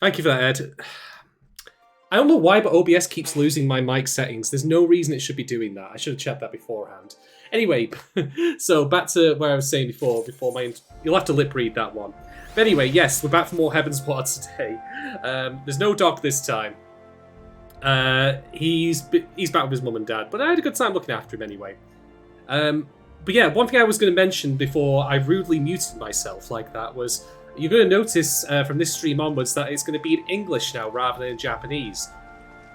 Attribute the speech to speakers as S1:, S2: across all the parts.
S1: Thank you for that, Ed. I don't know why, but OBS keeps losing my mic settings. There's no reason it should be doing that. I should have checked that beforehand. Anyway, so back to where I was saying before you'll have to lip read that one. But anyway, yes, we're back for more Heavensward today. There's no dog this time. He's back with his mum and dad, but I had a good time looking after him anyway. But yeah, one thing I was going to mention before I rudely muted myself like that was you're going to notice from this stream onwards that it's going to be in English now rather than in Japanese.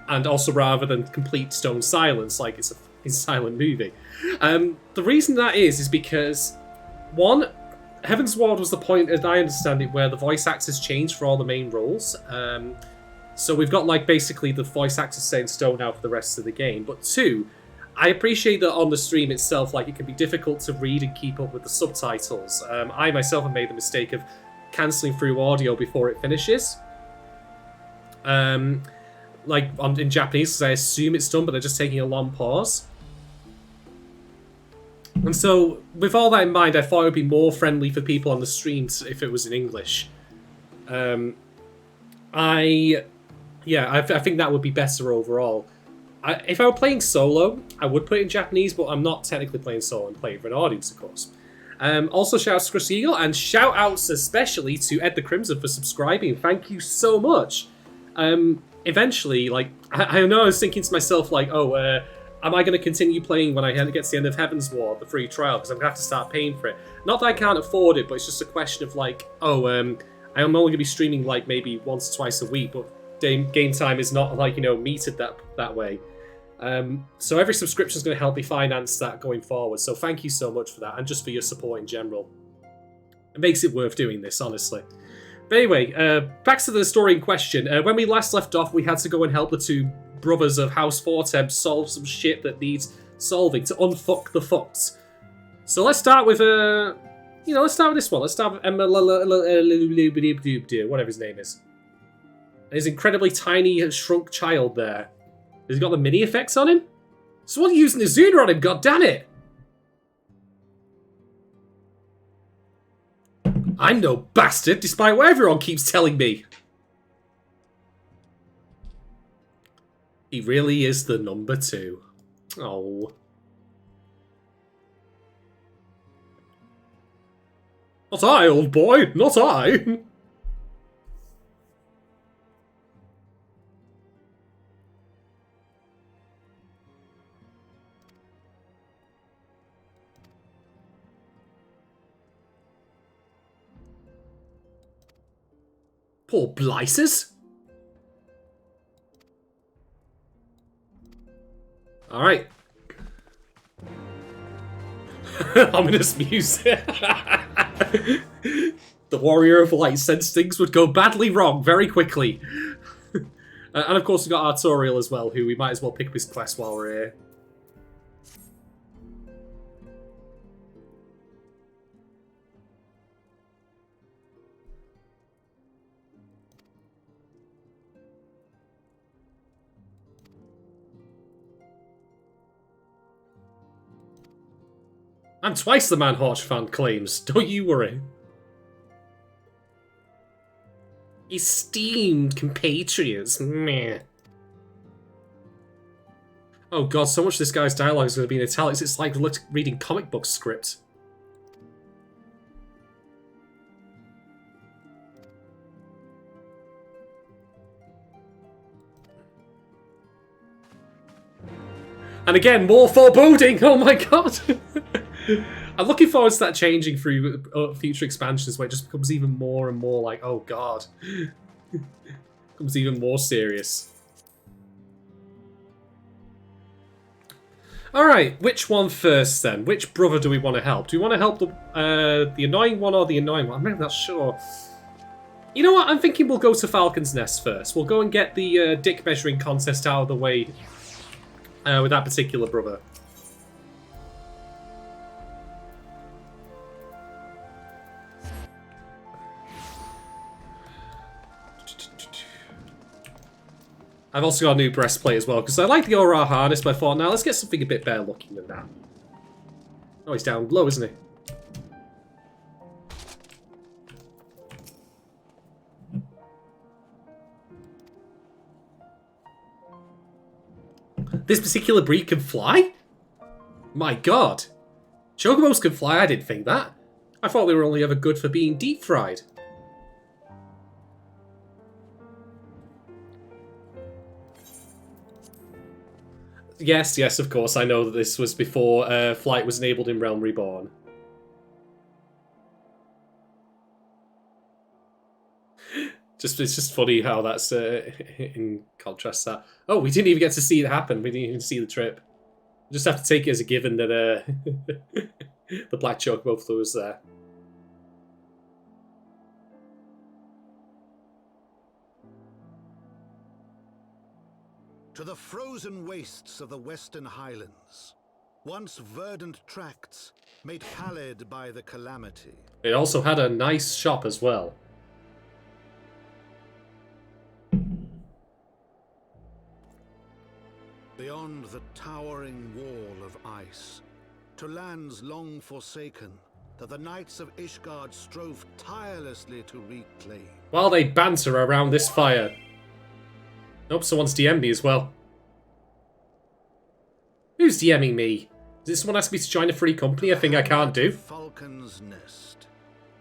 S1: And also rather than complete stone silence like it's a fucking silent movie. The reason that is because, one, Heavensward was the point, as I understand it, where the voice actors changed for all the main roles. So we've got like basically the voice actors set in stone now for the rest of the game. But two, I appreciate that on the stream itself, like it can be difficult to read and keep up with the subtitles. I myself have made the mistake of cancelling through audio before it finishes. Like in Japanese, because I assume it's done, but they're just taking a long pause. And so, with all that in mind, I thought it would be more friendly for people on the stream if it was in English. I think that would be better overall. If I were playing solo, I would put it in Japanese, but I'm not technically playing solo. I'm playing for an audience, of course. Also, shout outs to Chris Eagle, and shout outs especially to Ed the Crimson for subscribing. Thank you so much. Eventually, like, I know I was thinking to myself, like, am I going to continue playing when I get to the end of Heavensward, the free trial, because I'm going to have to start paying for it. Not that I can't afford it, but it's just a question of, like, I'm only going to be streaming, like, maybe once or twice a week, but game time is not, like, metered that way. So every subscription is going to help me finance that going forward. So thank you so much for that, and just for your support in general. It makes it worth doing this, honestly. But anyway, back to the story in question. When we last left off, we had to go and help the two brothers of House Fortem solve some shit that needs solving to unfuck the fucks. So let's start with let's start with this one. Let's start with whatever his name is. His incredibly tiny shrunk child there. Has he got the mini effects on him? So what are you using the Zuna on him, goddammit? I'm no bastard, despite what everyone keeps telling me. He really is the number 2. Oh. Not I, old boy, not I. Poor Blyces. Alright. Ominous music. The warrior of light sensed things would go badly wrong very quickly. And of course we've got Artorial as well, who we might as well pick up his quest while we're here. I'm twice the man Horchfan claims, don't you worry. Esteemed compatriots, meh. Oh god, so much of this guy's dialogue is going to be in italics, it's like reading comic book script. And again, more foreboding! Oh my god! I'm looking forward to that changing through future expansions where it just becomes even more and more like, oh god. Becomes even more serious. Alright, which one first then? Which brother do we want to help? Do we want to help the annoying one or the annoying one? I'm really not sure. You know what? I'm thinking we'll go to Falcon's Nest first. We'll go and get the dick measuring contest out of the way with that particular brother. I've also got a new breastplate as well, because I like the Aura harness, but I thought, now let's get something a bit better looking than that. Oh, he's down low, isn't he? This particular breed can fly? My god. Chocobos can fly, I didn't think that. I thought they were only ever good for being deep fried. Yes, yes, of course, I know that this was before flight was enabled in Realm Reborn. It's just funny how that's in contrast to that. Oh, we didn't even get to see it happen. We didn't even see the trip. We just have to take it as a given that the black chocobo flew us there.
S2: To the frozen wastes of the Western Highlands, once verdant tracts made pallid by the calamity.
S1: It also had a nice shop as well.
S2: Beyond the towering wall of ice, to lands long forsaken, that the Knights of Ishgard strove tirelessly to reclaim.
S1: While they banter around this fire. Nope, someone's DM'd me as well. Who's DMing me? Does someone ask me to join a free company? I think I can't do.
S2: Falcon's Nest.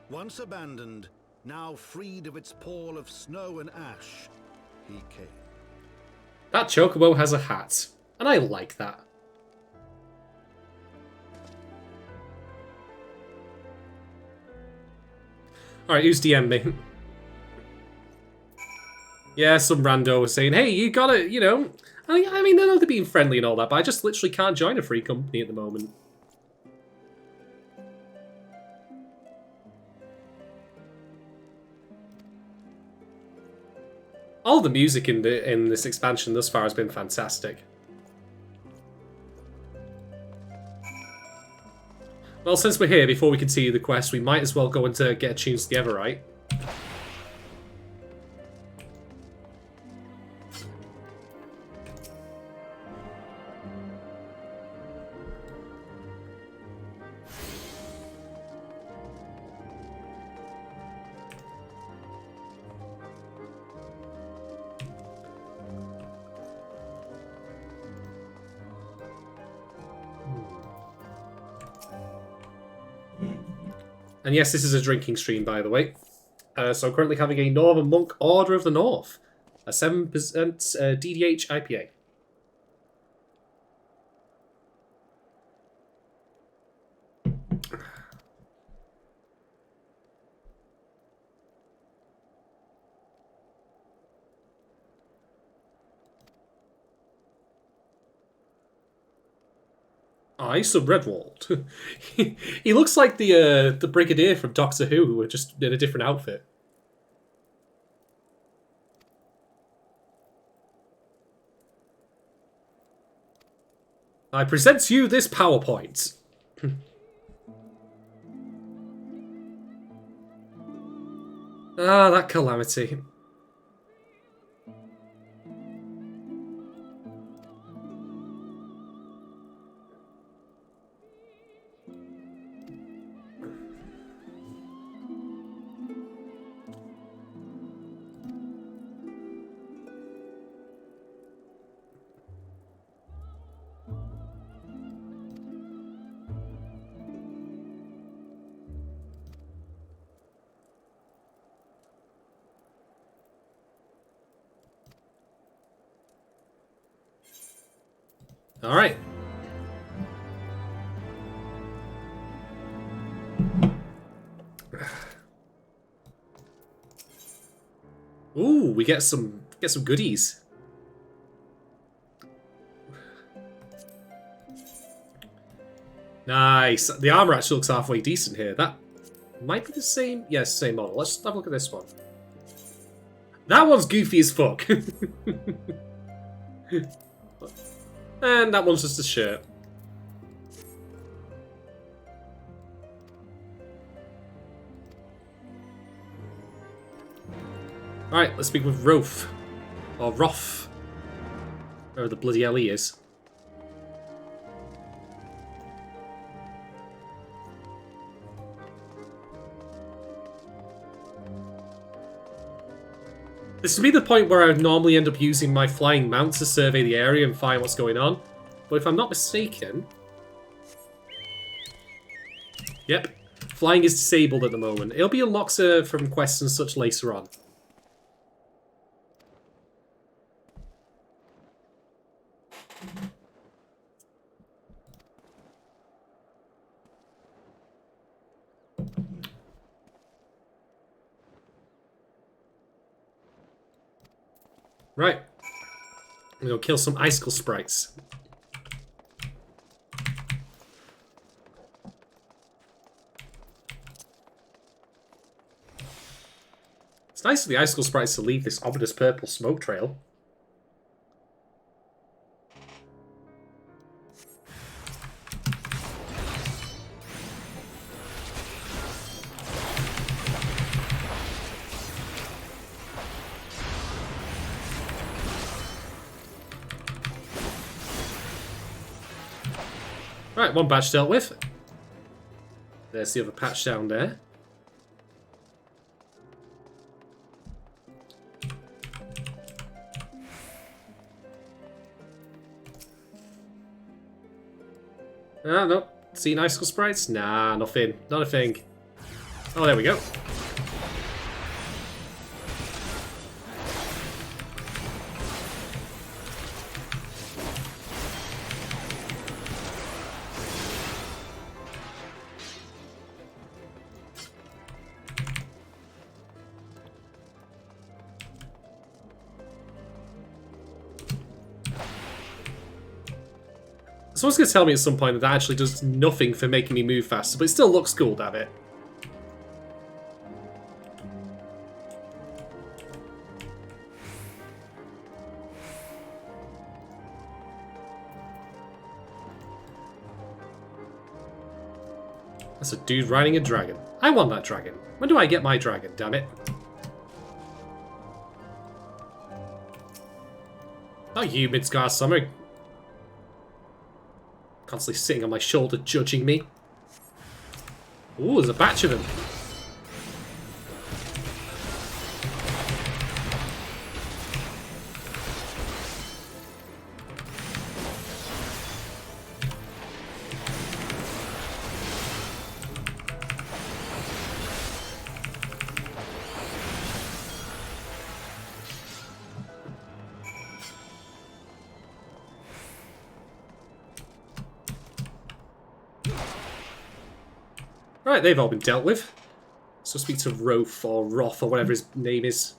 S2: Once abandoned, now freed of its pall of snow and ash, he came.
S1: That chocobo has a hat, and I like that. Alright, who's DM me? Yeah, some rando was saying, hey, you gotta, you know... I mean, I know they're being friendly and all that, but I just literally can't join a free company at the moment. All the music in this expansion thus far has been fantastic. Well, since we're here, before we continue the quest, we might as well go and get tunes together, right? And yes, this is a drinking stream, by the way. So I'm currently having a Northern Monk Order of the North. A 7% DDH IPA. Isom Redwald. He looks like the Brigadier from Doctor Who, just in a different outfit. I present to you this PowerPoint. Ah, that calamity. All right. Ooh, we get some goodies. Nice. The armor actually looks halfway decent here. That might be the same. Yes, same model. Let's have a look at this one. That one's goofy as fuck. And that one's just a shirt. Alright, let's speak with Roth. Or Roth. Wherever the bloody hell he is. This would be the point where I would normally end up using my flying mount to survey the area and find what's going on. But if I'm not mistaken... Yep. Flying is disabled at the moment. It'll be unlocked from quests and such later on. Right. I'm gonna go kill some icicle sprites. It's nice for the icicle sprites to leave this ominous purple smoke trail. Right, one patch dealt with. There's the other patch down there. Ah, no. Seen icicle sprites? Nah, nothing. Not a thing. Oh, there we go. Someone's going to tell me at some point that actually does nothing for making me move faster, but it still looks cool, damn it. That's a dude riding a dragon. I want that dragon. When do I get my dragon, damn it? Not you, Midgar Summer. Constantly sitting on my shoulder, judging me. Ooh, there's a batch of them. Right, they've all been dealt with. So speak to Roth or Roth or whatever his name is.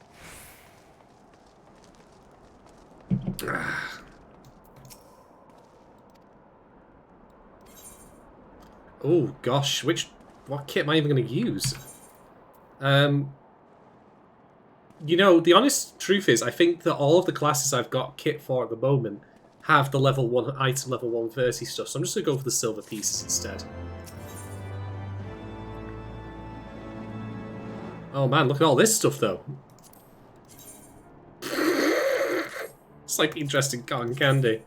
S1: Oh gosh, what kit am I even going to use? You know, the honest truth is, I think that all of the classes I've got kit for at the moment have the level 1 item, level 130 stuff, so I'm just going to go for the silver pieces instead. Oh man, look at all this stuff though. It's like interesting cotton candy.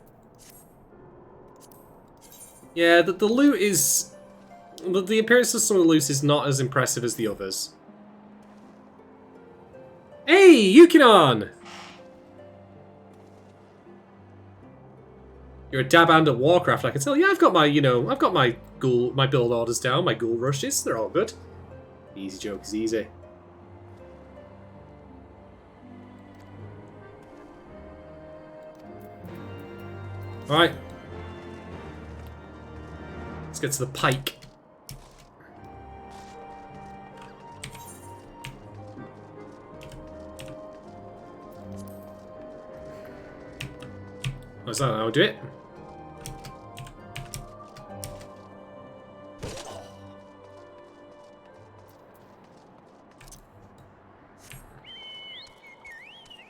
S1: Yeah, the loot is... The appearance of some of the loot is not as impressive as the others. Hey, Yukinon! You're a dab hand at Warcraft, I can tell. Yeah, I've got my, I've got my ghoul, my build orders down, my ghoul rushes, they're all good. Easy joke is easy. Alright. Let's get to the pike. Oh, is that how I do it?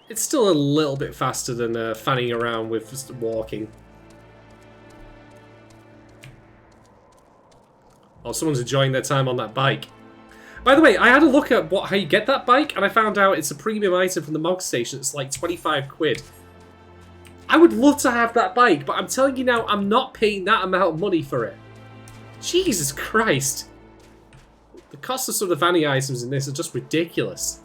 S1: It's still a little bit faster than fanning around with just walking. Oh, someone's enjoying their time on that bike. By the way, I had a look at how you get that bike, and I found out it's a premium item from the Mog Station. It's like 25 quid. I would love to have that bike, but I'm telling you now, I'm not paying that amount of money for it. Jesus Christ. The cost of some of the vanity items in this are just ridiculous.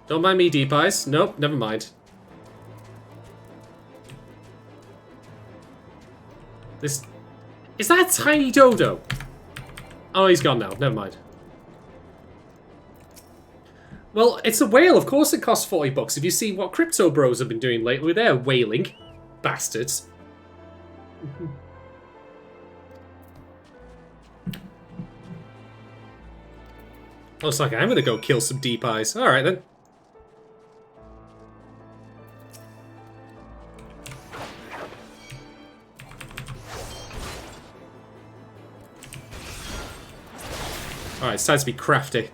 S1: Don't mind me, Deep Eyes. Nope, never mind. This... Is that a tiny dodo? Oh, he's gone now. Never mind. Well, it's a whale. Of course it costs $40. Have you seen what crypto bros have been doing lately? They're whaling. Bastards. Looks like I'm gonna go kill some Deep Eyes. Alright then. Alright, it's time to be crafty.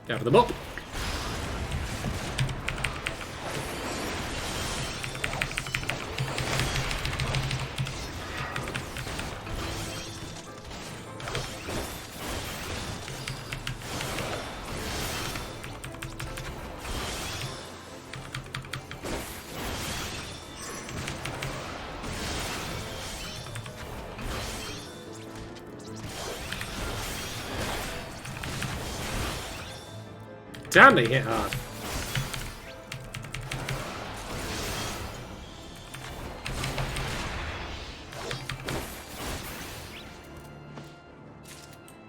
S1: Gather them up. Damn, they hit hard.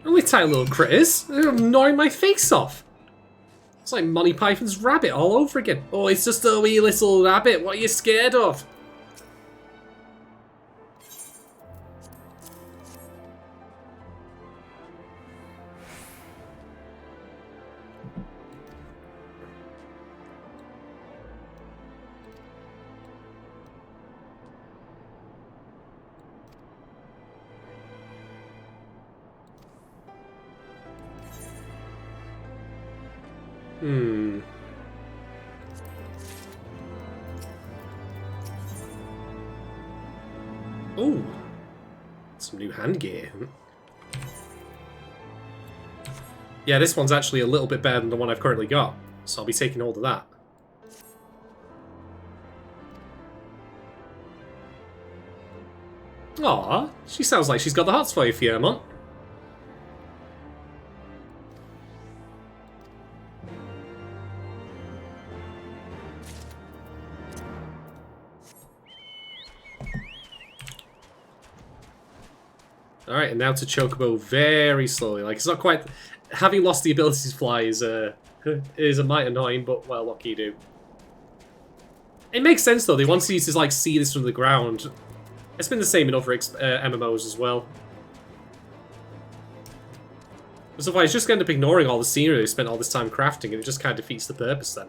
S1: Only tiny little critters. They're gnawing my face off. It's like Monty Python's rabbit all over again. Oh, it's just a wee little rabbit. What are you scared of? Oh, some new hand gear. Yeah, this one's actually a little bit better than the one I've currently got, so I'll be taking hold of that. Aw, she sounds like she's got the hots for you, Fiermont. Alright, and now to Chocobo very slowly. Like, it's not quite... Having lost the ability to fly is a mite annoying, but, well, what can you do? It makes sense, though. They want you to, like, see this from the ground. It's been the same in other MMOs as well. Because otherwise, just end up ignoring all the scenery they spent all this time crafting, and it just kind of defeats the purpose then.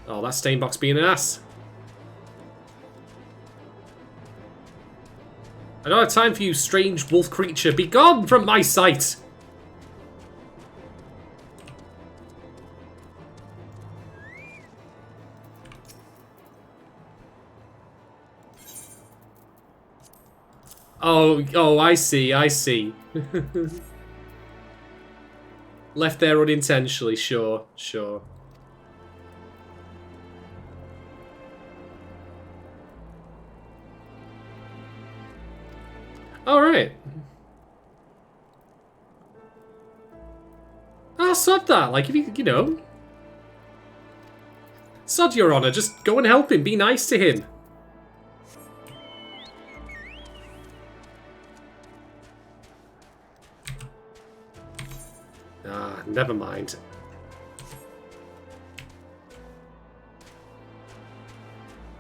S1: Oh, that stain box being an ass. I don't have time for you, strange wolf creature. Be gone from my sight! Oh, I see, I see. Left there unintentionally, sure, sure. Alright. Ah, sod that. Like, if you know. Sod, Your Honor. Just go and help him. Be nice to him. Ah, never mind.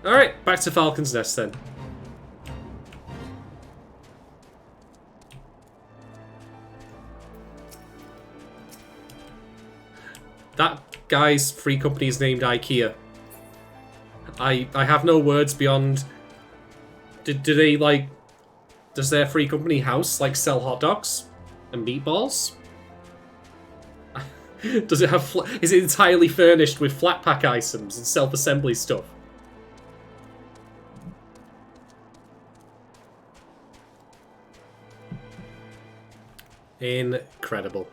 S1: Alright, back to Falcon's Nest then. That guy's free company is named IKEA. I have no words beyond... Do they, like... Does their free company house, like, sell hot dogs? And meatballs? Does it have... Is it entirely furnished with flat pack items and self-assembly stuff? Incredible.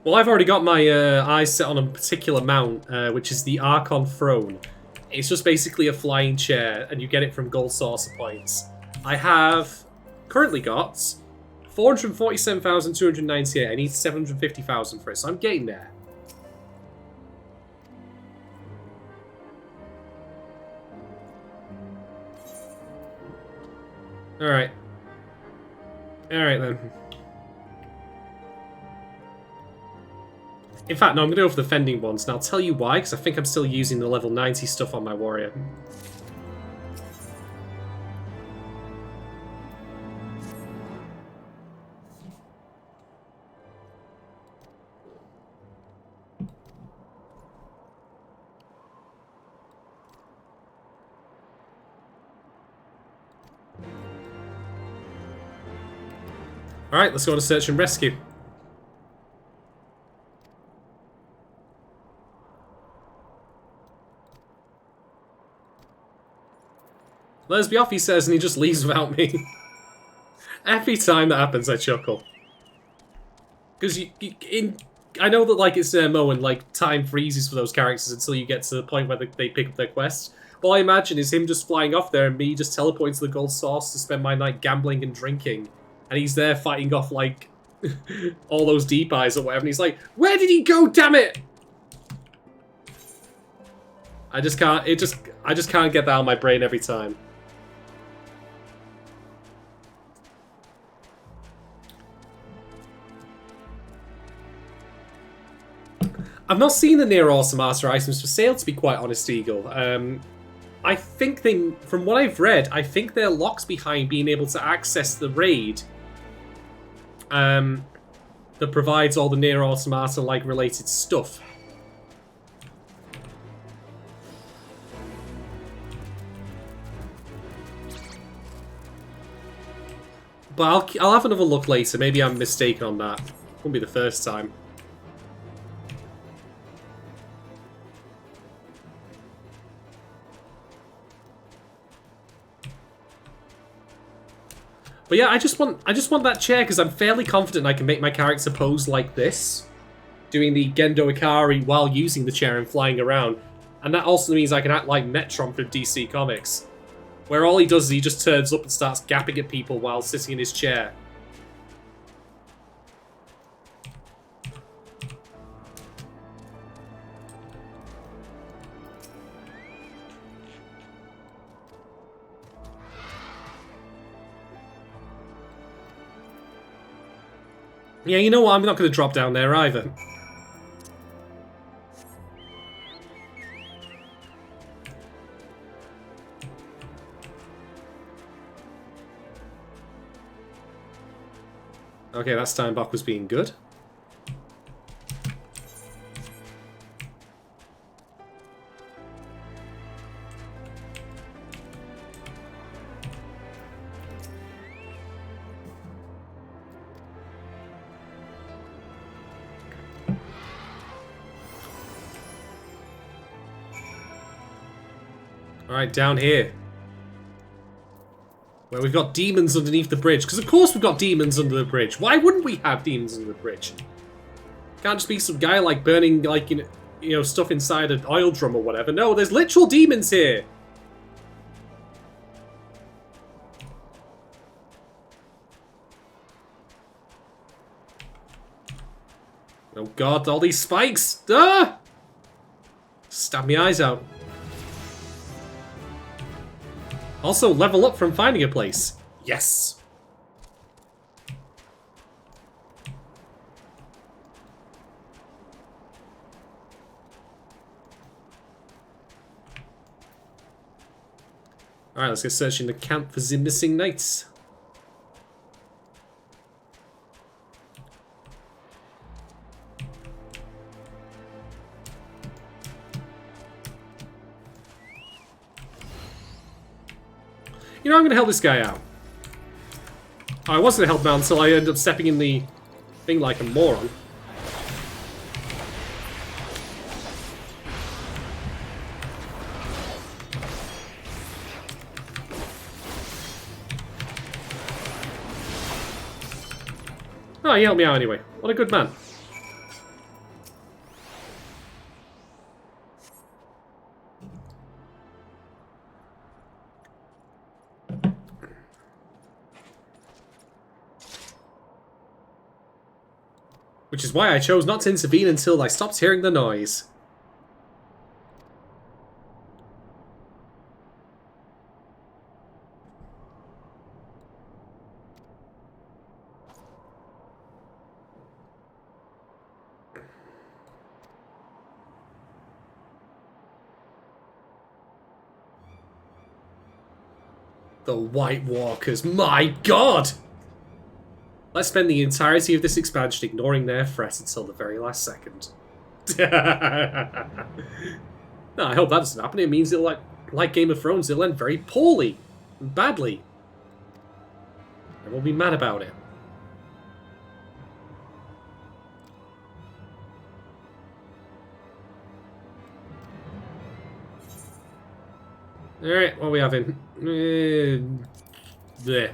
S1: Well, I've already got my eyes set on a particular mount, which is the Archon Throne. It's just basically a flying chair, and you get it from gold saucer points. I have currently got 447,298. I need 750,000 for it, so I'm getting there. Alright. Alright then. In fact, no, I'm going to go for the fending ones, and I'll tell you why, because I think I'm still using the level 90 stuff on my warrior. Alright, let's go on a search and rescue. Let's be off, he says, and he just leaves without me. Every time that happens, I chuckle. Because I know that like it's MMO and like time freezes for those characters until you get to the point where they pick up their quest. All I imagine is him just flying off there and me just teleporting to the gold source to spend my night gambling and drinking. And he's there fighting off like all those deep eyes or whatever, and he's like, "Where did he go, damn it?" I just can't get that out of my brain every time. I've not seen the Near Automata items for sale, to be quite honest, Eagle. I think from what I've read, I think they're locked behind being able to access the raid that provides all the Near Automata like related stuff. But I'll have another look later. Maybe I'm mistaken on that. Won't be the first time. But yeah, I just want that chair because I'm fairly confident I can make my character pose like this, doing the Gendo Ikari while using the chair and flying around. And that also means I can act like Metron from DC Comics, where all he does is he just turns up and starts gapping at people while sitting in his chair. Yeah, you know what? I'm not going to drop down there either. Okay, that Steinbach was being good. Alright, down here. Where we've got demons underneath the bridge. Because of course we've got demons under the bridge. Why wouldn't we have demons under the bridge? Can't just be some guy like burning like you know stuff inside an oil drum or whatever. No, there's literal demons here. Oh god, all these spikes! Ah! Stab my eyes out. Also, level up from finding a place. Yes! Alright, let's get searching the camp for the missing knights. You know, I'm going to help this guy out. I was going to help him out until I ended up stepping in the thing like a moron. Oh, he helped me out anyway. What a good man. Which is why I chose not to intervene until I stopped hearing the noise. The White Walkers, my god! Let's spend the entirety of this expansion ignoring their threat until the very last second. No, I hope that doesn't happen. It means it'll, like Game of Thrones, it'll end very poorly and badly. And we'll be mad about it. Alright, what are we having? There.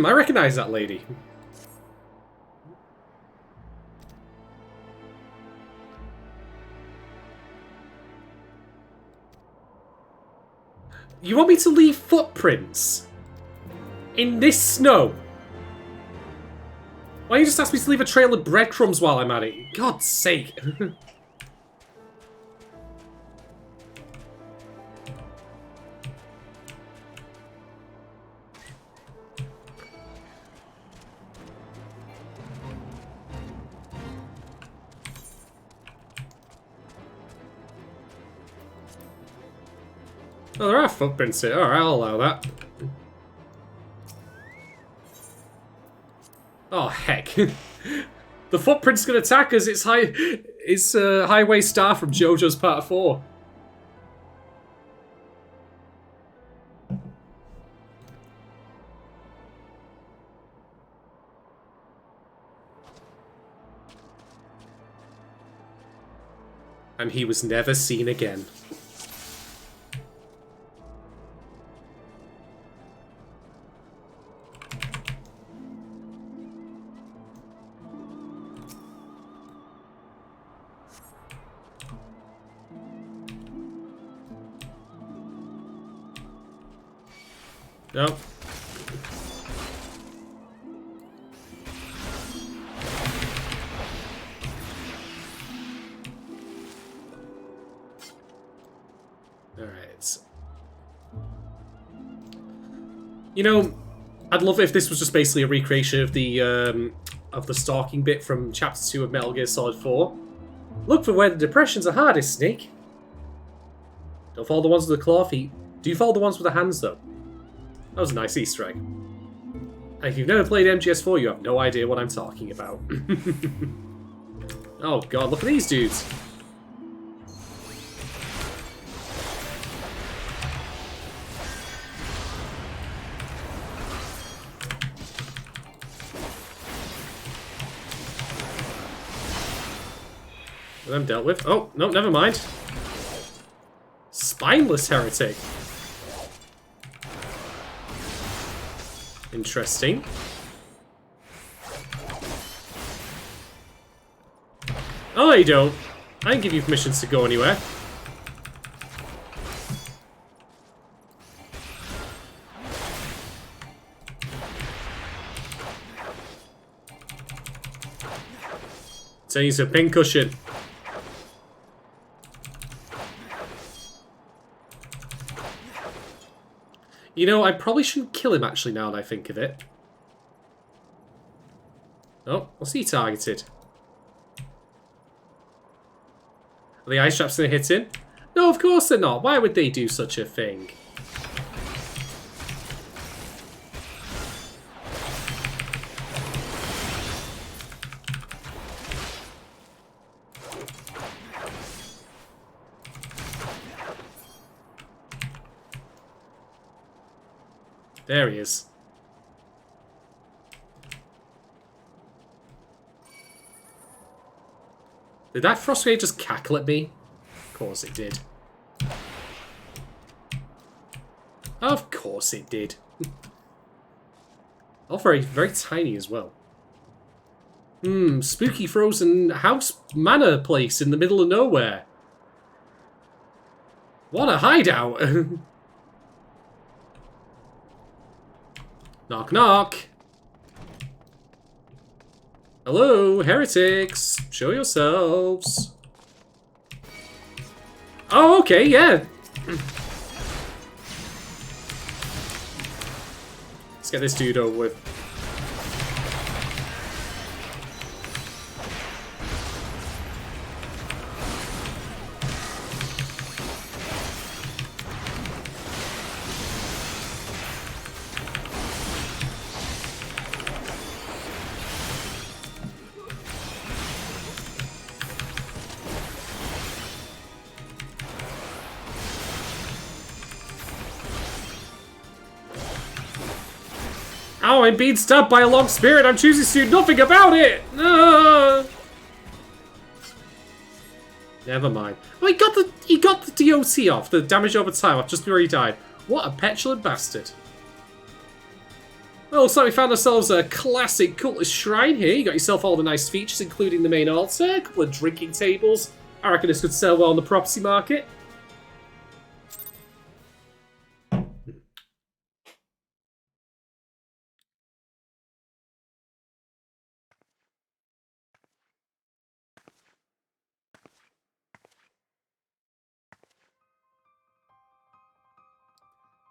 S1: I recognize that lady. You want me to leave footprints? In this snow? Why don't you just ask me to leave a trail of breadcrumbs while I'm at it? God's sake. Oh, there are footprints here. Alright, I'll allow that. Oh, heck. The footprint's gonna attack us. It's Highway Star from JoJo's Part 4. And he was never seen again. Nope. Alright. You know, I'd love it if this was just basically a recreation of the stalking bit from Chapter 2 of Metal Gear Solid 4. Look for where the depressions are hardest, Snake. Don't follow the ones with the claw feet. Do you follow the ones with the hands, though? That was a nice Easter egg. And if you've never played MGS4, you have no idea what I'm talking about. Oh god, look at these dudes. Are them dealt with? Oh, no, never mind. Spineless heretic. Interesting. Oh, you don't. I didn't give you permissions to go anywhere. So he's a pincushion. You know, I probably shouldn't kill him actually now that I think of it. Oh, what's he targeted? Are the ice traps going to hit him? No, of course they're not. Why would they do such a thing? There he is. Did that Frostgrave just cackle at me? Of course it did. Of course it did. Oh, very, very tiny as well. Spooky frozen house manor place in the middle of nowhere. What a hideout! Knock, knock. Hello, heretics. Show yourselves. Oh, okay, yeah. Let's get this dude over with. Oh, I'm being stabbed by a long spirit. I'm choosing to do nothing about it. No. Never mind. Oh, he got the DOT off, the damage over time off just before he died. What a petulant bastard. Well, looks like we found ourselves a classic cultist shrine here. You got yourself all the nice features, including the main altar, a couple of drinking tables. I reckon this could sell well on the property market.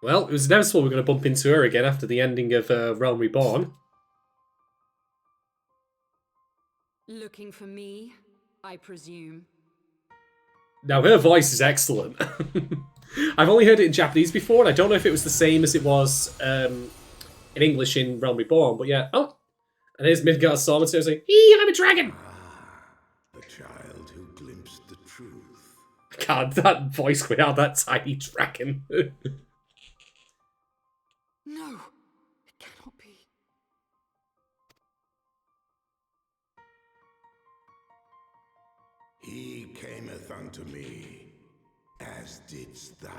S1: Well, it was inevitable we're going to bump into her again after the ending of Realm Reborn.
S3: Looking for me, I presume.
S1: Now, her voice is excellent. I've only heard it in Japanese before, and I don't know if it was the same as it was in English in Realm Reborn, but yeah. Oh, and here's Midgard Stormater saying, "Hey, I'm a dragon!"
S2: The child who glimpsed the truth.
S1: God, that voice coming out of that tiny dragon.
S3: No, it cannot be.
S2: He cameth unto me, as didst thou.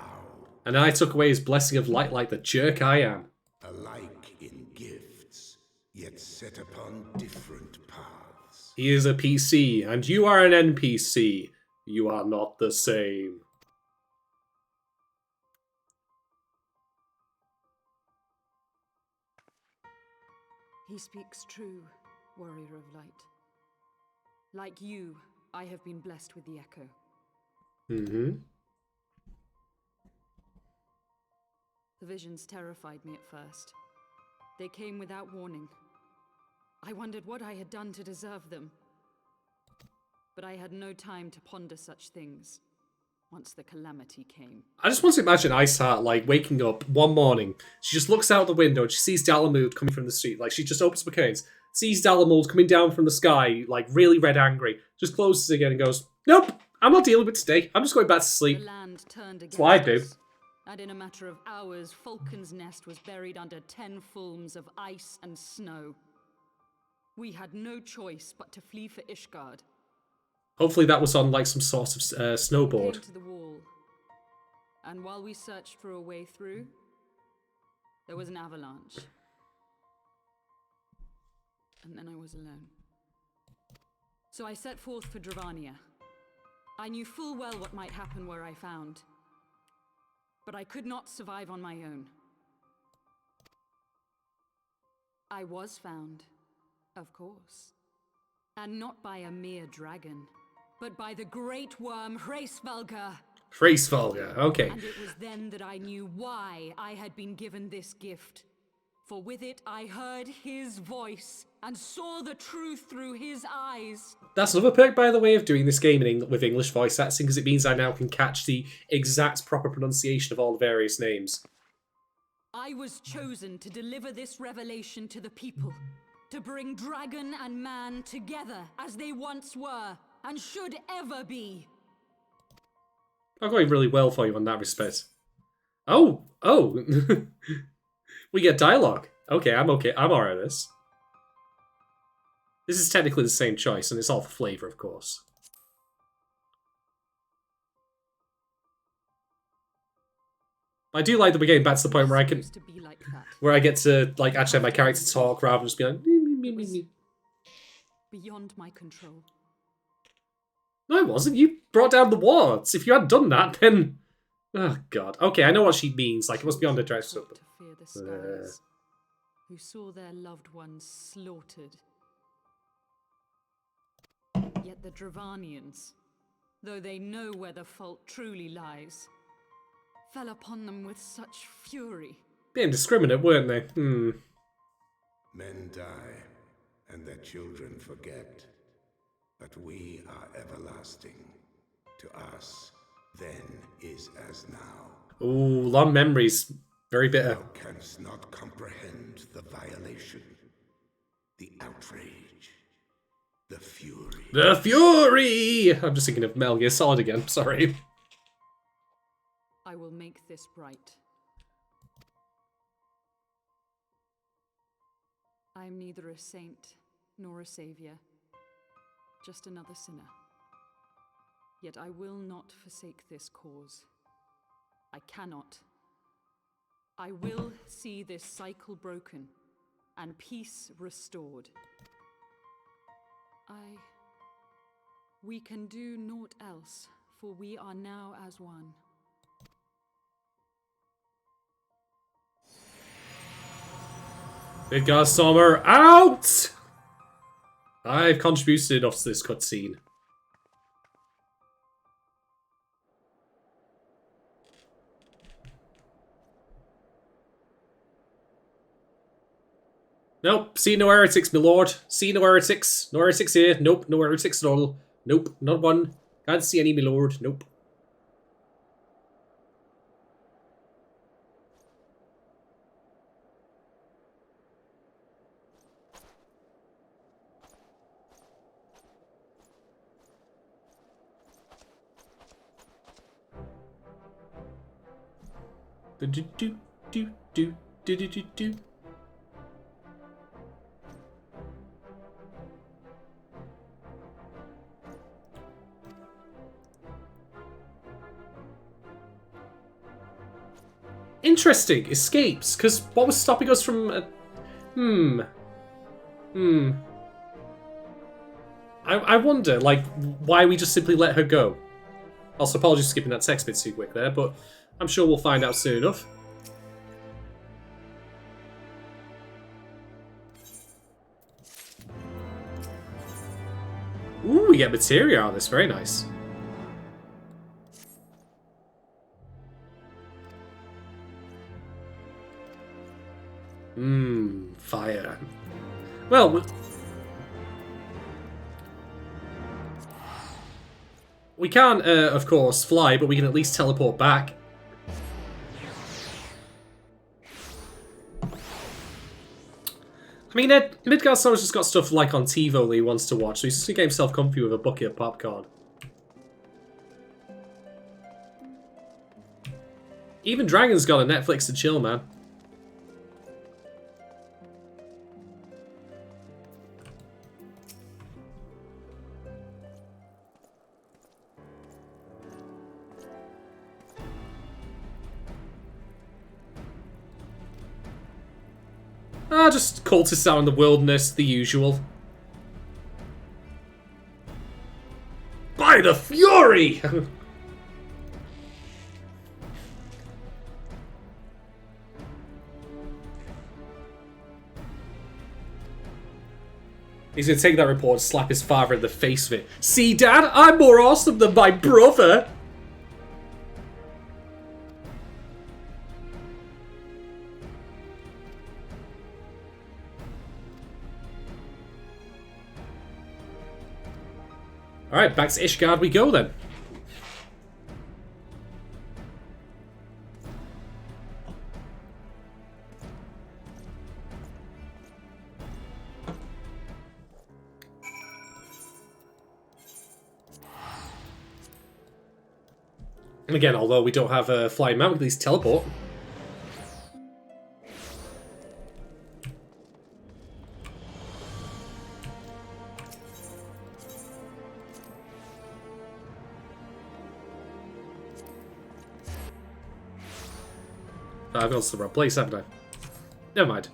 S1: And I took away his blessing of light like the jerk I am.
S2: Alike in gifts, yet set upon different paths.
S1: He is a PC, and you are an NPC. You are not the same.
S3: He speaks true, warrior of light. Like you, I have been blessed with the echo.
S1: Mm-hmm.
S3: The visions terrified me at first. They came without warning. I wondered what I had done to deserve them. But I had no time to ponder such things once the calamity came.
S1: I just want to imagine Iceheart, like, waking up one morning. She just looks out the window and she sees Dalamud coming from the street. Like, she just opens the curtains, sees Dalamud coming down from the sky, like, really red angry, just closes again and goes, "Nope, I'm not dealing with it today. I'm just going back to sleep."
S3: The land turned against
S1: That's what I do.
S3: us, and in a matter of hours, Falcon's Nest was buried under 10 fulms of ice and snow. We had no choice but to flee for Ishgard.
S1: Hopefully that was on, like, some sort of
S3: We
S1: snowboard.
S3: came to the wall, and while we searched for a way through, there was an avalanche. And then I was alone. So I set forth for Dravania. I knew full well what might happen where I found, but I could not survive on my own. I was found, of course, and not by a mere dragon, but by the great worm Hraesvelgr.
S1: Hraesvelgr, okay.
S3: And it was then that I knew why I had been given this gift. For with it I heard his voice and saw the truth through his eyes.
S1: That's another perk, by the way, of doing this game with English voice acting, because it means I now can catch the exact proper pronunciation of all the various names.
S3: I was chosen to deliver this revelation to the people, to bring dragon and man together as they once were and should ever be.
S1: I'm going really well for you on that respect. Oh. We get dialogue. Okay, I'm alright with this. This is technically the same choice, and it's all for flavour, of course. I do like that we're getting back to the point where I can, where I get to like actually have my character talk rather than just be like me.
S3: Beyond my control.
S1: No, it wasn't. You brought down the wards. If you hadn't done that, then Oh god. Okay, I know what she means. Like, it must be on the dress up.
S3: To fear the skies, who saw their loved ones slaughtered. Yet the Dravanians, though they know where the fault truly lies, fell upon them with such fury.
S1: Being indiscriminate, weren't they?
S2: Men die, and their children forget. But we are everlasting. To us, then is as now.
S1: Ooh, long memories. Very bitter.
S2: Thou canst not comprehend the violation, the outrage, the fury.
S1: The fury! I'm just thinking of Metal Gear Solid again. Sorry.
S3: I will make this right. I am neither a saint nor a savior, just another sinner. Yet I will not forsake this cause. I cannot. I will see this cycle broken and peace restored. We can do naught else, for we are now as one.
S1: Midgar Sommer out! I've contributed enough to this cutscene. Nope, see no heretics, my lord. See no heretics. No heretics here. Nope, no heretics at all. Nope, not one. Can't see any, my lord. Nope. Do. Interesting. Escapes. Because what was stopping us from... I wonder, like, why we just simply let her go. Also, apologies for skipping that text bit too quick there, but I'm sure we'll find out soon enough. Ooh, we get materia out of this. Very nice. Fire. Well, we can't, of course, fly, but we can at least teleport back. I mean, Midgar Sora's just got stuff like on TiVo that he wants to watch, so he's just gonna get himself comfy with a bucket of popcorn. Even Dragon's got a Netflix to chill, man. Just cultists out in the wilderness, the usual. By the fury! He's gonna take that report and slap his father in the face with it. See, Dad? I'm more awesome than my brother! Alright, back to Ishgard we go then. And again, although we don't have a flying mount, we can at least teleport. I've gone to the wrong place, haven't I? Never mind.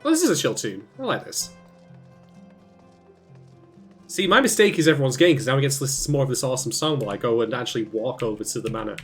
S1: Well, this is a chill tune. I like this. See, my mistake is everyone's game, because now we get to listen to more of this awesome song while I go and actually walk over to the manor.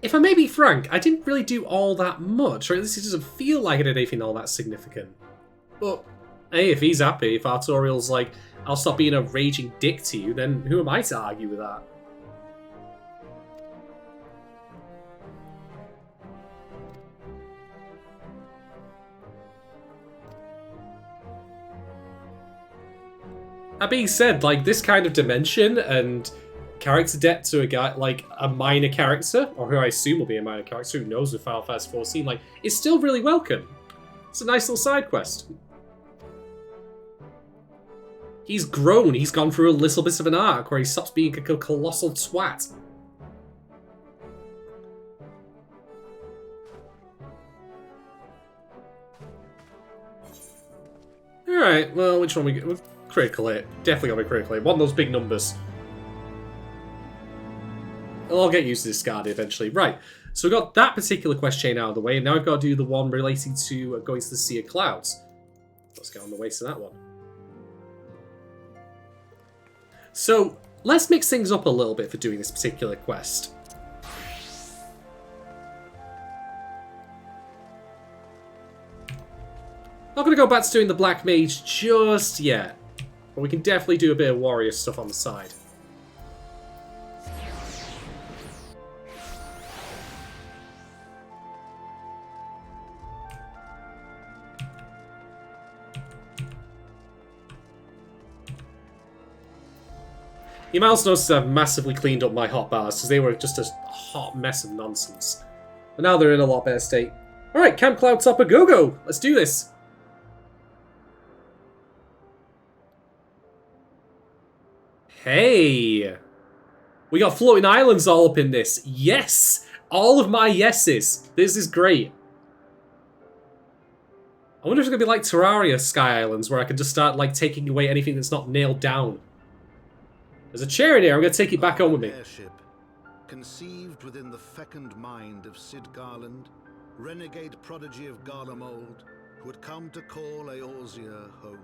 S1: If I may be frank, I didn't really do all that much, or at least it doesn't feel like I did anything all that significant. But, hey, if he's happy, if Artorial's like, I'll stop being a raging dick to you, then who am I to argue with that? That being said, like, this kind of dimension and character depth to a guy, like, a minor character, or who I assume will be a minor character, who knows with Final Fantasy XIV, like, is still really welcome. It's a nice little side quest. He's grown, he's gone through a little bit of an arc where he stops being a colossal twat. Alright, well, which one we get? Critical hit. Definitely got a critical hit. Want those big numbers. I'll get used to this card eventually. Right, so we got that particular quest chain out of the way, and now we've got to do the one relating to going to the Sea of Clouds. Let's get on the way to that one. So, let's mix things up a little bit for doing this particular quest. Not going to go back to doing the Black Mage just yet, but we can definitely do a bit of warrior stuff on the side. You might also notice I've massively cleaned up my hotbars because they were just a hot mess of nonsense. But now they're in a lot better state. Alright, Camp Cloudtopper, go! Let's do this! Hey! We got floating islands all up in this. Yes! All of my yeses. This is great. I wonder if it's going to be like Terraria Sky Islands, where I can just start like taking away anything that's not nailed down. There's a chair in here, I'm going to take it back on with me.
S2: Airship, conceived within the fecund mind of Sid Garland, renegade prodigy of Garlemald, who had come to call Eorzea home.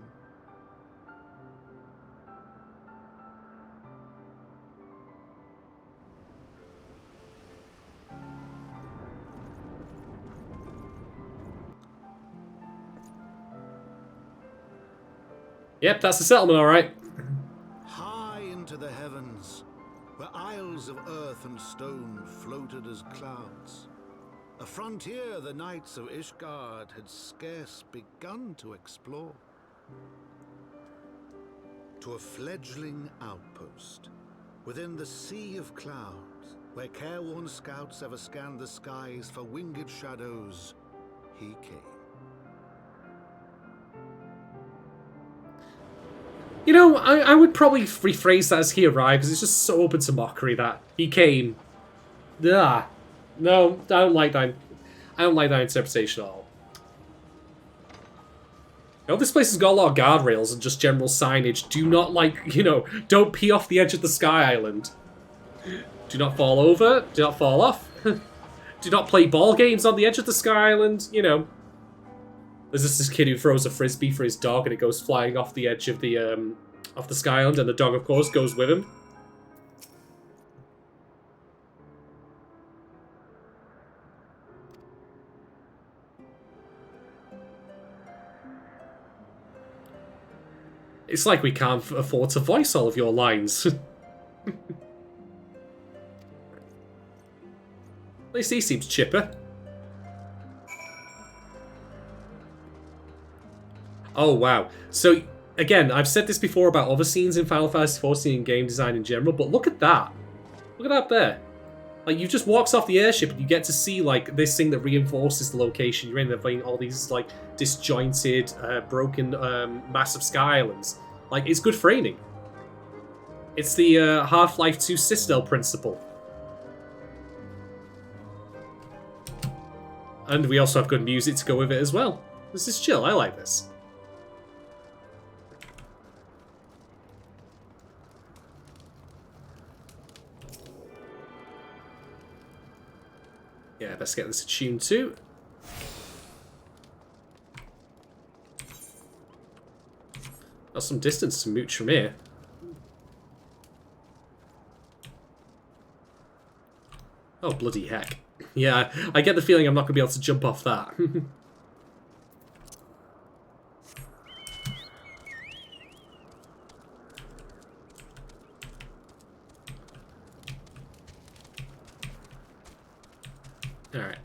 S1: Yep, that's the settlement, alright.
S2: High into the heavens, where isles of earth and stone floated as clouds. A frontier the knights of Ishgard had scarce begun to explore. To a fledgling outpost, within the sea of clouds, where careworn scouts ever scanned the skies for winged shadows, he came.
S1: You know, I would probably rephrase that as he arrived, because it's just so open to mockery that he came. Ah, no, I don't like that. I don't like that interpretation at all. You know, this place has got a lot of guardrails and just general signage. Do not, like, you know, don't pee off the edge of the Sky Island. Do not fall over. Do not fall off. Do not play ball games on the edge of the Sky Island. You know. There's just this kid who throws a frisbee for his dog and it goes flying off the edge of the Sky Island, and the dog, of course, goes with him. It's like we can't afford to voice all of your lines. At least he seems chipper. Oh, wow. So, again, I've said this before about other scenes in Final Fantasy XIV and game design in general, but look at that. Look Look at that there. Like, you just walked off the airship and you get to see, like, this thing that reinforces the location you're in. They're playing all these, like, disjointed, broken, massive sky islands. Like, it's good framing. It's the Half-Life 2 Citadel principle. And we also have good music to go with it as well. This is chill, I like this. Yeah, let's get this attuned too. That's some distance to mooch from here. Oh, bloody heck. Yeah, I get the feeling I'm not going to be able to jump off that. Alright.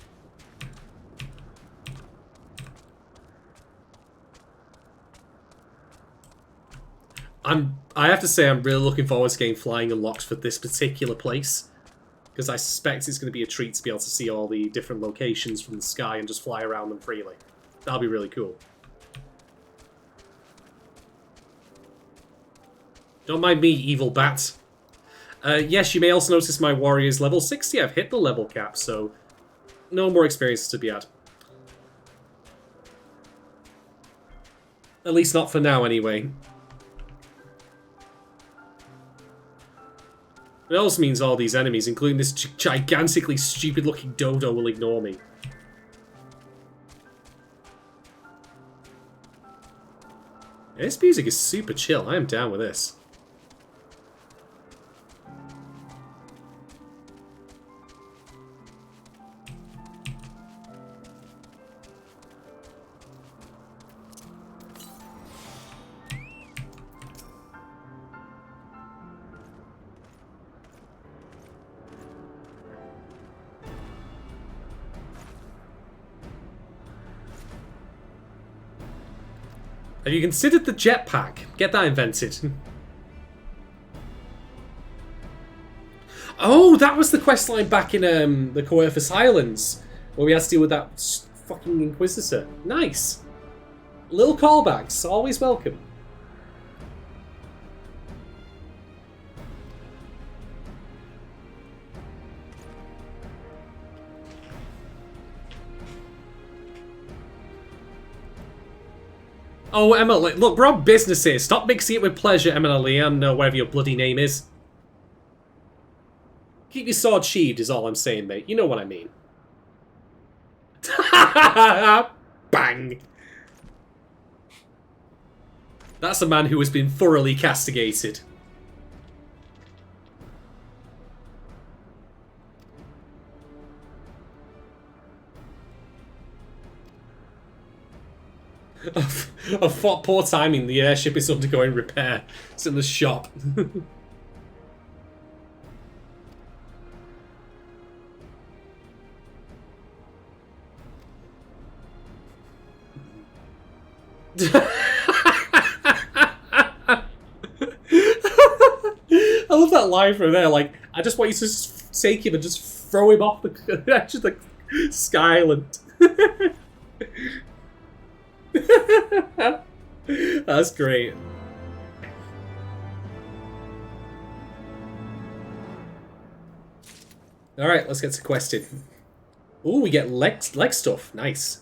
S1: I have to say I'm really looking forward to getting flying unlocked for this particular place. Because I suspect it's going to be a treat to be able to see all the different locations from the sky and just fly around them freely. That'll be really cool. Don't mind me, evil bat. Yes, you may also notice my warrior is level 60. I've hit the level cap, so no more experiences to be had. At least not for now, anyway. It also means all these enemies, including this gigantically stupid-looking dodo, will ignore me. This music is super chill. I am down with this. Have you considered the jetpack? Get that invented. Oh, that was the questline back in the Coerthus Highlands, where we had to deal with that fucking Inquisitor. Nice. Little callbacks, always welcome. Oh, Emma, look, we're on business here. Stop mixing it with pleasure, Emma Liam, no, whatever your bloody name is. Keep your sword sheathed is all I'm saying, mate. You know what I mean. Bang! That's a man who has been thoroughly castigated. Of what poor timing, the airship is undergoing repair. It's in the shop. I love that line from there, like, I just want you to just take him and just throw him off the edge of the sky island. That's great. Alright, let's get to questing. Ooh, we get leg stuff. Nice.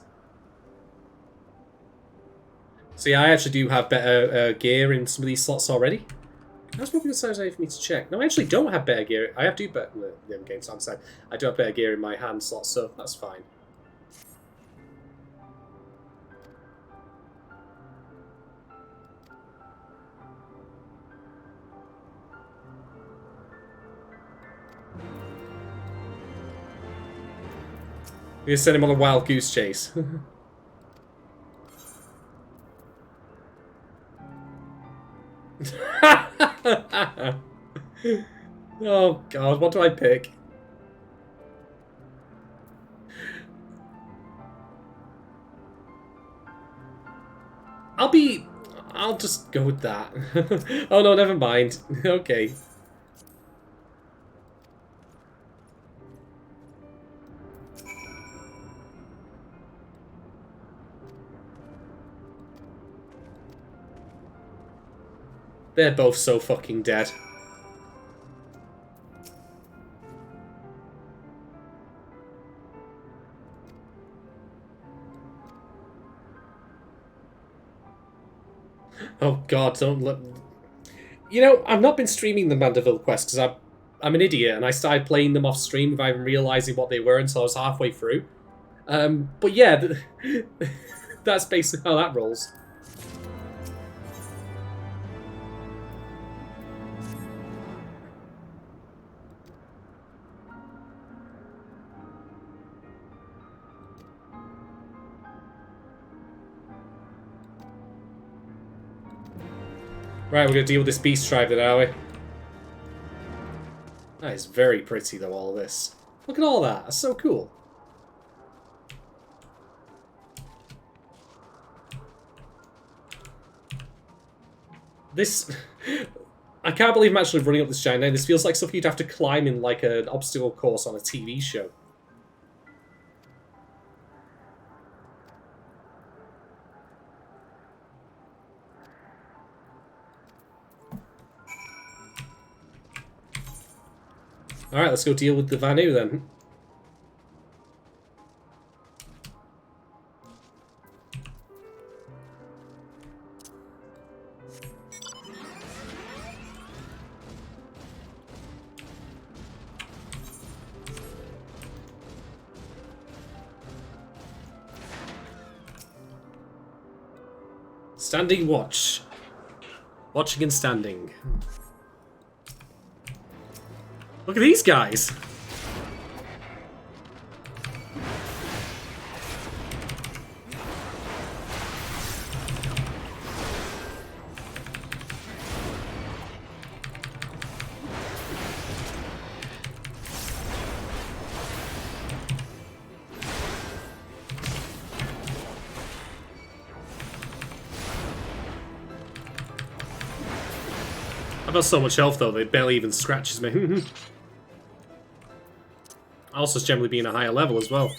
S1: See, I actually do have better gear in some of these slots already. That's probably good size for me to check. No, I actually don't have better gear. I have better the game time side. I do have better gear in my hand slot, so that's fine. We're gonna send him on a wild goose chase. Oh god, what do I pick? I'll just go with that. Oh no, never mind. Okay. They're both so fucking dead. Oh god, don't let... You know, I've not been streaming the Mandeville quest because I'm an idiot and I started playing them off stream without even realising what they were until I was halfway through. But yeah, that's basically how that rolls. Right, we're going to deal with this beast tribe then, are we? That is very pretty, though, all this. Look at all that. That's so cool. This... I can't believe I'm actually running up this giant now. This feels like something you'd have to climb in, like, an obstacle course on a TV show. Alright, let's go deal with the Vanu then. Standing watch. Watching and standing. Look at these guys! I've got so much health though, it barely even scratches me. Also, generally being a higher level as well.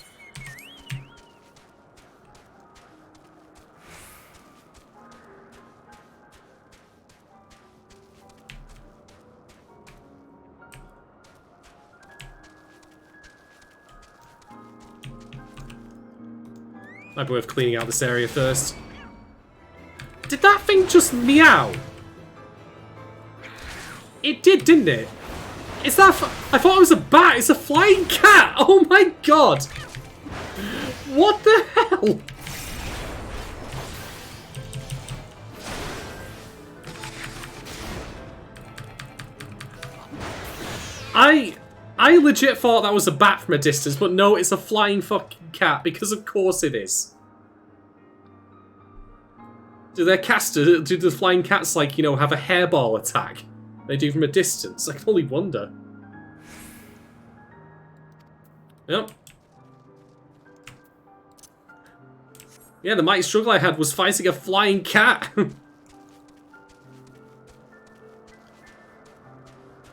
S1: Might be worth cleaning out this area first. Did that thing just meow? It did, didn't it? Is that... I thought it was a bat. It's a flying cat. Oh my god. What the hell? I legit thought that was a bat from a distance, but no, it's a flying fucking cat, because of course it is. Do the flying cats, like, you know, have a hairball attack? They do from a distance? I can only wonder. Yep. Yeah, the mighty struggle I had was fighting a flying cat.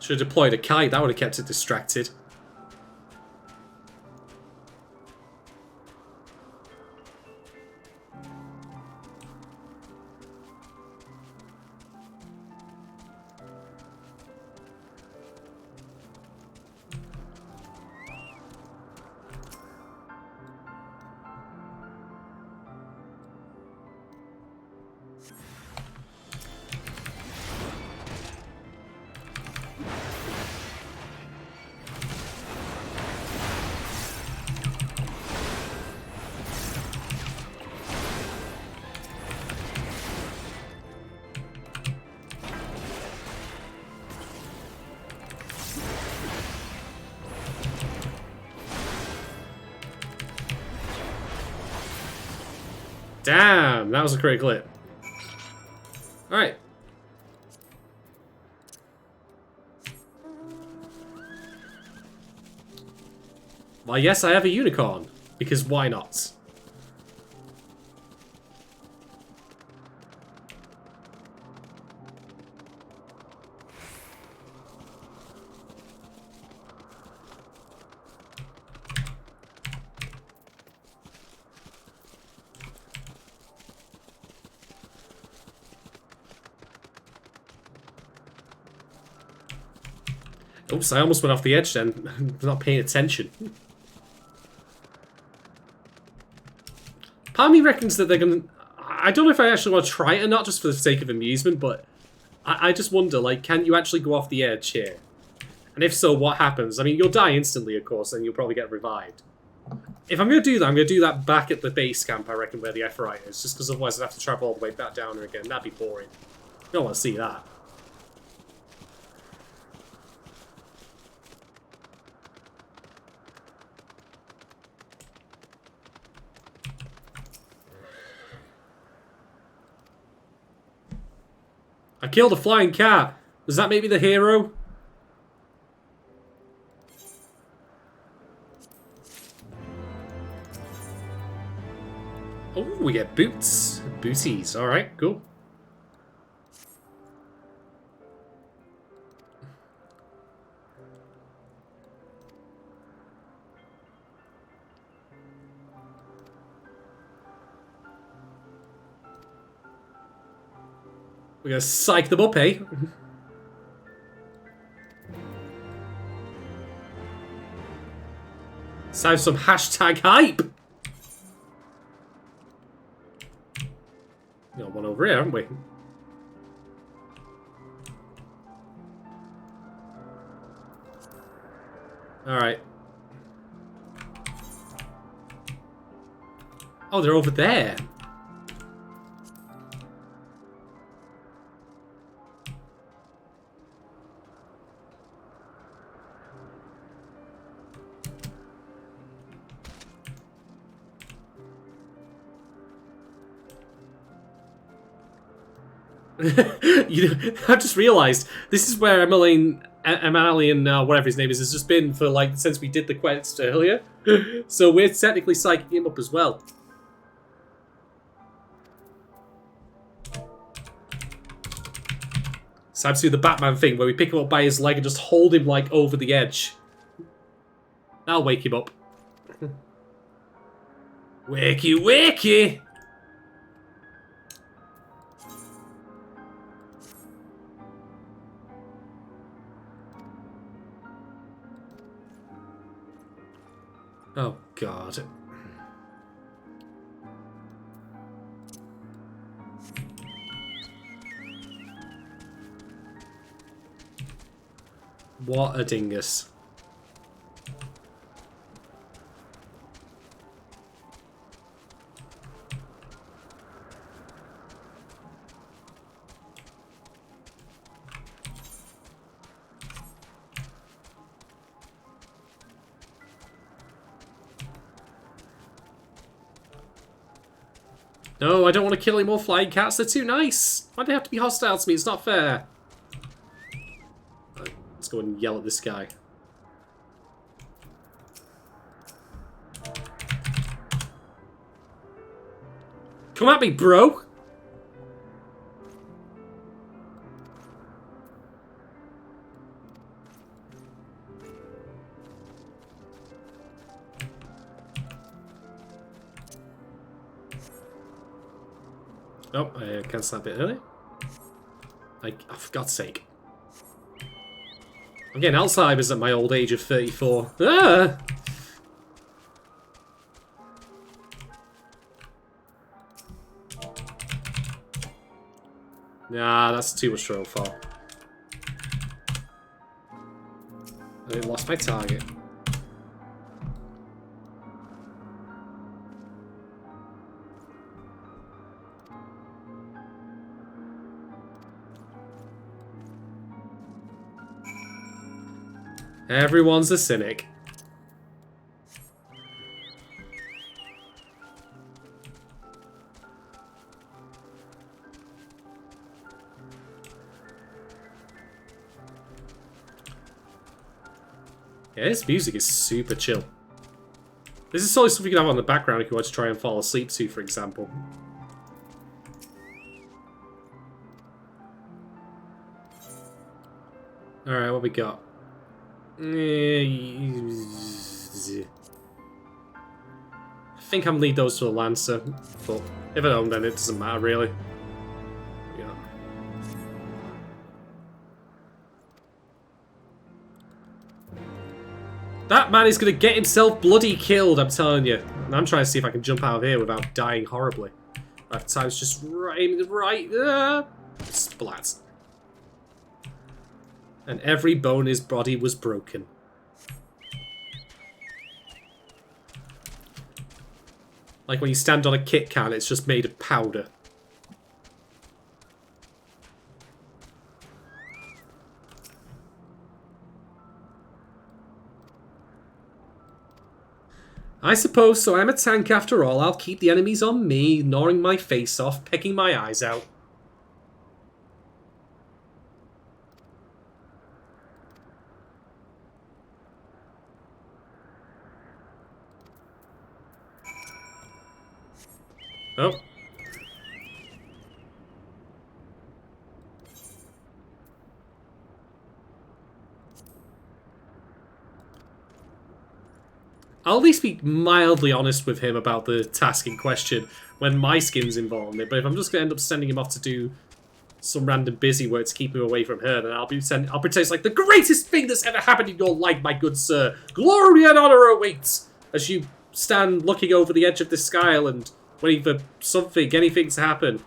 S1: Should have deployed a kite, that would have kept it distracted. Damn, that was a critical hit. Alright. Well, yes, I have a unicorn. Because why not? Oops, I almost went off the edge then. Not paying attention. Part of me reckons that they're going to... I don't know if I actually want to try it or not, just for the sake of amusement, but I just wonder, like, can you actually go off the edge here? And if so, what happens? I mean, you'll die instantly, of course, and you'll probably get revived. If I'm going to do that, I'm going to do that back at the base camp, I reckon, where the Ephrite is, just because otherwise I'd have to travel all the way back down there again. That'd be boring. You don't want to see that. I killed a flying cat. Does that make me the hero? Oh, we get boots. Booties. Alright, cool. We're gonna psych them up, eh? Let's have some hashtag hype. Got one over here, haven't we? Alright. Oh, they're over there. I've just realised this is where Emmeline, whatever his name is, has just been for like since we did the quest earlier. So we're technically psyching him up as well. So I have to do the Batman thing where we pick him up by his leg and just hold him like over the edge. That'll wake him up. Wakey, wakey! Oh, God. What a dingus. No, I don't want to kill any more flying cats. They're too nice. Why do they have to be hostile to me? It's not fair. Right, let's go and yell at this guy. Come at me, bro. Oh, I cancelled that bit early. Oh, for God's sake. I'm getting Alzheimer's at my old age of 34. Ah! Nah, that's too much trouble for. I lost my target. Everyone's a cynic. Yeah, this music is super chill. This is solely stuff you can have on the background if you want to try and fall asleep to, for example. Alright, what we got? I think I'm lead those to a Lancer, but if I don't, then it doesn't matter really. Yeah. man is going to get himself bloody killed, I'm telling you. And I'm trying to see if I can jump out of here without dying horribly. That time's just right. Splat. And every bone in his body was broken. Like when you stand on a Kit Kat, it's just made of powder. I suppose so. I'm a tank after all. I'll keep the enemies on me, gnawing my face off, pecking my eyes out. Oh. I'll at least be mildly honest with him about the task in question when my skin's involved in it, but if I'm just going to end up sending him off to do some random busy work to keep him away from her, then I'll pretend it's like the greatest thing that's ever happened in your life, my good sir. Glory and honor awaits as you stand looking over the edge of the sky and waiting for something, anything to happen.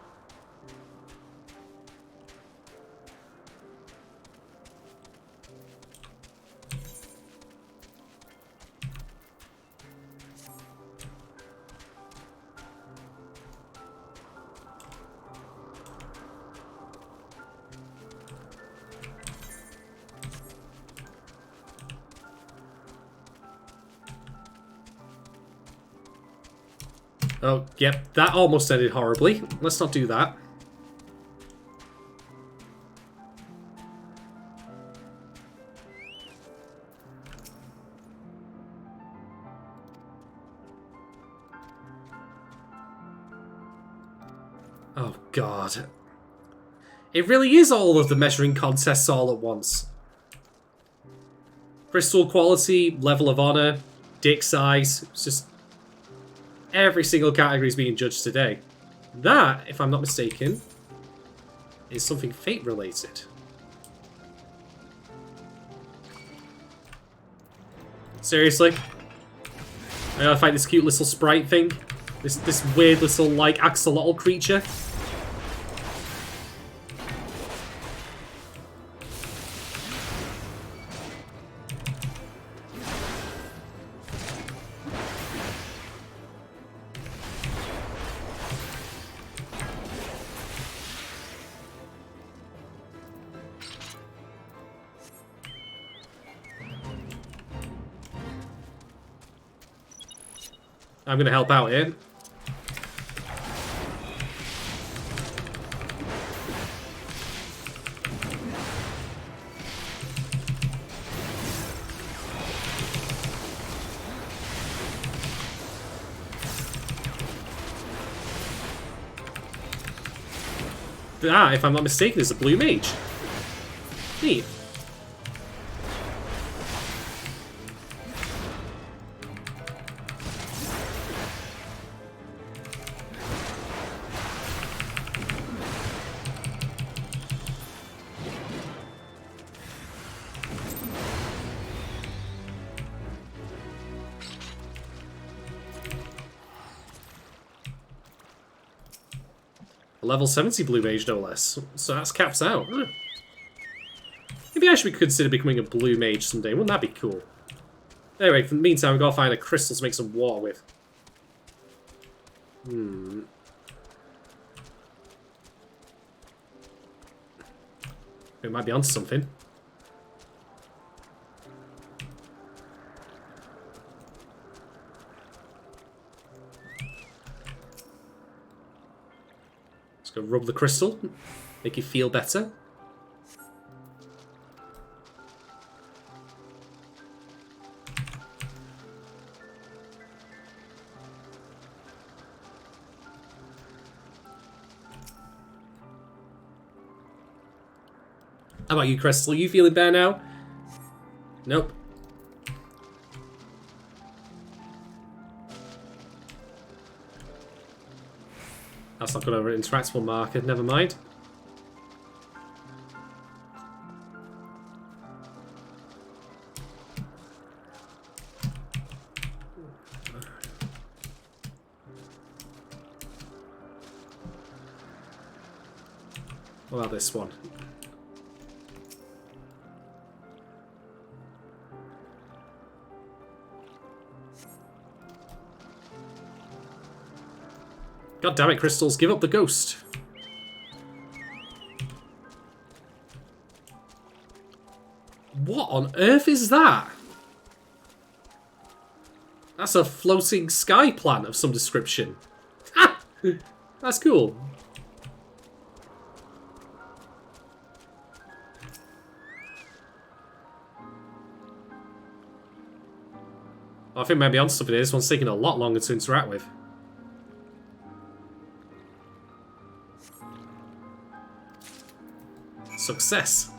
S1: Oh, yep, that almost ended horribly. Let's not do that. Oh, God. It really is all of the measuring contests all at once. Crystal quality, level of honor, dick size. It's just... every single category is being judged today. That, if I'm not mistaken, is something fate-related. Seriously? I gotta fight this cute little sprite thing? This weird little, like, axolotl creature? I'm gonna help out here. Ah, if I'm not mistaken, it's a blue mage. Neat. Level 70 blue mage, no less. So that's caps out. Maybe I should consider becoming a blue mage someday. Wouldn't that be cool? Anyway, for the meantime, we've got to find a crystal to make some water with. It might be onto something. Go rub the crystal, make you feel better. How about you, Crystal? Are you feeling better now? Nope. That's not going to interact with marker, never mind. What about this one? God damn it, crystals, give up the ghost. What on earth is that? That's a floating sky plant of some description. Ha! That's cool. I think maybe on something here. This one's taking a lot longer to interact with. Success.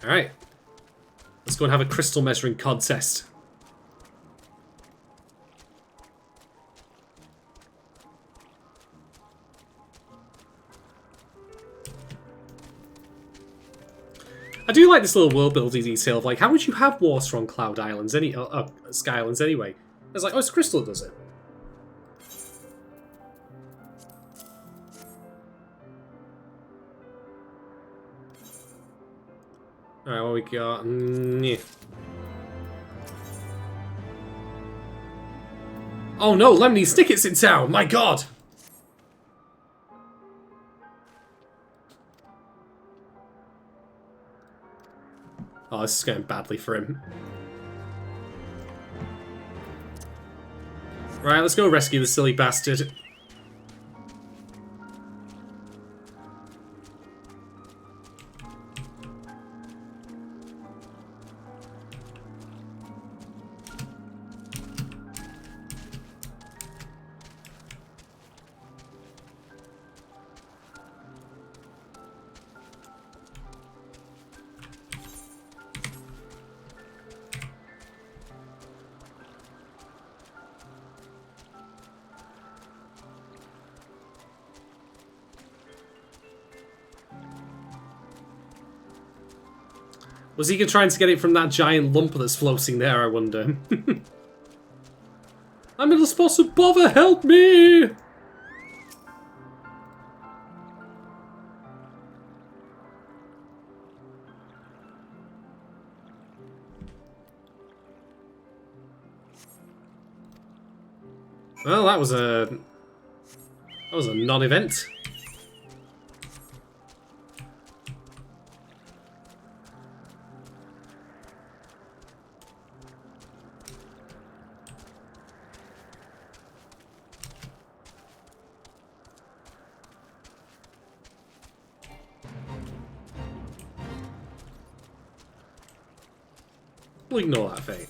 S1: Alright. Let's go and have a crystal measuring contest. I do like this little world building detail of like, how would you have water on Cloud Islands, Sky Islands anyway? It's like, oh, it's crystal that does it. Alright, what we got? Oh no, Lemony Snicket's in town! My god! Oh, this is going badly for him. Right, let's go rescue the silly bastard. Was he trying to get it from that giant lump that's floating there, I wonder? I'm in a spot of bother, help me! Well, that was a non-event. We'll ignore that fate.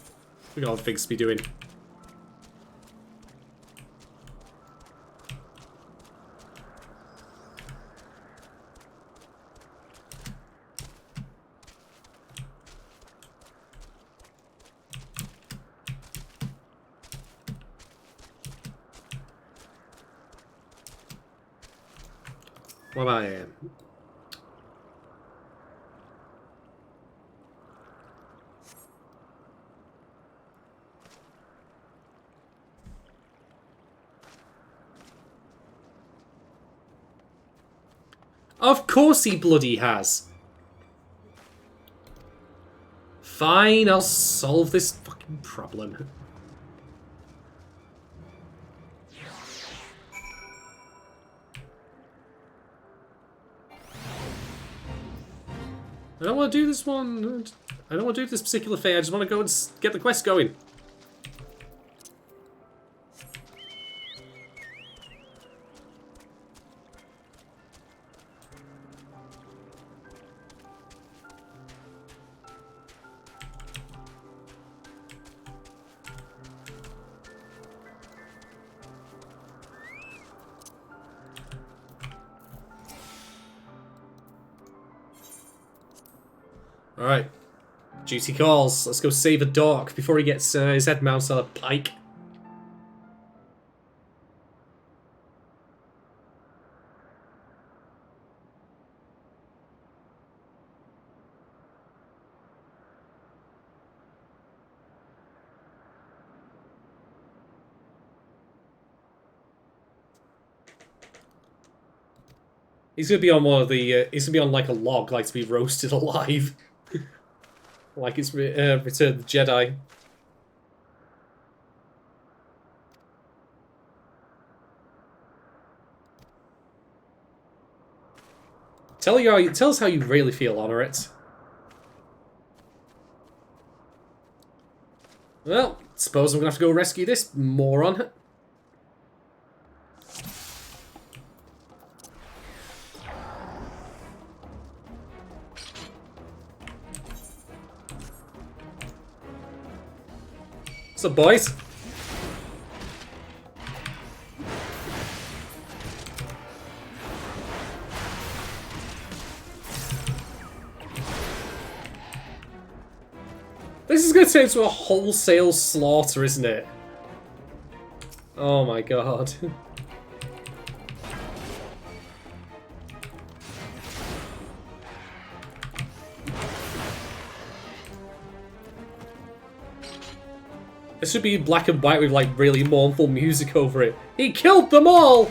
S1: We got other things to be doing. What about him? Of course he bloody has. Fine, I'll solve this fucking problem. I don't want to do this one. I don't want to do this particular thing. I just want to go and get the quest going. Alright. Duty calls. Let's go save a dork before he gets his head mounted on a pike. He's gonna be on one of the. He's gonna be on like a log, like to be roasted alive, like it's Return of the Jedi. Tell us how you really feel, Honor it. Well, suppose I'm gonna have to go rescue this moron. What's up, boys? This is going to turn into a wholesale slaughter, isn't it? Oh my god. It should be black and white with like really mournful music over it. He killed them all!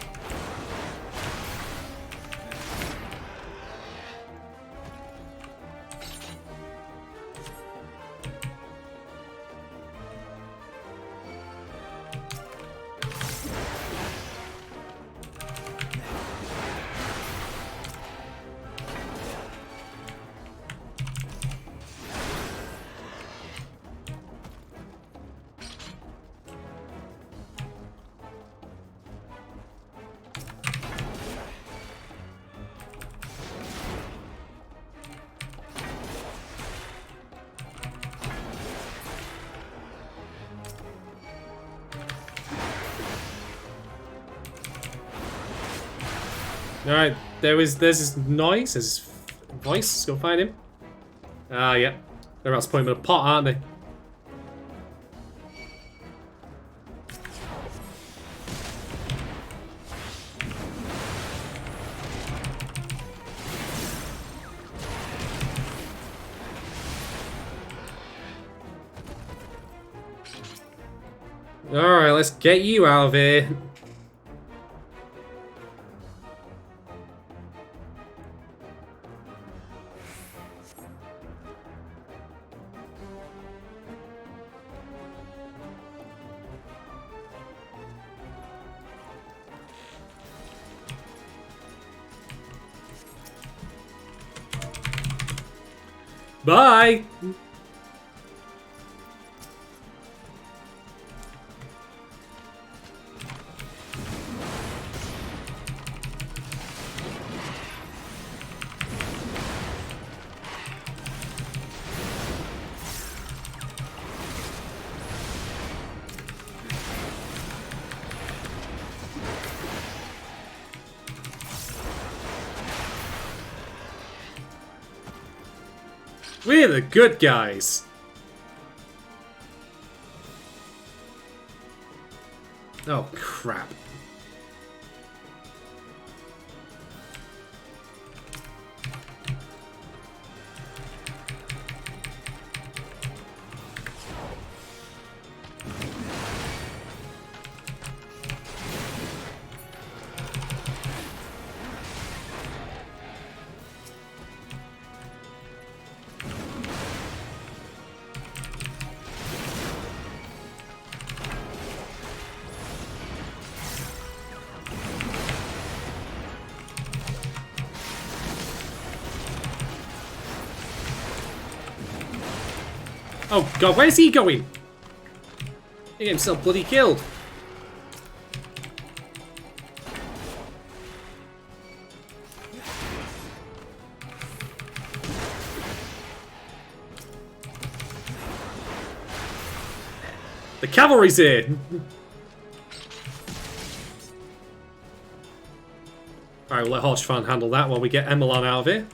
S1: Alright, there's his noise, his voice. Let's go find him. Ah, yeah. They're about to put him in a pot, aren't they? Alright, let's get you out of here. Bye! We're the good guys. Oh, crap. Oh god, where's he going? He got himself bloody killed. The cavalry's here! Alright, we'll let Horshfan handle that while we get Emelon out of here.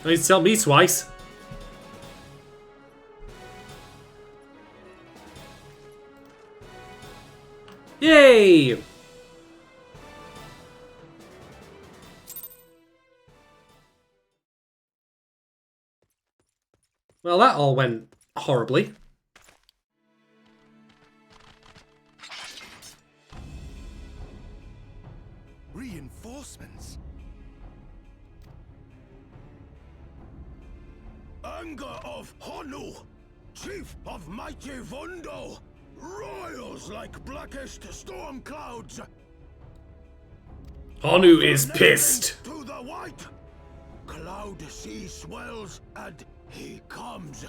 S1: Don't need to tell me twice. Yay! Well, that all went horribly.
S4: Reinforcements? Anger of Honu, chief of mighty Vondo, roils like blackest storm clouds.
S1: Honu is pissed.
S4: To the white, cloud sea swells and he comes.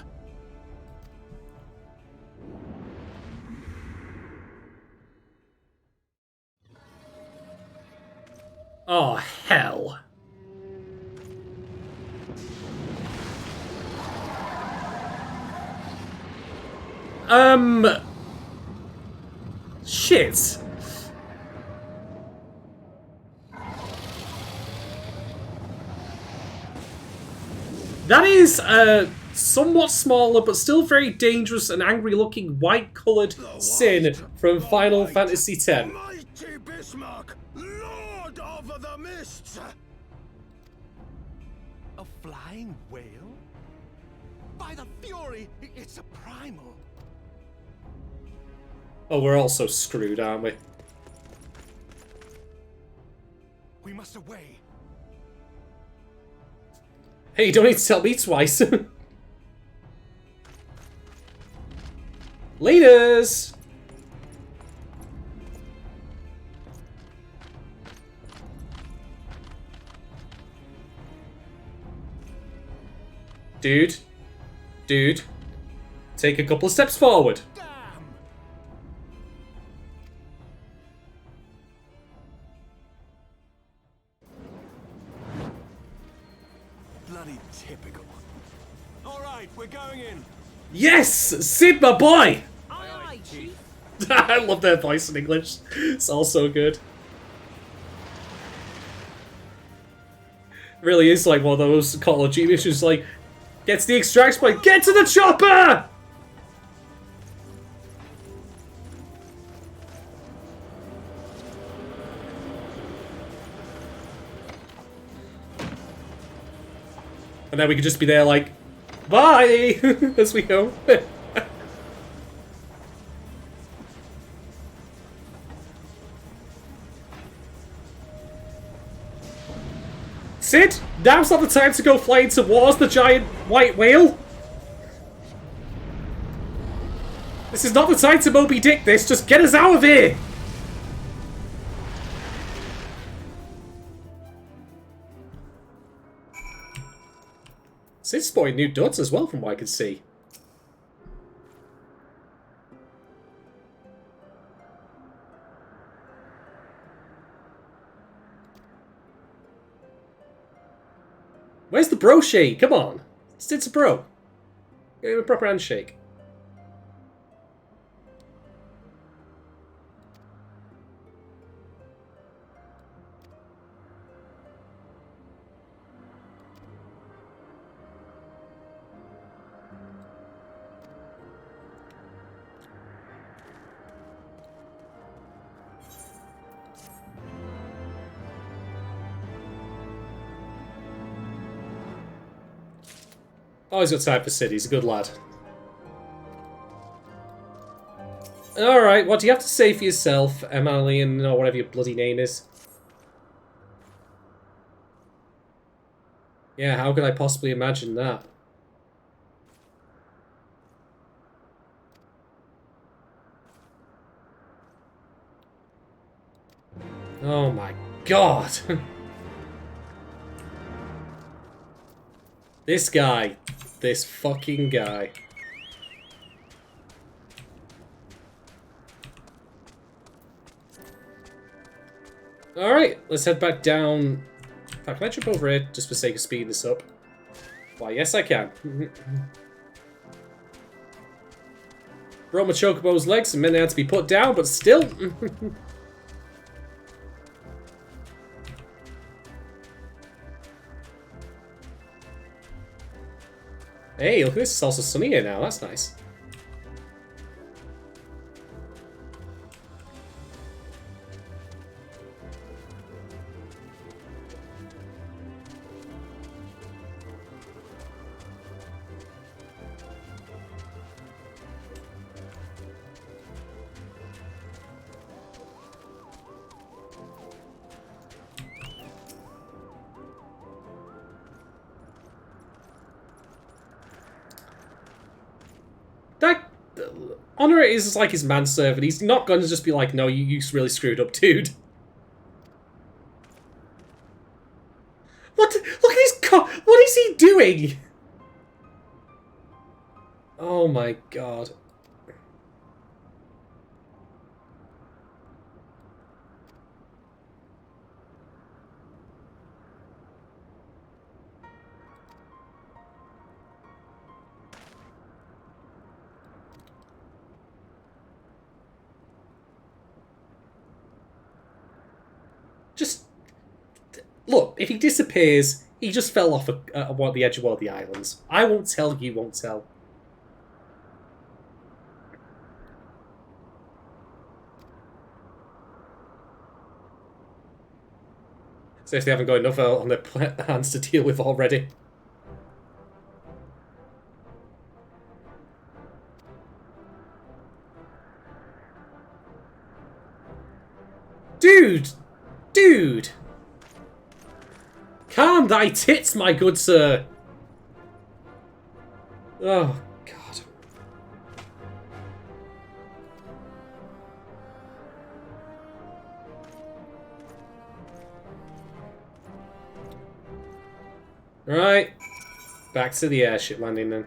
S1: Oh, hell. Shit. That is a somewhat smaller but still very dangerous and angry-looking white-coloured Sin from Final Fantasy X.
S4: Mighty Bismarck, Lord of the Mists. A flying whale? By the Fury, it's a primal.
S1: Oh, we're all so screwed, aren't we?
S4: We must away.
S1: Hey, you don't need to tell me twice. Leaders! Dude. Dude. Take a couple of steps forward.
S4: Damn! Bloody typical. All right, we're going in.
S1: Yes! Sid, my boy!
S3: Aye, aye, Chief.
S1: I love their voice in English. It's all so good. It really is like one of those Call of Duty missions, like, get to the extract point, get to the chopper! And then we could just be there like, bye! As we go. Sid, now's not the time to go flying towards the giant white whale. This is not the time to Moby Dick this, just get us out of here! Sid's sporting new duds as well, from what I can see. Where's the bro shake? Come on. Sid's a bro. Give him a proper handshake. Oh, he's got time for Sid. He's a good lad. Alright, what do you have to say for yourself, Emilian, or whatever your bloody name is? Yeah, how could I possibly imagine that? Oh my god! This guy. This fucking guy. Alright, let's head back down. In fact, can I jump over here just for sake of speeding this up? Why, yes I can. Broke my Chocobo's legs and meant they had to be put down, but still. Hey, look at this. It's also sunny here now. That's nice. That Honor is like his manservant. He's not going to just be like, no, you really screwed up, dude. What? Look at his what is he doing? Oh my god. Just look, if he disappears, he just fell off the edge of one of the islands. I won't tell, you won't tell. So if they haven't got enough on their hands to deal with already. Dude! Dude! Calm thy tits, my good sir! Oh, God. Right. Back to the airship landing then.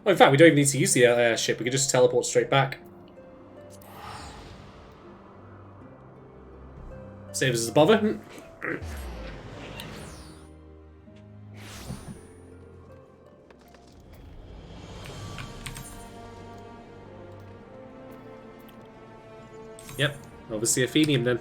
S1: Oh, in fact, we don't even need to use the airship. We can just teleport straight back. Save us a bother. Yep, obviously Athenium then.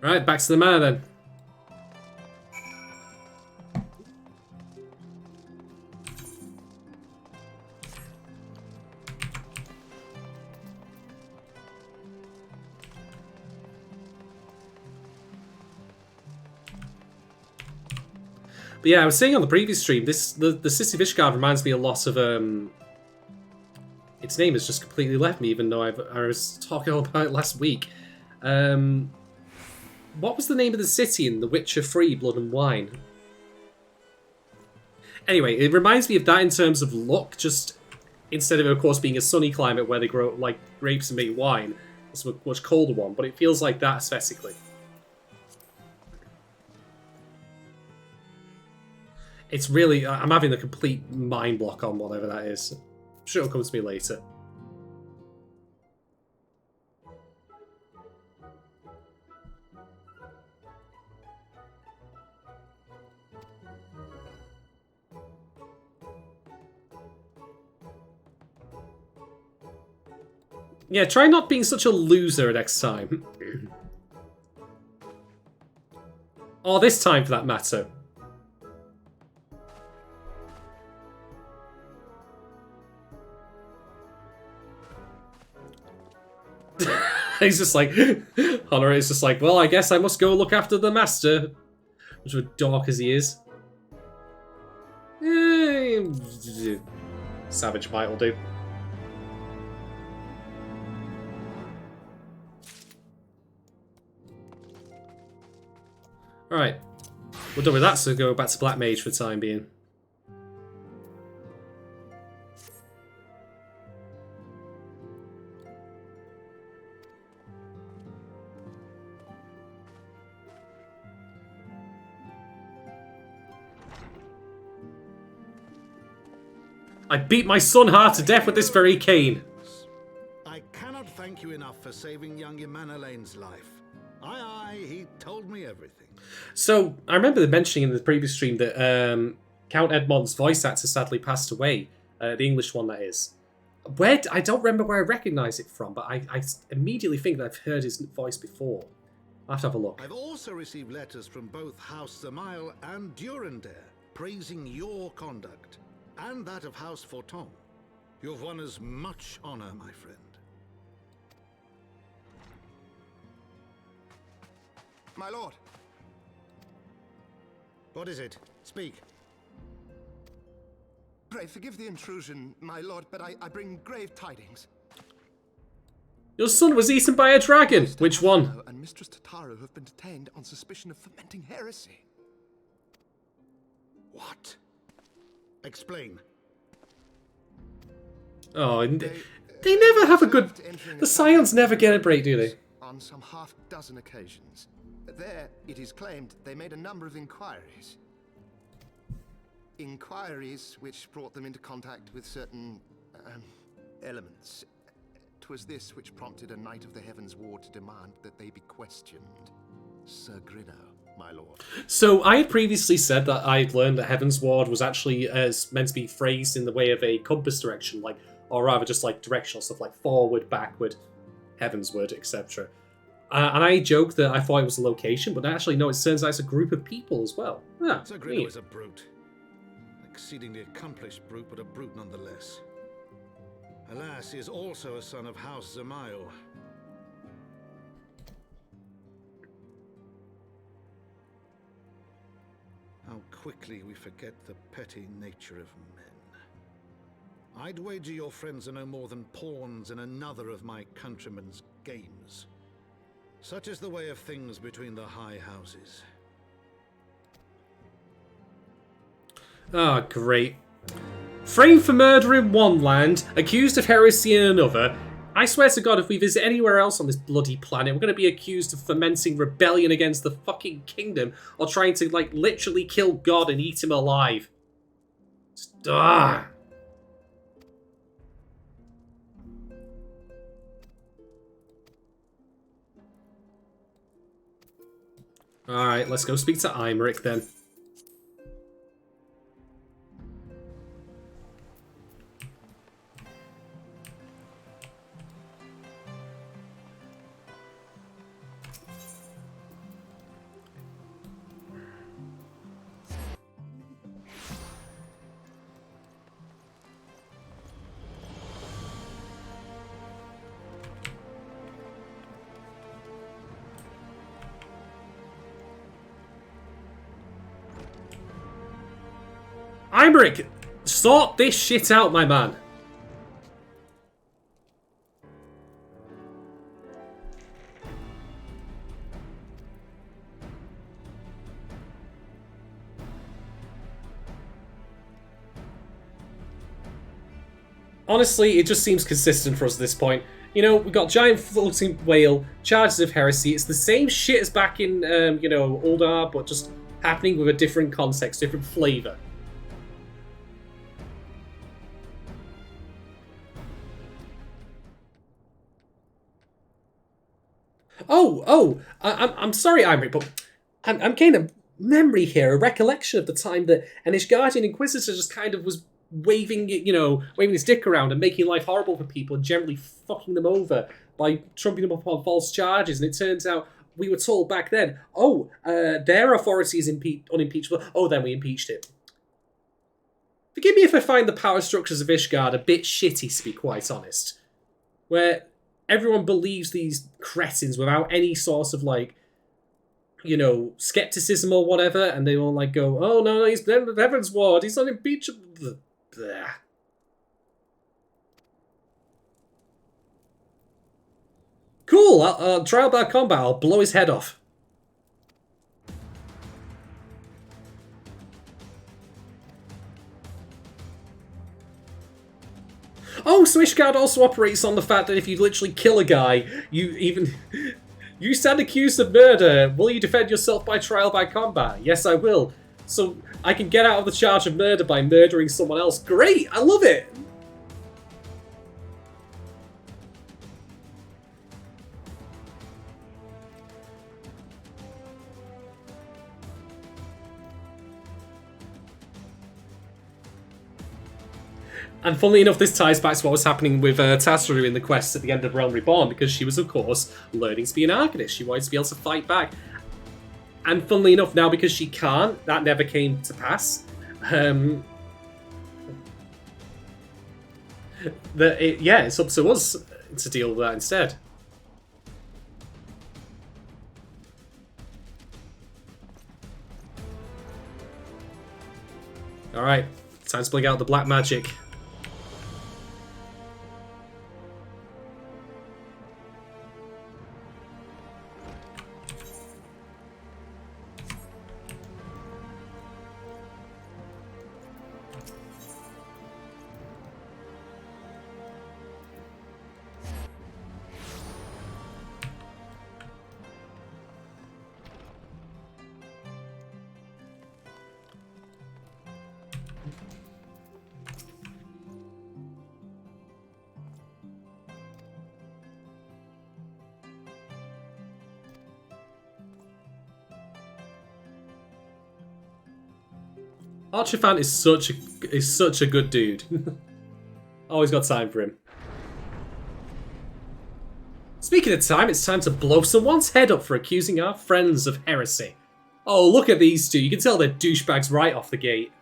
S1: Right, back to the manor then. But yeah, I was saying on the previous stream, the city of Ishgard reminds me a lot of its name has just completely left me, even though I was talking all about it last week. What was the name of the city in The Witcher 3, Blood and Wine? Anyway, it reminds me of that in terms of look, just instead of course being a sunny climate where they grow like grapes and make wine, it's a much colder one, but it feels like that aesthetically. It's really, I'm having a complete mind block on whatever that is. I'm sure it'll come to me later. Yeah, try not being such a loser next time. Or this time, for that matter. He's just like, Honor is just like, well, I guess I must go look after the master. Which of a dork as he is. Savage Might will do. Alright, We're done with that, so go back to Black Mage for the time being. I beat my son half to death with this very cane.
S2: I cannot thank you enough for saving young Imanolane's life. Aye, he told me everything.
S1: So, I remember mentioning in the previous stream that Count Edmond's voice actor sadly passed away. The English one, that is. I don't remember where I recognise it from, but I immediately think that I've heard his voice before. I'll have to have a look.
S2: I've also received letters from both House Zamail and Durandare praising your conduct, and that of House Forton. You've won us much honor, my friend.
S5: My lord.
S2: What is it? Speak.
S5: Pray forgive the intrusion, my lord, but I bring grave tidings.
S1: Your son was eaten by a dragon.
S5: Mr.
S1: Which one?
S5: Hasano and Mistress Tataru have been detained on suspicion of fomenting heresy.
S2: What? Explain.
S1: Oh, they never have a good... The Scions never get a break, do they?
S5: On some half-dozen occasions. There, it is claimed, they made a number of inquiries. Inquiries which brought them into contact with certain elements. 'Twas this which prompted a Knight of the Heavensward to demand that they be questioned. Sir Grinno, my lord.
S1: So I had previously said that I'd learned that Heavensward was actually meant to be phrased in the way of a compass direction, like, or rather just like directional stuff like forward, backward, Heavensward, etc. And I joked that I thought it was a location, but actually no, it turns out it's a group of people as well. Ah,
S2: Sir Grinno is a brute. Exceedingly accomplished brute, but a brute nonetheless. Alas, he is also a son of House Zamail. How quickly we forget the petty nature of men. I'd wager your friends are no more than pawns in another of my countrymen's games. Such is the way of things between the high houses.
S1: Ah, great. Framed for murder in one land, accused of heresy in another. I swear to God, if we visit anywhere else on this bloody planet, we're going to be accused of fomenting rebellion against the fucking kingdom, or trying to, like, literally kill God and eat him alive. Just, ah. Alright, let's go speak to Imeric then. Imeric, sort this shit out, my man. Honestly, it just seems consistent for us at this point. You know, we've got giant floating whale, charges of heresy. It's the same shit as back in, you know, Uldar, but just happening with a different context, different flavour. I'm sorry, Imeric, but I'm getting a memory here, a recollection of the time that an Ishgardian Inquisitor just kind of was waving his dick around and making life horrible for people and generally fucking them over by trumping them up on false charges. And it turns out we were told back then, their authority is unimpeachable. Oh, then we impeached it. Forgive me if I find the power structures of Ishgard a bit shitty, to be quite honest. Where everyone believes these cretins without any sort of, like, you know, skepticism or whatever, and they all, like, go, oh, no, he's Heavensward, he's unimpeachable. Blah. Cool, I'll trial by combat, I'll blow his head off. Oh, so Ishgard also operates on the fact that if you literally kill a guy, you stand accused of murder. Will you defend yourself by trial by combat? Yes, I will. So I can get out of the charge of murder by murdering someone else. Great! I love it! And funnily enough, this ties back to what was happening with Tasaru in the quest at the end of Realm Reborn, because she was, of course, learning to be an Arcanist. She wanted to be able to fight back. And funnily enough, now because she can't, that never came to pass. It's up to us to deal with that instead. Alright, time to bring out the black magic. Archifant is such a good dude. Always got time for him. Speaking of time, it's time to blow someone's head up for accusing our friends of heresy. Oh, look at these two. You can tell they're douchebags right off the gate.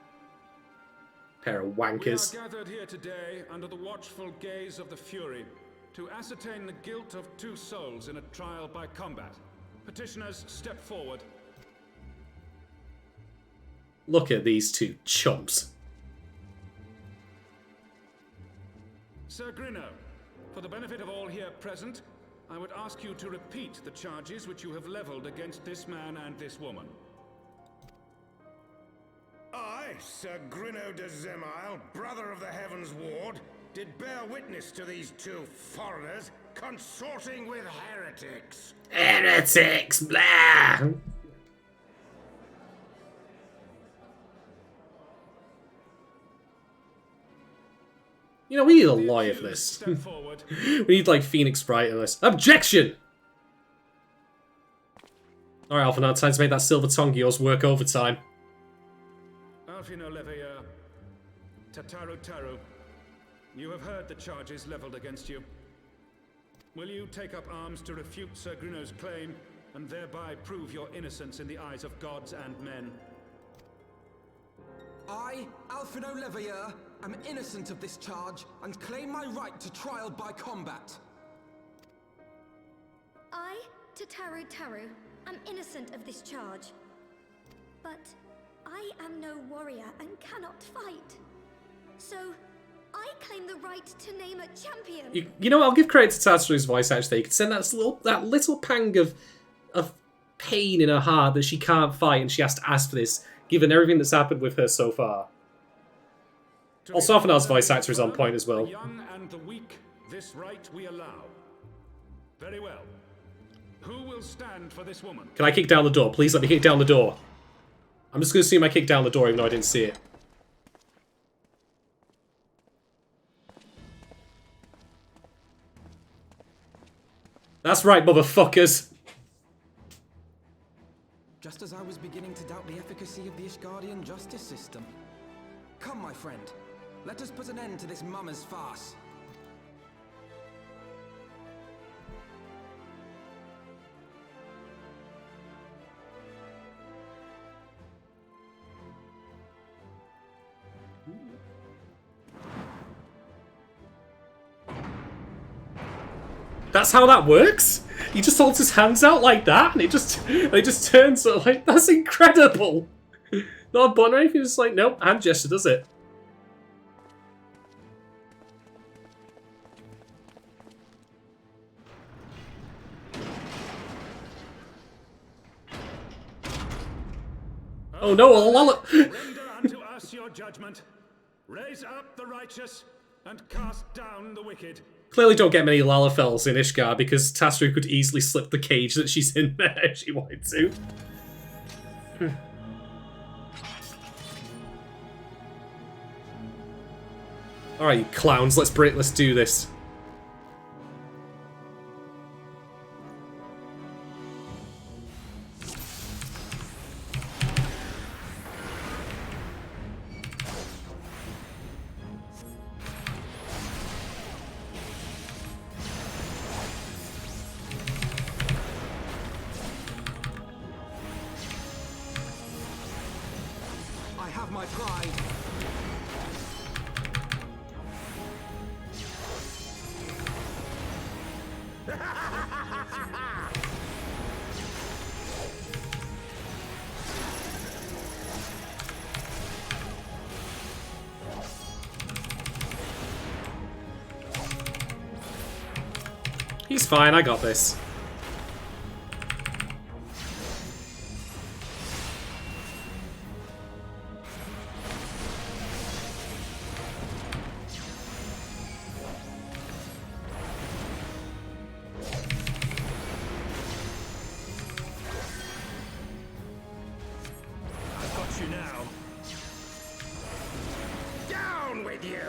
S1: Pair of wankers.
S6: We are gathered here today under the watchful gaze of the Fury to ascertain the guilt of 2 souls in a trial by combat. Petitioners, step forward.
S1: Look at these two chumps.
S6: Sir Grino, for the benefit of all here present, I would ask you to repeat the charges which you have leveled against this man and this woman.
S4: I, Sir Grino de Zemile, brother of the Heavensward, did bear witness to these 2 foreigners consorting with heretics.
S1: Heretics, blah! You know, we need a lawyer for this. We need, like, Phoenix Wright in this. Objection! Alright, Alpha, now time to make that silver tongue of yours work overtime.
S6: Alfino Leveilleur, Tataru Taru, you have heard the charges leveled against you. Will you take up arms to refute Sir Grino's claim, and thereby prove your innocence in the eyes of gods and men?
S7: I, Alfino Leveilleur, am innocent of this charge and claim my right to trial by combat.
S8: I, Tataru Taru, am innocent of this charge. But I am no warrior and cannot fight. So, I claim the right to name a champion.
S1: You know what, I'll give credit to Tatsuru's voice actually. You can send that little pang of pain in her heart that she can't fight and she has to ask for this, given everything that's happened with her so far. Also, Alphanar's voice actor is on point as well.
S6: The young and the weak, this right we allow. Very well. Who will stand for this woman?
S1: Can I kick down the door? Please let me kick down the door. I'm just going to assume I kicked down the door even though I didn't see it. That's right, motherfuckers.
S7: Just as I was beginning to doubt the efficacy of the Ishgardian justice system. Come, my friend. Let us put an end to this mummer's farce.
S1: That's how that works? He just holds his hands out like that and it just turns sort of like, that's incredible. Not a button or anything, just like, nope, hand gesture does it. Oh no,
S6: Render unto us your judgment. Raise up the righteous, and cast down the wicked.
S1: Clearly don't get many Lalafels in Ishgard because Tasru could easily slip the cage that she's in there if she wanted to. Alright, you clowns, let's do this.
S7: I have my pride.
S1: He's fine, I got this.
S6: I've got you now.
S4: Down with you!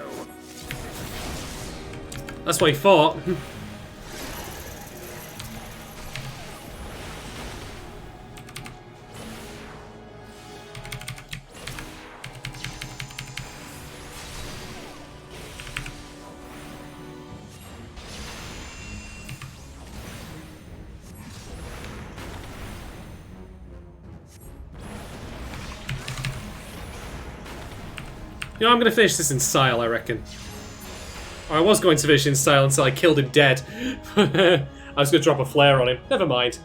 S1: That's what he thought. You know, I'm going to finish this in style, I reckon. Or I was going to finish in style until I killed him dead. I was going to drop a flare on him. Never mind.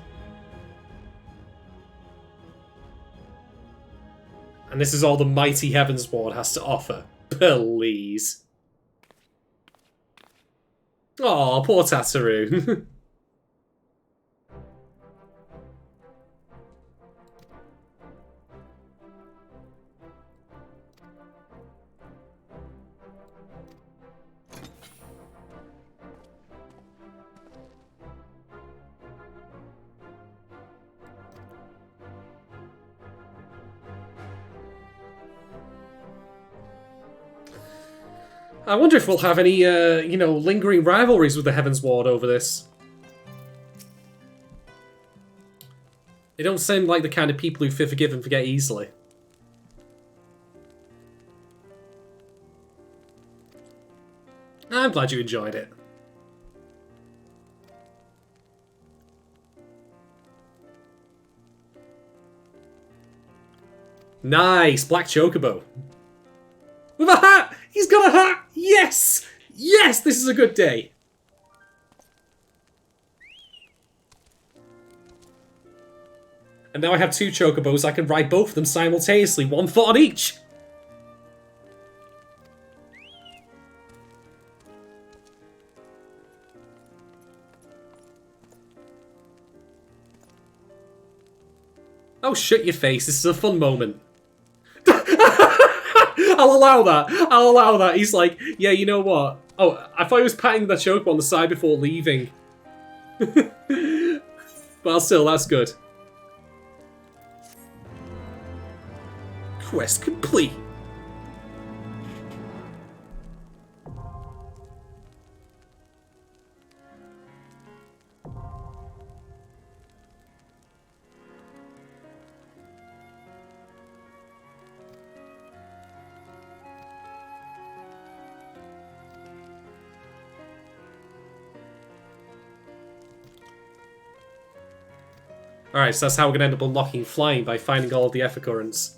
S1: And this is all the mighty Heavensward has to offer. Please. Aw, poor Tataru. I wonder if we'll have any, you know, lingering rivalries with the Heavensward over this. They don't seem like the kind of people who forgive and forget easily. I'm glad you enjoyed it. Nice! Black Chocobo. With a hat! He's got a hat! Yes! Yes! This is a good day. And now I have two Chocobos. I can ride both of them simultaneously. 1 foot on each. Oh, shut your face. This is a fun moment. I'll allow that. I'll allow that. He's like, yeah, you know what? Oh, I thought he was patting the Chocobo on the side before leaving. But still, that's good. Quest complete. Alright, so that's how we're going to end up unlocking flying, by finding all of the F currents.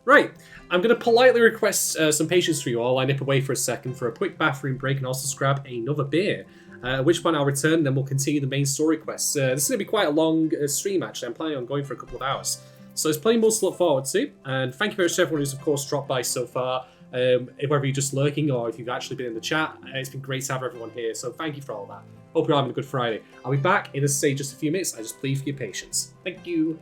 S1: Right, I'm going to politely request some patience for you all. I nip away for a second for a quick bathroom break and also grab another beer. At which point I'll return and then we'll continue the main story quests. This is going to be quite a long stream actually. I'm planning on going for a couple of hours. So there's plenty more to look forward to. And thank you very much to everyone who's of course dropped by so far. Whether you're just lurking or if you've actually been in the chat, it's been great to have everyone here. So thank you for all that. Hope you're having a good Friday. I'll be back in, say, just a few minutes. I just plead for your patience. Thank you.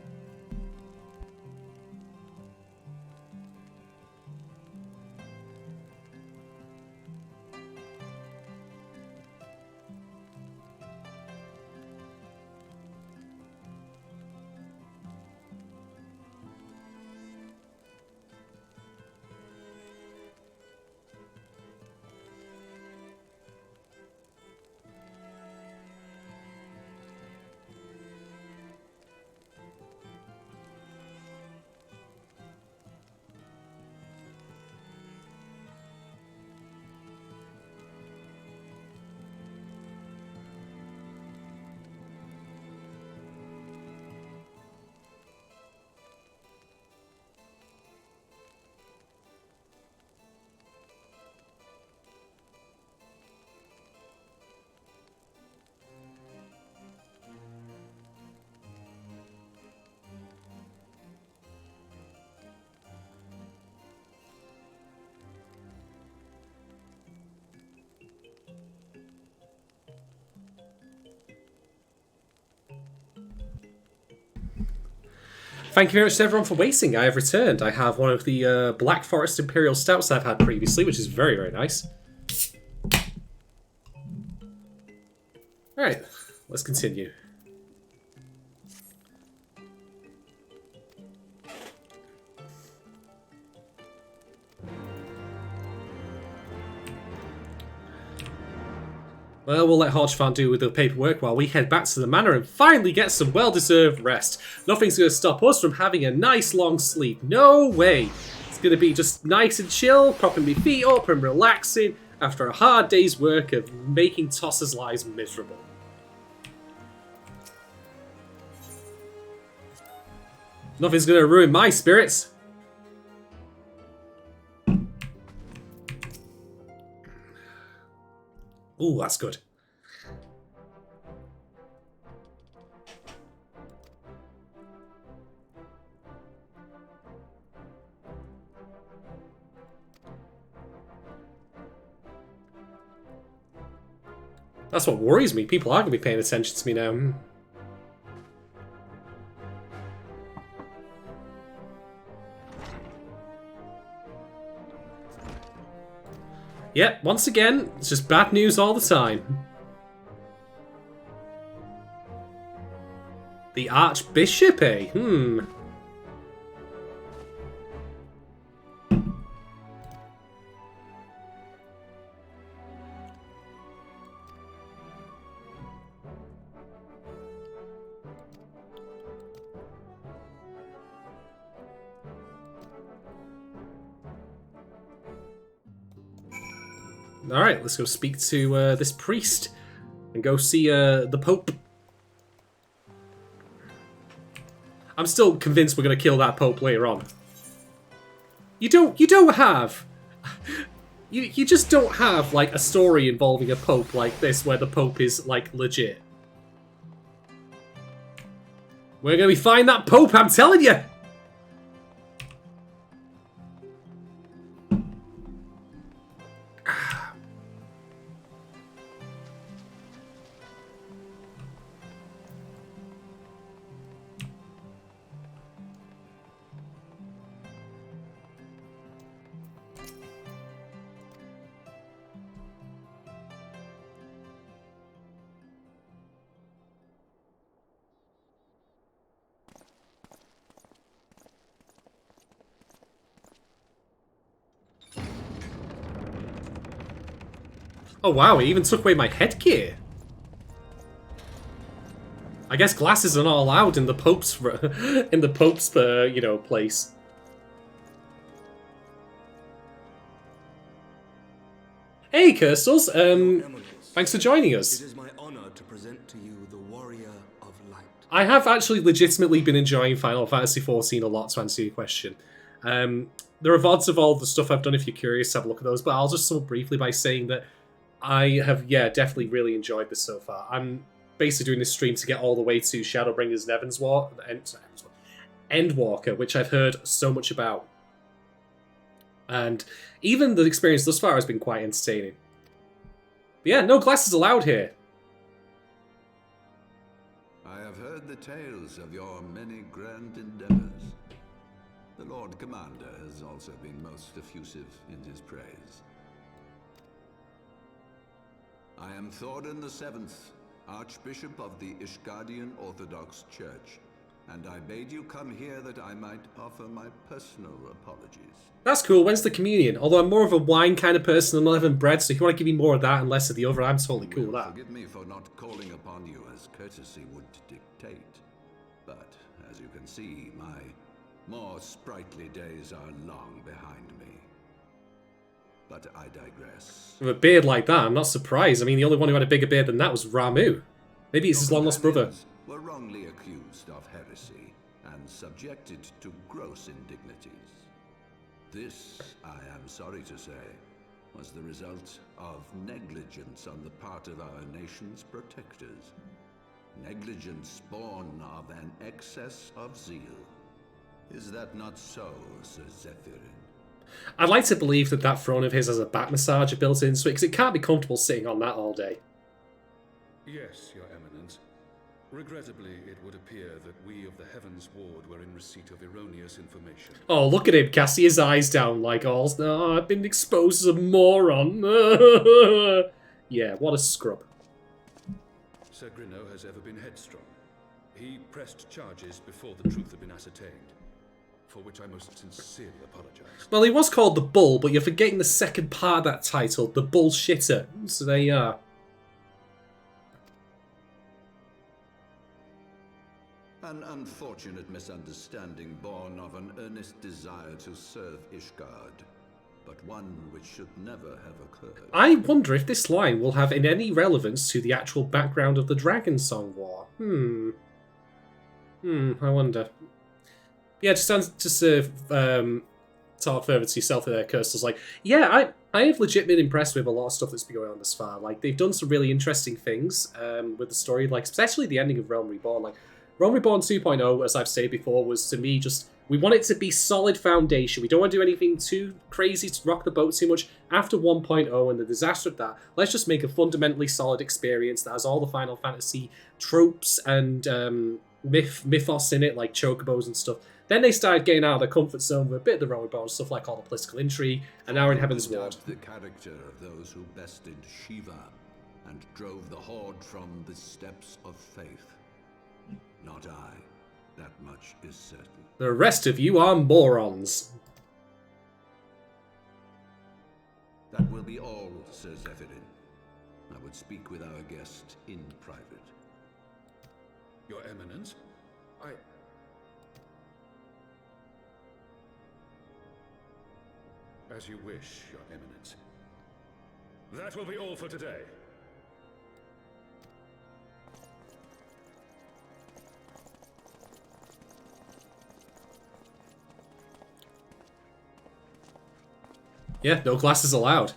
S1: Thank you very much to everyone for waiting. I have returned. I have one of the Black Forest Imperial Stouts I've had previously, which is very, very nice. Alright, let's continue. Well, we'll let Hodgefan do with the paperwork while we head back to the manor and finally get some well-deserved rest. Nothing's going to stop us from having a nice long sleep. No way! It's going to be just nice and chill, propping my feet up and relaxing after a hard day's work of making Toss's lives miserable. Nothing's going to ruin my spirits. Ooh, that's good. That's what worries me. People are going to be paying attention to me now. Yep, once again, it's just bad news all the time. The Archbishop, eh? Alright, let's go speak to this priest and go see the Pope. I'm still convinced we're going to kill that Pope later on. You don't have... You just don't have, like, a story involving a Pope like this where the Pope is, like, legit. We're going to be finding that Pope, I'm telling you! Oh wow, he even took away my headgear. I guess glasses are not allowed in the Pope's you know, place. Hey, Kirstles, thanks for joining us.
S9: It is my honor to present to you the Warrior of Light.
S1: I have actually legitimately been enjoying Final Fantasy XIV a lot, to answer your question. There are VODs of all the stuff I've done if you're curious, have a look at those, but I'll just sum up briefly by saying that I have, definitely really enjoyed this so far. I'm basically doing this stream to get all the way to Shadowbringers and Endwalker, which I've heard so much about. And even the experience thus far has been quite entertaining. But yeah, no glasses allowed here.
S10: I have heard the tales of your many grand endeavors. The Lord Commander has also been most effusive in his praise. I am Thordan VII, Archbishop of the Ishgardian Orthodox Church, and I bade you come here that I might offer my personal apologies.
S1: That's cool. When's the communion? Although I'm more of a wine kind of person than unleavened bread, so if you want to give me more of that and less of the other, I'm totally cool with that.
S10: Forgive me for not calling upon you as courtesy would dictate, but as you can see, my more sprightly days are long behind me. But I digress.
S1: With a beard like that, I'm not surprised. I mean, the only one who had a bigger beard than that was Ramu. Maybe it's his long-lost brother.
S10: Were wrongly accused of heresy and subjected to gross indignities. This, I am sorry to say, was the result of negligence on the part of our nation's protectors. Negligence born of an excess of zeal. Is that not so, Sir Zephyrin?
S1: I'd like to believe that that throne of his has a back massager built into it, because it can't be comfortable sitting on that all day.
S6: Yes, Your Eminence. Regrettably, it would appear that we of the Heavensward were in receipt of erroneous information.
S1: Oh, look at him casting his eyes down like, oh, I've been exposed as a moron. Yeah, what a scrub.
S6: Sir Grinno has ever been headstrong. He pressed charges before the truth had been ascertained, for which I most sincerely apologize.
S1: Well, he was called the Bull, but you're forgetting the second part of that title, the Bullshitter. So there you are.
S10: An unfortunate misunderstanding born of an earnest desire to serve Ishgard, but one which should never have occurred.
S1: I wonder if this line will have any relevance to the actual background of the Dragon Song War. I wonder. Yeah, just to talk further to yourself there, Kirstle's like, yeah, I have legit been impressed with a lot of stuff that's been going on this far. Like, they've done some really interesting things with the story, like, especially the ending of Realm Reborn. Like, Realm Reborn 2.0, as I've stated before, was to me just, we want it to be solid foundation. We don't want to do anything too crazy to rock the boat too much. After 1.0 and the disaster of that, let's just make a fundamentally solid experience that has all the Final Fantasy tropes and mythos in it, like chocobos and stuff. Then they started getting out of their comfort zone with a bit of the Realm Reborn stuff, like all the political intrigue, and now in Heavensward.
S10: The character of those who bested Shiva and drove the Horde from the steps of faith. Not I. That much is certain.
S1: The rest of you are morons.
S10: That will be all, Sir Zephyrin. I would speak with our guest in private.
S6: Your Eminence, As you wish, Your Eminence. That will be all for today.
S1: Yeah, no glasses allowed.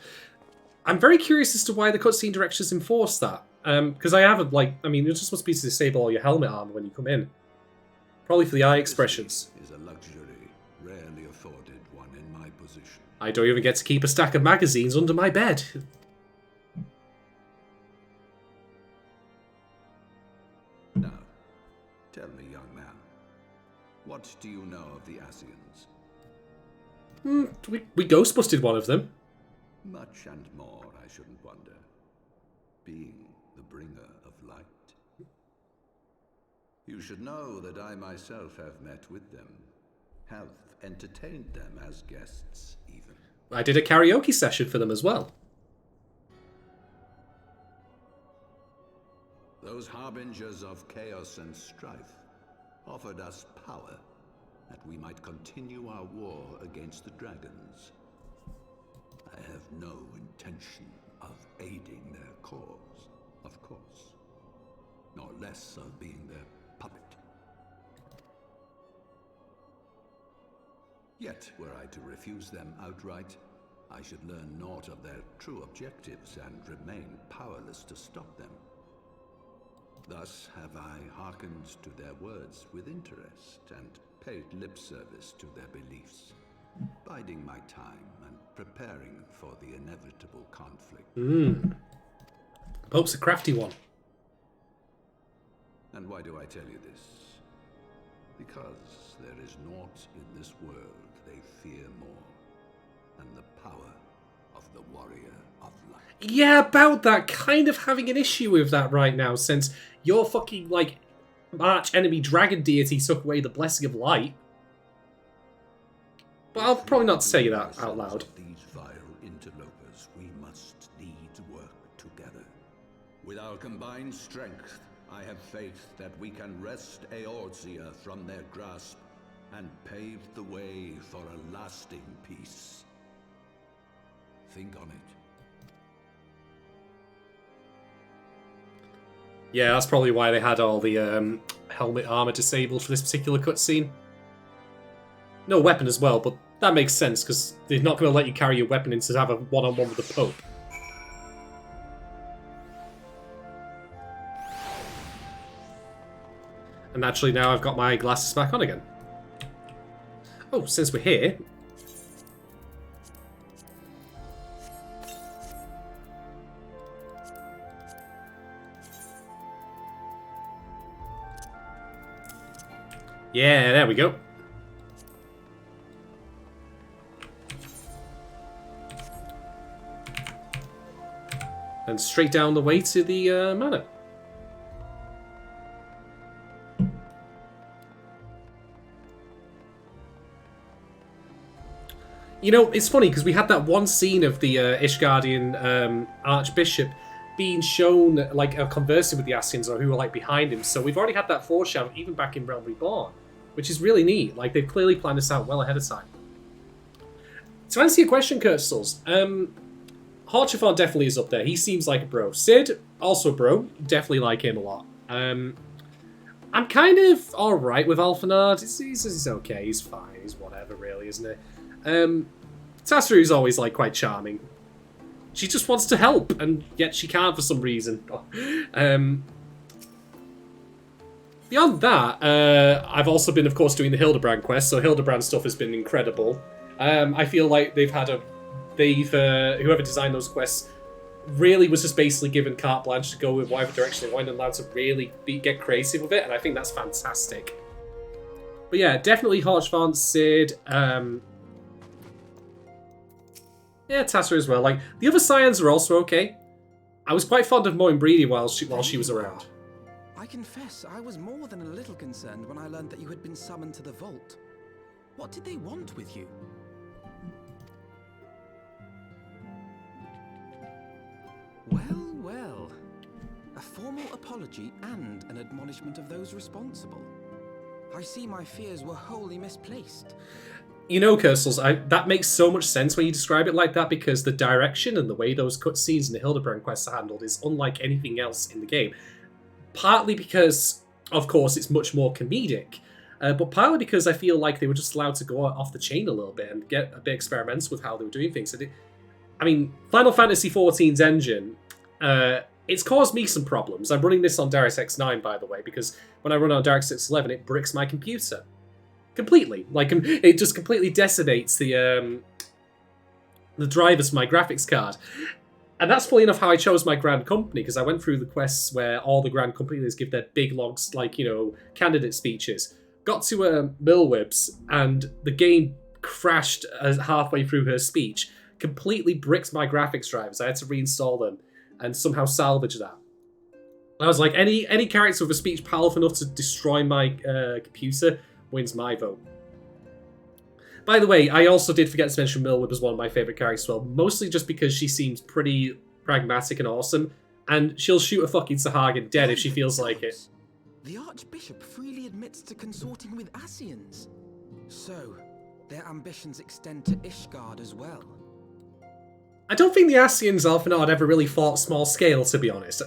S1: I'm very curious as to why the cutscene directions enforce that. Because I haven't, it just must be to disable all your helmet armor when you come in. Probably for the eye expressions.
S10: Is a luxury rarely afforded one in my position.
S1: I don't even get to keep a stack of magazines under my bed.
S10: Now, tell me, young man, what do you know of the Ascians?
S1: We ghostbusted one of them.
S10: Much and more, I shouldn't wonder. Being the bringer of light. You should know that I myself have met with them. Have entertained them as guests, even.
S1: I did a karaoke session for them as well.
S10: Those harbingers of chaos and strife offered us power, that we might continue our war against the dragons. I have no intention of aiding their cause, of course, nor less of being their puppet. Yet, were I to refuse them outright, I should learn naught of their true objectives and remain powerless to stop them. Thus have I hearkened to their words with interest and paid lip service to their beliefs, biding my time and preparing for the inevitable conflict.
S1: Pope's a crafty one.
S10: And why do I tell you this? Because there is naught in this world they fear more than the power of the warrior of light.
S1: Yeah, about that. Kind of having an issue with that right now, since your fucking, arch enemy dragon deity took away the blessing of light. But I'll probably not say that out loud.
S10: These vile interlopers, we must needs work together. With our combined strength, I have faith that we can wrest Eorzea from their grasp and pave the way for a lasting peace. Think on it.
S1: Yeah, that's probably why they had all the helmet armor disabled for this particular cutscene. No weapon as well, but that makes sense, because they're not going to let you carry your weapon in to have a one-on-one with the Pope. And naturally now I've got my glasses back on again. Oh, since we're here... Yeah, there we go. And straight down the way to the manor. You know, it's funny because we had that one scene of the Ishgardian Archbishop being shown, like, conversing with the Ascians or who were, like, behind him. So we've already had that foreshadow even back in Realm Reborn, which is really neat. Like, they've clearly planned this out well ahead of time. To answer your question, Kurtzels, Harchifon definitely is up there. He seems like a bro. Sid, also a bro. Definitely like him a lot. I'm kind of alright with Alphanard. He's okay. He's fine. He's whatever, really, isn't he? Tassaru's always, like, quite charming. She just wants to help, and yet she can't for some reason. Beyond that, I've also been, of course, doing the Hildebrand quest, so Hildebrand stuff has been incredible. I feel like whoever designed those quests really was just basically given carte blanche to go with whatever direction they wanted and allowed to really get creative with it, and I think that's fantastic. But yeah, definitely Harchfont, Sid, yeah, Tasser as well. Like, the other Scions are also okay. I was quite fond of Moin Breedy while she was around.
S7: I confess, I was more than a little concerned when I learned that you had been summoned to the vault. What did they want with you? Well, well. A formal apology and an admonishment of those responsible. I see my fears were wholly misplaced.
S1: You know, Kurtzels, that makes so much sense when you describe it like that, because the direction and the way those cutscenes in the Hildebrand quests are handled is unlike anything else in the game. Partly because, of course, it's much more comedic, but partly because I feel like they were just allowed to go off the chain a little bit and get a bit experimental with how they were doing things. I mean, Final Fantasy XIV's engine, it's caused me some problems. I'm running this on DirectX 9, by the way, because when I run on DirectX 11, it bricks my computer. Completely. Like, it just completely decimates the drivers for my graphics card. And that's fully enough how I chose my Grand Company, because I went through the quests where all the Grand Company leaders give their big, long, like, you know, candidate speeches. Got to Millwibs, and the game crashed halfway through her speech. Completely bricked my graphics drivers. I had to reinstall them and somehow salvage that. I was like, any character with a speech powerful enough to destroy my computer wins my vote. By the way, I also did forget to mention Millwib as one of my favourite characters as well, mostly just because she seems pretty pragmatic and awesome, and she'll shoot a fucking Sahagin dead if she feels like it.
S7: The Archbishop freely admits to consorting with Ascians. So, their ambitions extend to Ishgard as well.
S1: I don't think the Ascians Alphanard ever really fought small scale, to be honest.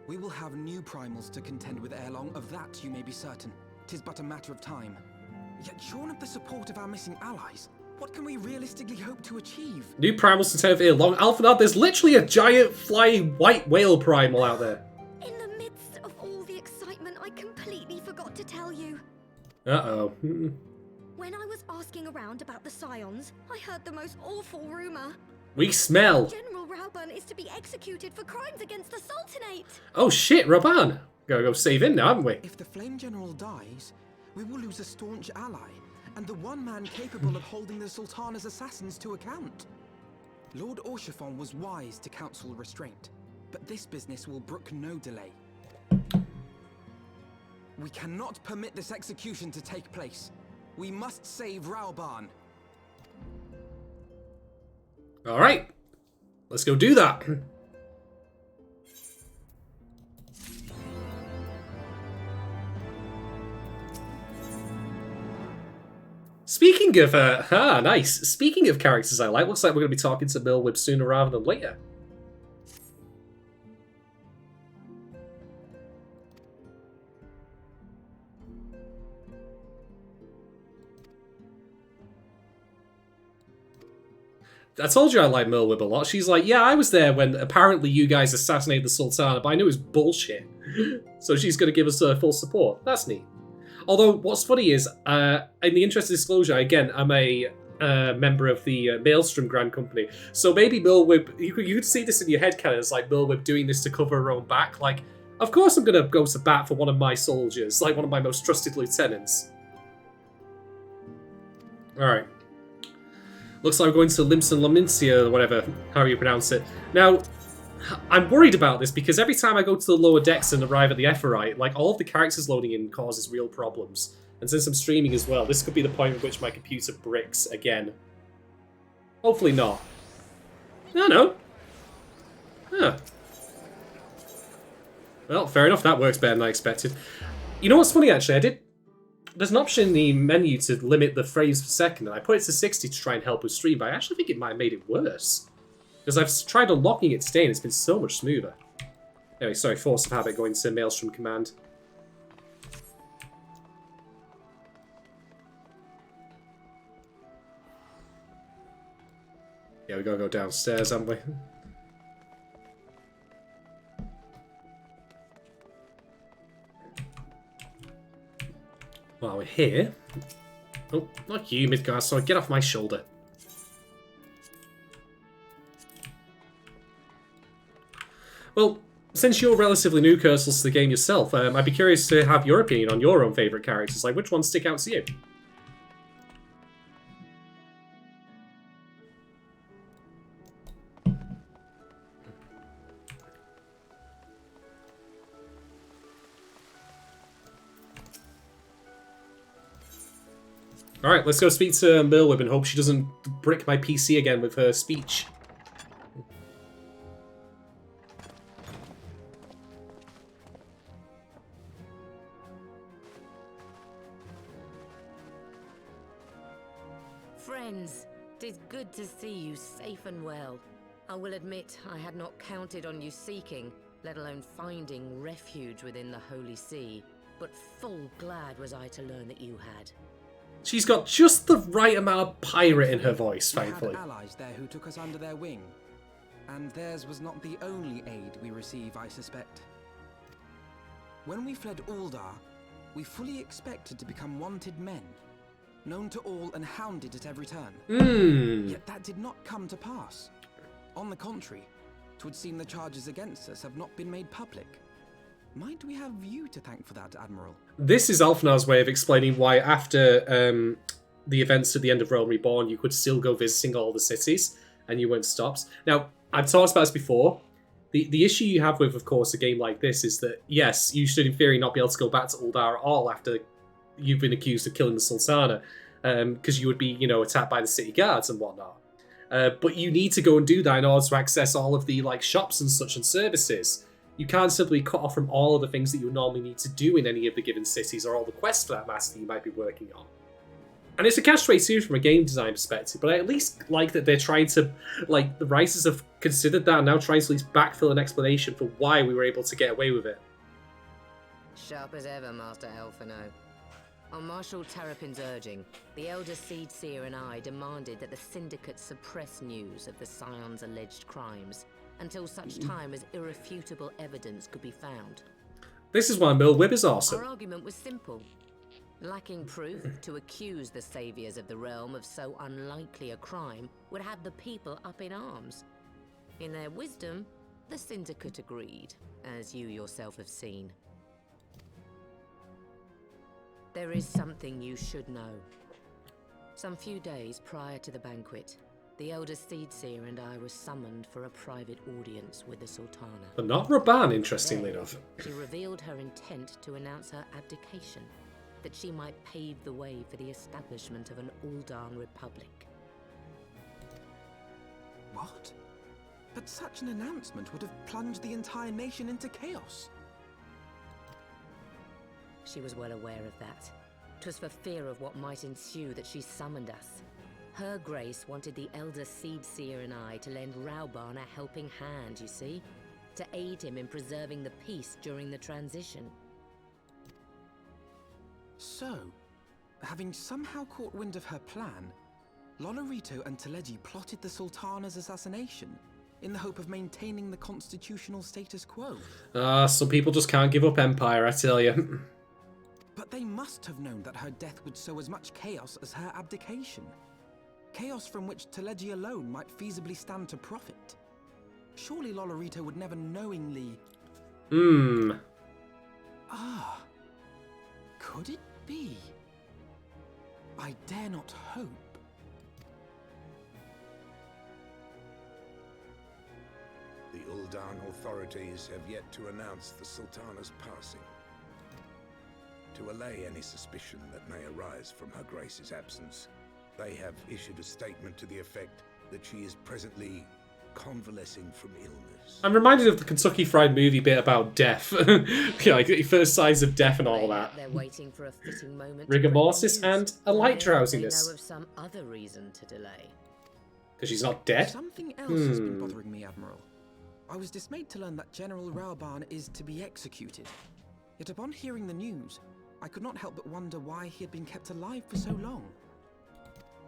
S7: We will have new primals to contend with ere long, of that you may be certain. 'Tis but a matter of time. Yet shorn of the support of our missing allies, what can we realistically hope to achieve?
S1: New primals to turn for long. Alphanard, there's literally a giant flying white whale primal out there.
S8: In the midst of all the excitement, I completely forgot to tell you.
S1: Uh-oh.
S8: When I was asking around about the Scions, I heard the most awful rumor.
S1: We smell.
S8: General Rauban is to be executed for crimes against the Sultanate.
S1: Oh shit, Raban. Gotta go save him now, haven't we?
S7: If the Flame General dies, we will lose a staunch ally, and the one man capable of holding the Sultana's assassins to account. Lord Orshifon was wise to counsel restraint, but this business will brook no delay. We cannot permit this execution to take place. We must save Rauban.
S1: Alright. Let's go do that. Speaking of, nice. Speaking of characters I like, looks like we're going to be talking to Millwib sooner rather than later. I told you I like Millwib a lot. She's like, yeah, I was there when apparently you guys assassinated the Sultana, but I knew it was bullshit. So she's going to give us full support. That's neat. Although, what's funny is, in the interest of disclosure, again, I'm a member of the Maelstrom Grand Company. So maybe Millwib, you could see this in your head, kind of, as like Millwib doing this to cover her own back. Like, Of course I'm going to go to bat for one of my soldiers, like one of my most trusted lieutenants. Alright. Looks like we're going to Limson Lamincia, or whatever, how you pronounce it. Now, I'm worried about this because every time I go to the lower decks and arrive at the Ephrite, like, all of the characters loading in causes real problems. And since I'm streaming as well, this could be the point at which my computer bricks again. Hopefully not. No. Huh. Well, fair enough, that works better than I expected. You know what's funny, actually? There's an option in the menu to limit the frames per second, and I put it to 60 to try and help with stream, but I actually think it might have made it worse. Because I've tried unlocking it today, and it's been so much smoother. Anyway, sorry, force of habit going to Maelstrom Command. Yeah, we gotta go downstairs, haven't we? While we're here... Oh, not you, Midgard, sorry, get off my shoulder. Well, since you're relatively new, Cursals, to the game yourself, I'd be curious to have your opinion on your own favourite characters. Like, which ones stick out to you? Alright, let's go speak to Merlwib and hope she doesn't brick my PC again with her speech.
S11: Friends, 'tis good to see you safe and well. I will admit I had not counted on you seeking, let alone finding refuge within the Holy See, but full glad was I to learn that you had.
S1: She's got just the right amount of pirate in her voice, thankfully.
S7: We had allies there who took us under their wing, and theirs was not the only aid we receive, I suspect. When we fled Uldar, we fully expected to become wanted men, known to all and hounded at every turn. Yet that did not come to pass. On the contrary, 'twould seem the charges against us have not been made public. Might we have you to thank for that, Admiral? This
S1: is Alfnar's way of explaining why after the events at the end of Realm Reborn, you could still go visiting all the cities, and you weren't stopped. Now, I've talked about this before. The issue you have with, of course, a game like this is that, yes, you should in theory not be able to go back to Uldar at all after you've been accused of killing the Sultana, because you would be, you know, attacked by the city guards and whatnot. But you need to go and do that in order to access all of the like shops and such and services. You can't simply cut off from all of the things that you would normally need to do in any of the given cities, or all the quests for that matter that you might be working on. And it's a catch-22 from a game design perspective, but I at least like that they're trying to, like, the writers have considered that and now trying to at least backfill an explanation for why we were able to get away with it.
S11: Sharp as ever, Master Elfino. On Marshal Terrapin's urging, the Elder Seedseer and I demanded that the Syndicate suppress news of the Scion's alleged crimes until such time as irrefutable evidence could be found.
S1: This is why Merlwib is awesome.
S11: Our argument was simple. Lacking proof, to accuse the saviors of the realm of so unlikely a crime would have the people up in arms. In their wisdom, the Syndicate agreed, as you yourself have seen. There is something you should know. Some few days prior to the banquet, the Elder Seedseer and I were summoned for a private audience with the Sultana.
S1: But not Raban, interestingly enough.
S11: She revealed her intent to announce her abdication, that she might pave the way for the establishment of an Uldan Republic.
S7: What? But such an announcement would have plunged the entire nation into chaos.
S11: She was well aware of that. 'Twas for fear of what might ensue that she summoned us. Her Grace wanted the Elder Seedseer and I to lend Rauban a helping hand, you see? To aid him in preserving the peace during the transition.
S7: So, having somehow caught wind of her plan, Lolorito and Teleji plotted the Sultana's assassination in the hope of maintaining the constitutional status quo.
S1: Some people just can't give up Empire, I tell you.
S7: But they must have known that her death would sow as much chaos as her abdication. Chaos from which Teleji alone might feasibly stand to profit. Surely Lolorito would never knowingly... Ah, could it be? I dare not hope.
S4: The Uldan authorities have yet to announce the Sultana's passing. To allay any suspicion that may arise from Her Grace's absence, they have issued a statement to the effect that she is presently convalescing from illness.
S1: I'm reminded of the Kentucky Fried Movie bit about death. Like the first signs of death and all that.
S11: They're waiting for a fitting moment.
S1: Rigor mortis and a light
S11: They
S1: drowsiness.
S11: know of some other reason to delay.
S1: Because she's not dead?
S7: Something else has been bothering me, Admiral. I was dismayed to learn that General Raoban is to be executed. Yet upon hearing the news, I could not help but wonder why he had been kept alive for so long.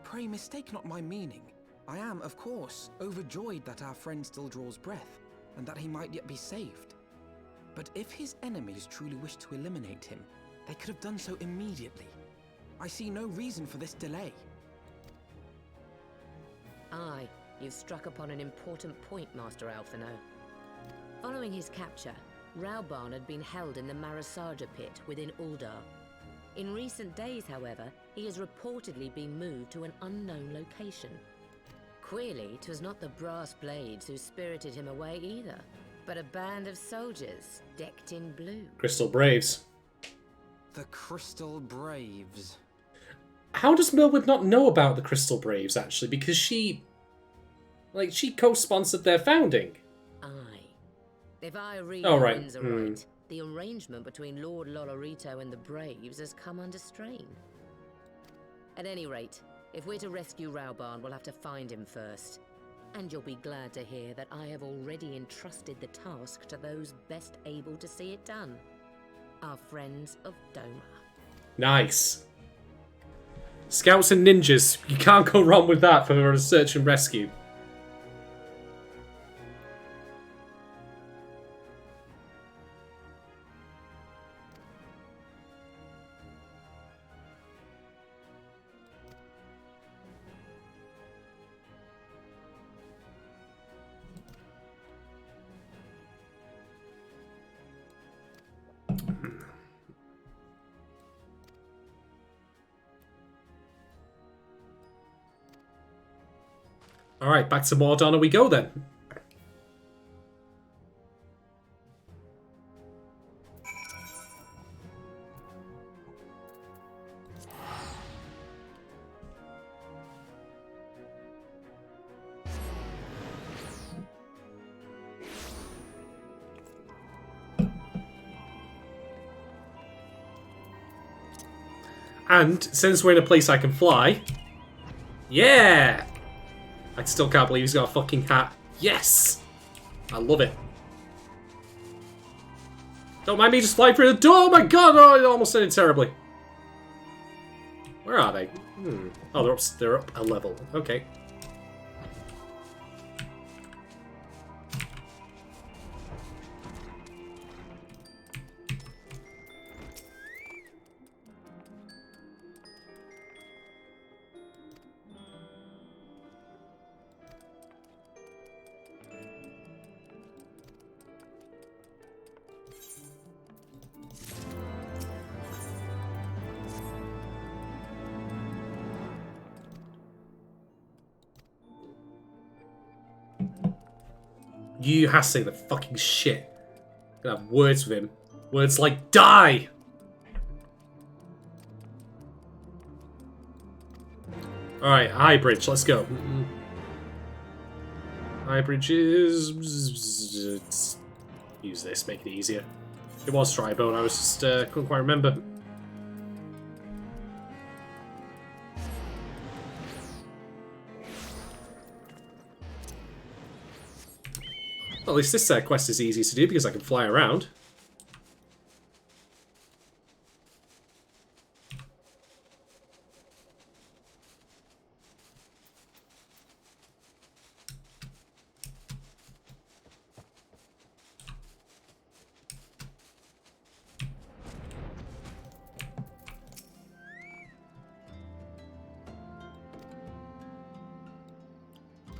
S7: Pray mistake not my meaning. I am, of course, overjoyed that our friend still draws breath, and that he might yet be saved. But if his enemies truly wished to eliminate him, they could have done so immediately. I see no reason for this delay.
S11: Aye, you've struck upon an important point, Master Alphino. Following his capture, Raoban had been held in the Marasaja pit within Uldar. In recent days, however, he has reportedly been moved to an unknown location. Queerly, 'twas not the Brass Blades who spirited him away either, but a band of soldiers decked in blue.
S1: Crystal Braves.
S7: The Crystal Braves.
S1: How does Millwood not know about the Crystal Braves, actually? Because she co-sponsored their founding.
S11: Aye. If I read
S1: Oh,
S11: the
S1: right.
S11: winds aright, the arrangement between Lord Lolorito and the Braves has come under strain. At any rate, if we're to rescue Raoban, we'll have to find him first. And you'll be glad to hear that I have already entrusted the task to those best able to see it done. Our friends of Doma.
S1: Nice. Scouts and ninjas. You can't go wrong with that for a search and rescue. Alright, back to Mordana we go then. And since we're in a place I can fly, yeah! I still can't believe he's got a fucking hat. Yes! I love it. Don't mind me just flying through the door! Oh my god! Oh, it almost ended terribly. Where are they? Oh, they're up a level. Okay. You have to say the fucking shit. I'm gonna have words with him. Words like die! Alright, High Bridge, let's go. High Bridge is... Use this, make it easier. It was Tribone, I was just couldn't quite remember. Well, at least this quest is easy to do because I can fly around.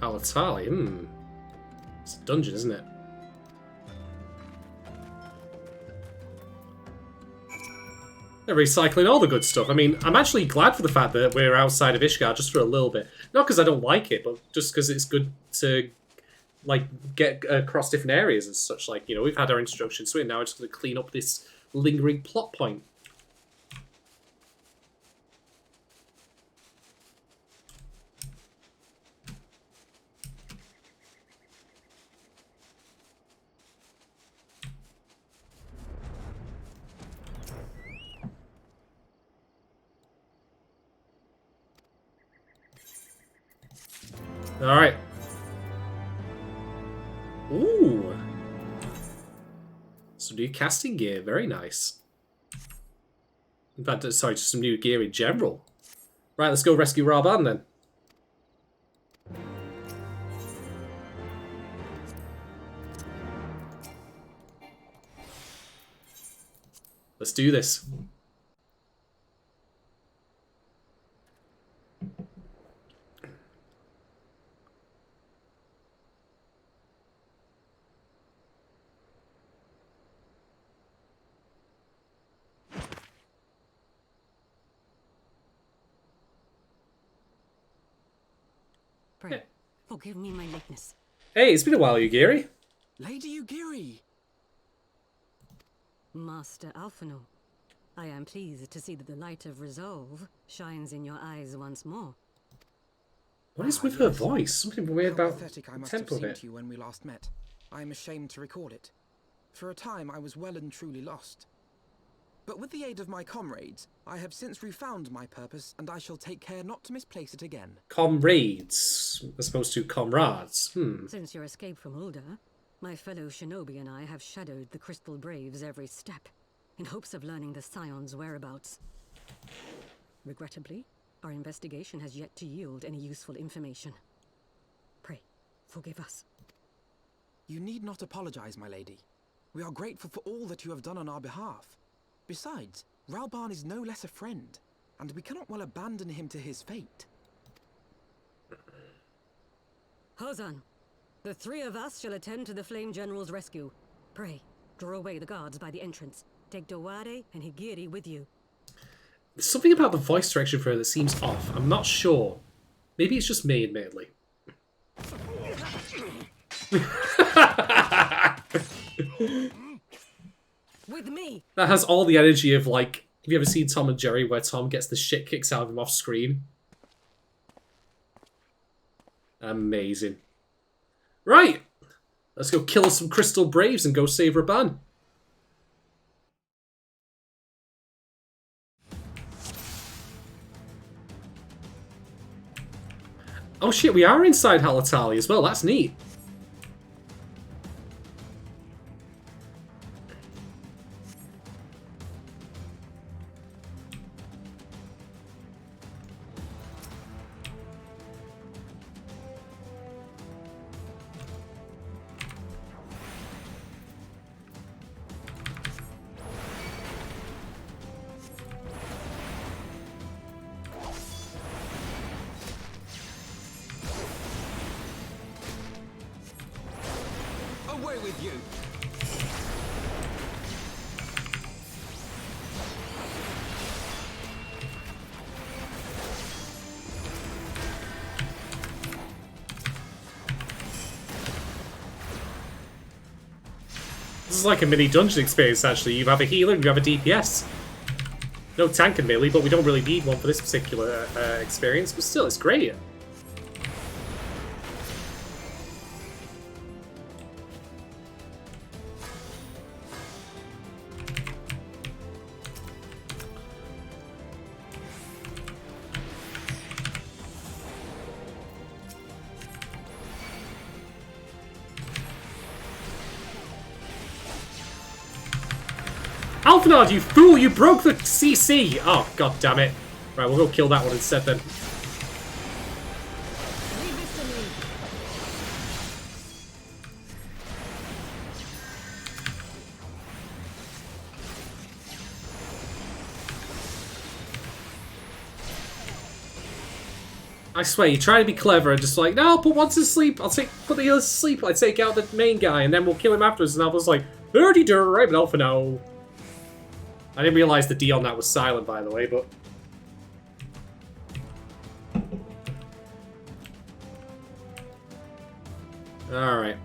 S1: Palatali, It's a dungeon, isn't it? They're recycling all the good stuff. I mean, I'm actually glad for the fact that we're outside of Ishgard just for a little bit. Not because I don't like it, but just because it's good to, like, get across different areas and such. Like, you know, we've had our introduction to it, now we're just going to clean up this lingering plot point. Alright. Ooh. Some new casting gear. Very nice. In fact, sorry, just some new gear in general. Right, let's go rescue Raban then. Let's do this.
S12: Pray, forgive me my lateness.
S1: Hey, it's been a while, Yugiri.
S7: Lady Yugiri!
S12: Master Alphino, I am pleased to see that the light of resolve shines in your eyes once more.
S1: What is with her voice? Something weird about
S7: Pathetic I
S1: the
S7: must have
S1: tempo
S7: seemed
S1: bit.
S7: to you when we last met. I am ashamed to record it. For a time I was well and truly lost. But with the aid of my comrades, I have since refound my purpose, and I shall take care not to misplace it again.
S1: Comrades, as opposed to comrades.
S12: Since your escape from Ulda, my fellow shinobi and I have shadowed the Crystal Braves every step, in hopes of learning the Scion's whereabouts. Regrettably, our investigation has yet to yield any useful information. Pray, forgive us.
S7: You need not apologize, my lady. We are grateful for all that you have done on our behalf. Besides, Raban is no less a friend, and we cannot well abandon him to his fate.
S12: Hozan, the three of us shall attend to the Flame General's rescue. Pray, draw away the guards by the entrance. Take Dowade and Higiri with you.
S1: There's something about the voice direction for her that seems off. I'm not sure. Maybe it's just me, admittedly.
S12: With me!
S1: That has all the energy of, like, have you ever seen Tom and Jerry where Tom gets the shit kicked out of him off screen? Amazing. Right! Let's go kill some Crystal Braves and go save Raban. Oh shit, we are inside Halatali as well. That's neat.
S7: Away with you!
S1: This is like a mini dungeon experience, actually. You have a healer and you have a DPS. No tank and melee, but we don't really need one for this particular experience, but still, it's great. Alphanard, you fool! You broke the CC! Oh, god damn it. Right, we'll go kill that one instead then. I swear, you try to be clever and just like, no, I'll put one to sleep. Put the others to sleep. I take out the main guy and then we'll kill him afterwards. And I was like, dirty, right, but Alpha, no. I didn't realise the D on that was silent, by the way, but... Alright.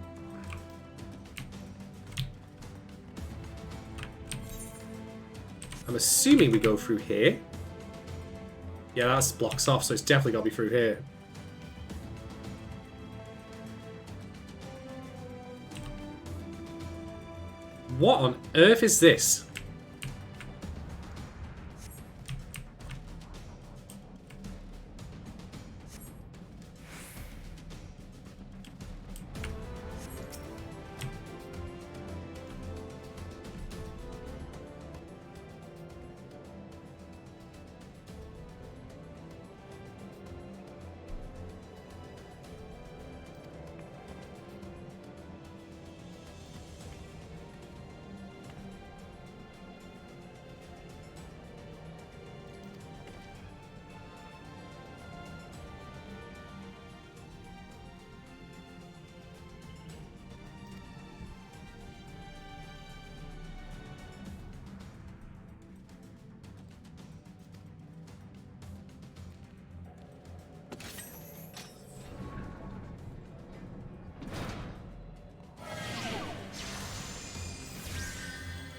S1: I'm assuming we go through here. Yeah, that's blocks off, so it's definitely got to be through here. What on earth is this?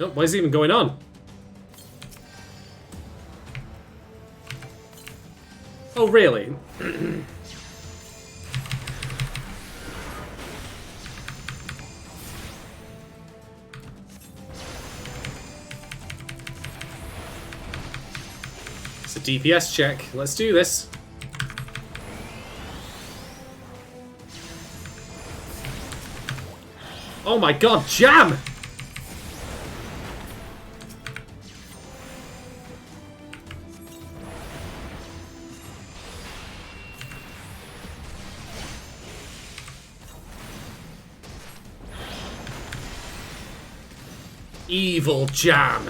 S1: Oh, what is even going on? Oh, really? It's a DPS check. Let's do this. Oh my god, jam! Evil jam.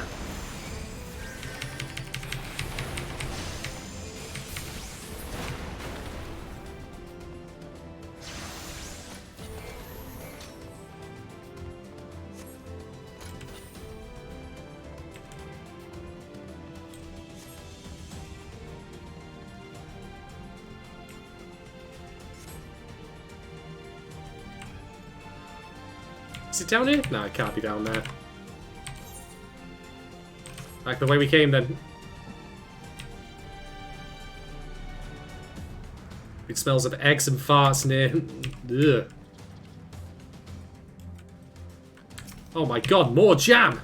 S1: Is it down here? No, it can't be down there. Back the way we came, then. It smells of eggs and farts near. Ugh. Oh my god, more jam!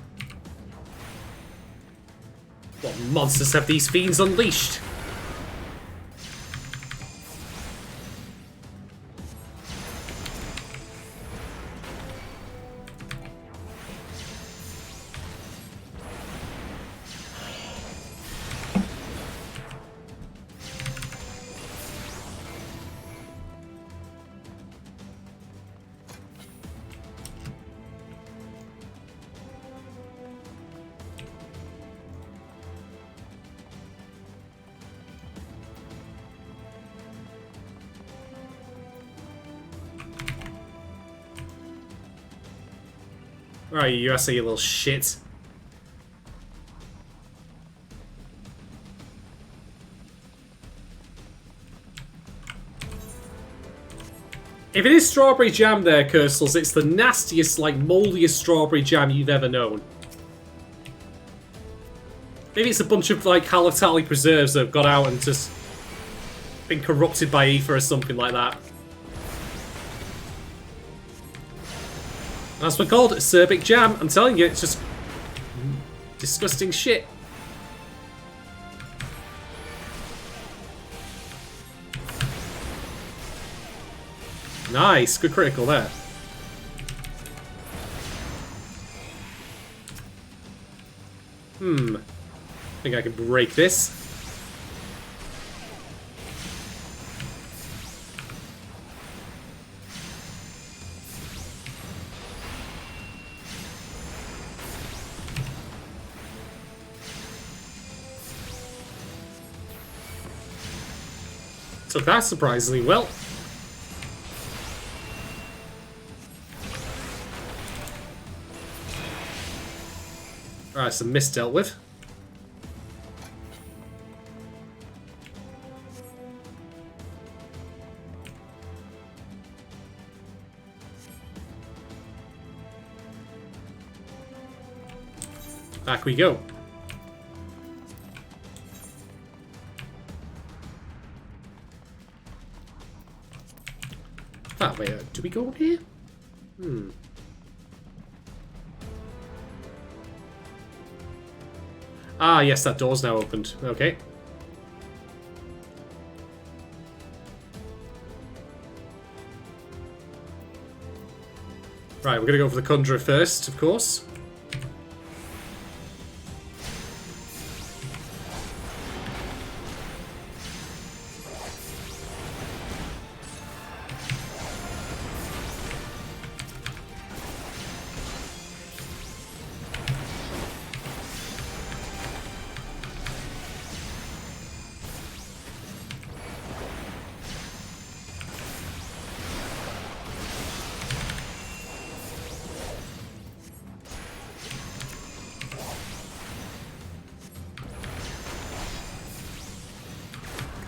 S1: What monsters have these fiends unleashed? Alright, you USA, you little shit. If it is strawberry jam there, Cursals, it's the nastiest, like, moldiest strawberry jam you've ever known. Maybe it's a bunch of, like, Halatali preserves that have got out and just been corrupted by ether or something like that. That's what called acerbic jam. I'm telling you, it's just disgusting shit. Nice, good critical there. I think I can break this. Took that surprisingly well. Alright, some miss dealt with. Back we go. Ah, wait, do we go up here? Ah, yes, that door's now opened. Okay. Right, we're gonna go for the Conjurer first, of course.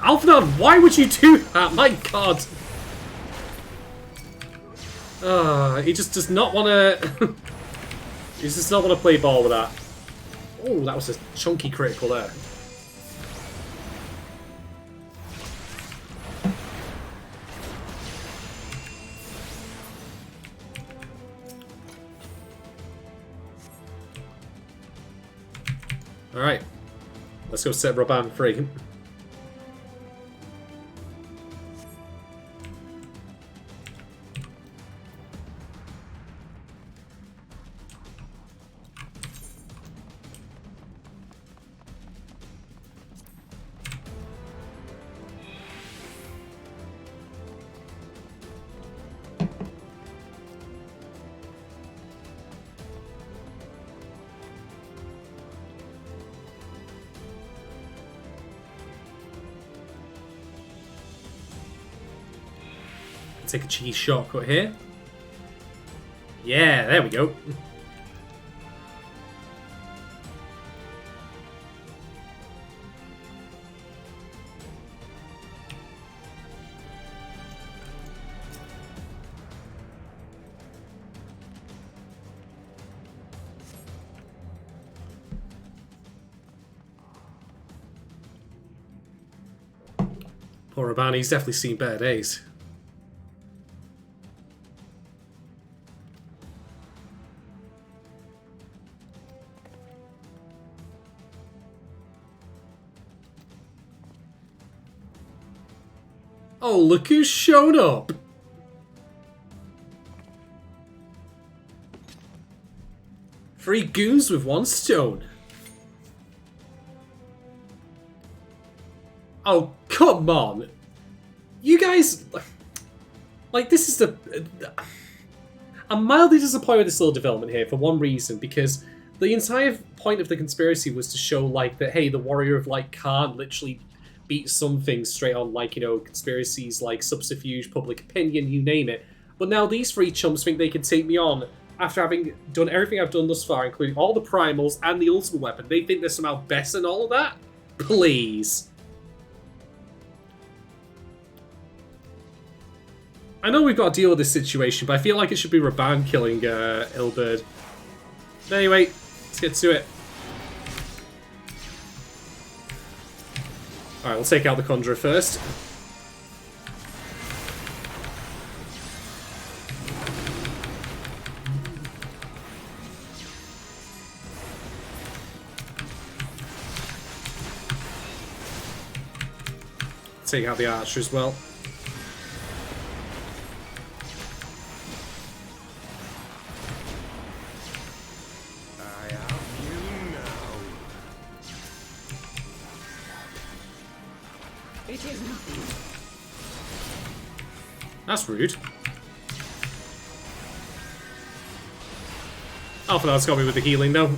S1: Alphanon, why would you do that? My god. He just does not want to... he does not want to play ball with that. Oh, that was a chunky critical there. Alright. Let's go set Raban free. Take a cheeky shortcut here. Yeah, there we go. Poor Raban, he's definitely seen better days. Oh, look who's shown up! Three goons with one stone. Oh, come on! You guys... Like, this is the... I'm mildly disappointed with this little development here for one reason, because the entire point of the conspiracy was to show, like, that, hey, the Warrior of Light can't literally beat some things straight on, like, you know, conspiracies like subterfuge, public opinion, you name it. But now these three chumps think they can take me on after having done everything I've done thus far, including all the primals and the ultimate weapon. They think they're somehow better than all of that? Please. I know we've got to deal with this situation, but I feel like it should be Raban killing Ilberd. Anyway, let's get to it. Alright, we'll take out the Conjurer first. Take out the Archer as well. That's rude. Alphanon's got me with the healing though.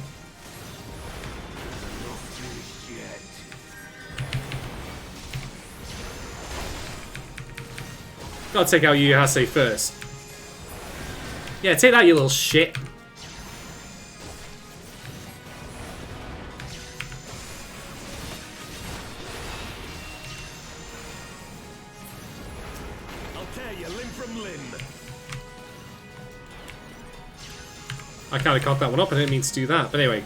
S1: Gotta take out Yuhase first. Yeah, take that, you little shit. I kind of cocked that one up. I didn't mean to do that. But anyway.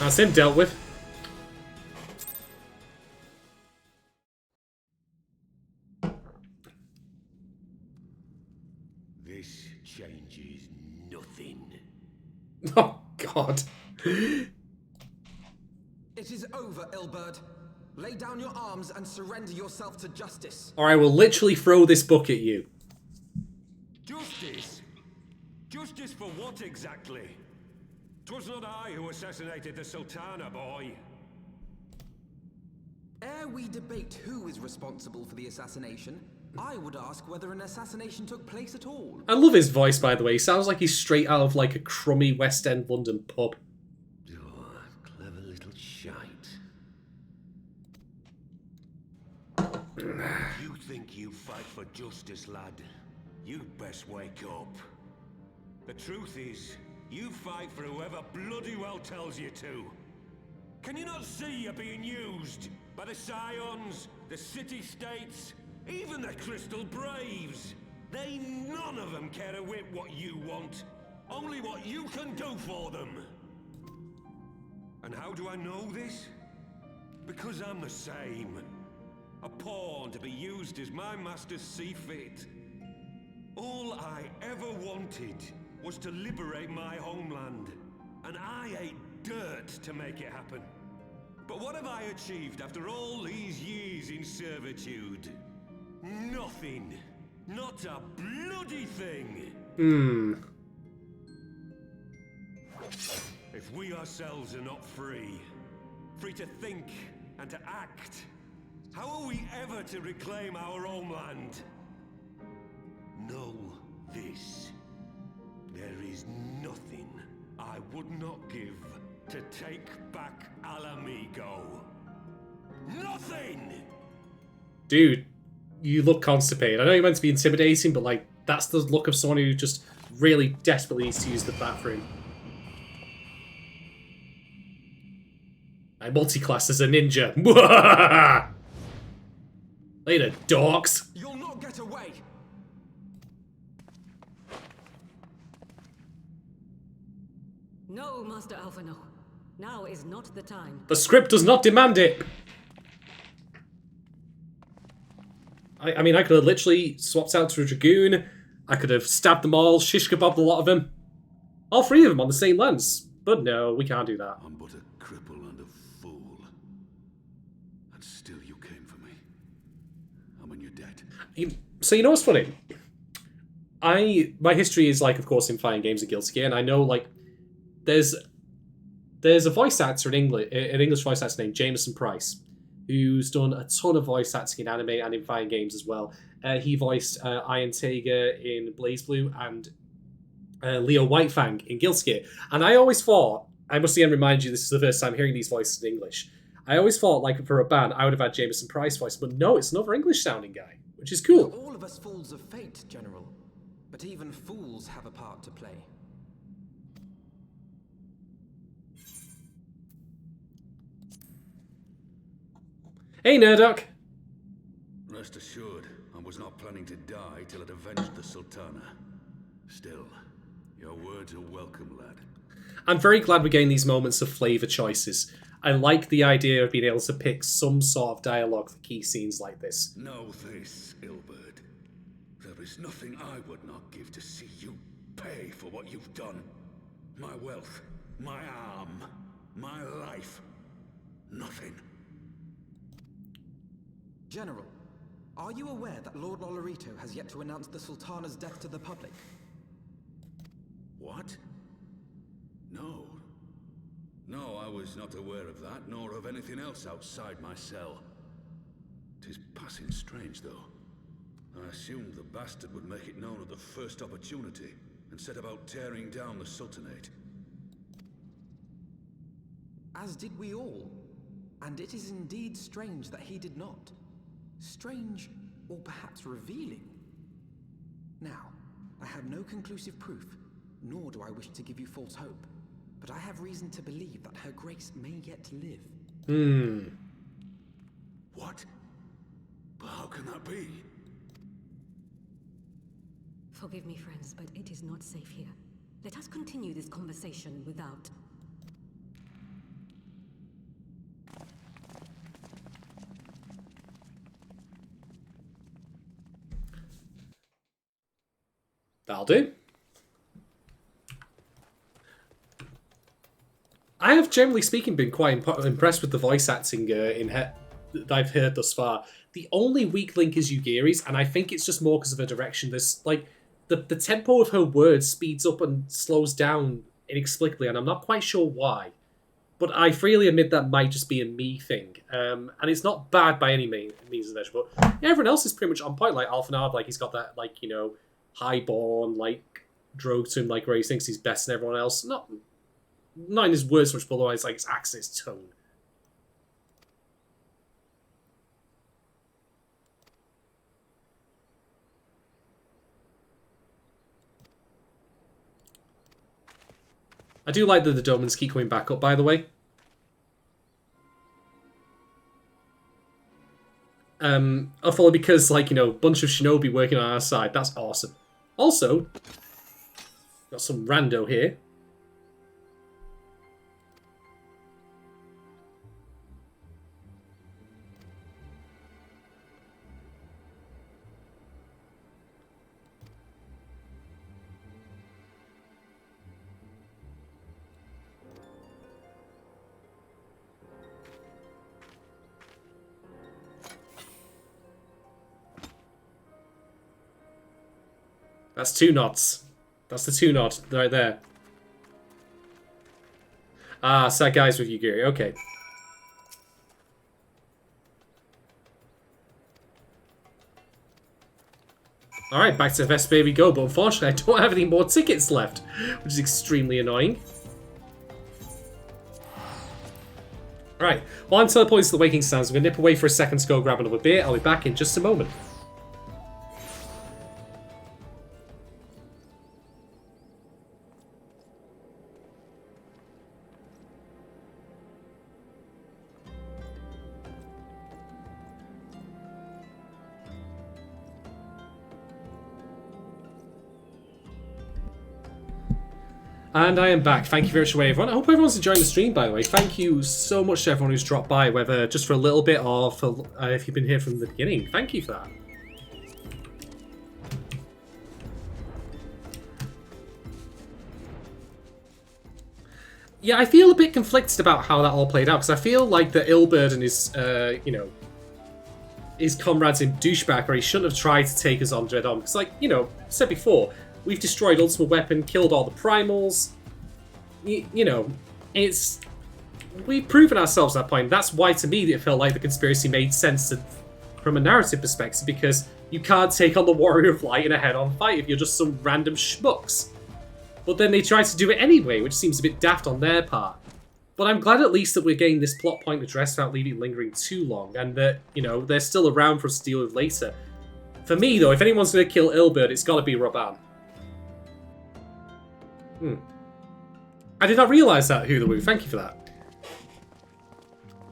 S1: That's him dealt with.
S13: This changes nothing.
S1: Oh, God.
S7: It is over, Ilberd. Lay down your arms and surrender yourself to justice.
S1: Or I will literally throw this book at you.
S6: Justice? Justice for what exactly? 'Twas not I who assassinated the Sultana, boy.
S7: Ere we debate who is responsible for the assassination, I would ask whether an assassination took place at all.
S1: I love his voice, by the way. He sounds like he's straight out of like a crummy West End London pub.
S13: Oh, clever little shite. You think you fight for justice, lad? You'd best wake up.
S6: The truth is, you fight for whoever bloody well tells you to. Can you not see you're being used by the Scions, the city-states, even the Crystal Braves? They none of them care a whit what you want, only what you can do for them. And how do I know this? Because I'm the same. A pawn to be used as my masters see fit. All I ever wanted was to liberate my homeland, and I ate dirt to make it happen. But what have I achieved after all these years in servitude? Nothing. Not a bloody thing. If we ourselves are not free to think and to act, how are we ever to reclaim our homeland? Know this. There is nothing I would not give to take back Alamigo. Nothing!
S1: Dude, you look constipated. I know you're meant to be intimidating, but like, that's the look of someone who just really desperately needs to use the bathroom. I multi-class as a ninja. Later, dorks.
S7: You'll not get away.
S12: No, Master Alphino. Now is not the time.
S1: The script does not demand it. I mean, I could have literally swapped out to a Dragoon. I could have stabbed them all, shish kebabbed a lot of them. All three of them on the same lens. But no, we can't do that.
S10: I'm but a cripple and a fool. And still you came for me. And when you're dead.
S1: So you know what's funny? My history is like, of course, in fighting games and Guilty Gear, and I know like there's a voice actor in English, an English voice actor named Jameson Price, who's done a ton of voice acting in anime and in fighting games as well. He voiced Iron Tiger in BlazBlue and Leo Whitefang in Guilty Gear. And I always thought, I must again remind you, this is the first time hearing these voices in English. I always thought, like, for a band, I would have had Jameson Price voice, but no, it's another English-sounding guy, which is cool.
S7: All of us fools of fate, General. But even fools have a part to play.
S1: Hey, Nerdoc.
S10: Rest assured, I was not planning to die till I'd avenged the Sultana. Still, your words are welcome, lad.
S1: I'm very glad we're getting these moments of flavour choices. I like the idea of being able to pick some sort of dialogue for key scenes like this.
S10: Know this, Ilberd. There is nothing I would not give to see you pay for what you've done. My wealth, my arm, my life. Nothing.
S7: General, are you aware that Lord Olorito has yet to announce the Sultana's death to the public?
S10: What? No. No, I was not aware of that, nor of anything else outside my cell. 'Tis passing strange, though. I assumed the bastard would make it known at the first opportunity, and set about tearing down the Sultanate.
S7: As did we all. And it is indeed strange that he did not. Strange, or perhaps revealing. Now, I have no conclusive proof, nor do I wish to give you false hope, but I have reason to believe that Her Grace may yet live.
S10: What? But how can that be?
S12: Forgive me, friends, but it is not safe here. Let us continue this conversation without.
S1: That'll do. I have, generally speaking, been quite impressed with the voice acting that I've heard thus far. The only weak link is Yugiri's, and I think it's just more because of her direction. There's, like, the tempo of her words speeds up and slows down inexplicably, and I'm not quite sure why. But I freely admit that might just be a me thing. And it's not bad by any means of measure, but yeah, everyone else is pretty much on point. Like, Alphenard, like, he's got that, like, you know, highborn, like, drogue to him, like, where he thinks he's best than everyone else. Not in his words so much, but otherwise, like, his accent, his tone. I do like that the Domans keep coming back up, by the way. Hopefully because, like, you know, a bunch of shinobi working on our side. That's awesome. Also, got some rando here. That's 2 knots. That's the 2 knot right there. Ah, sad guys with Yugiri. Okay. Alright, back to Vesper we go, but unfortunately I don't have any more tickets left, which is extremely annoying. Alright, while I'm teleporting to the Waking Sands, I'm going to nip away for a second to go grab another beer. I'll be back in just a moment. And I am back. Thank you very much, everyone. I hope everyone's enjoying the stream, by the way. Thank you so much to everyone who's dropped by, whether just for a little bit or for if you've been here from the beginning. Thank you for that. Yeah, I feel a bit conflicted about how that all played out, because I feel like that Ilberd and his, you know, his comrades in Douchebag, where he shouldn't have tried to take us on Dread-On. Because, like, you know, I said before, we've destroyed Ultimate Weapon, killed all the primals. You know, it's... We've proven ourselves at that point. That's why, to me, it felt like the conspiracy made sense from a narrative perspective, because you can't take on the Warrior of Light in a head-on fight if you're just some random schmucks. But then they tried to do it anyway, which seems a bit daft on their part. But I'm glad at least that we're getting this plot point addressed without leaving it lingering too long, and that, you know, they're still around for us to deal with later. For me, though, if anyone's going to kill Ilberd, it's got to be Raban. I did not realise that, Hulawu. Thank you for that.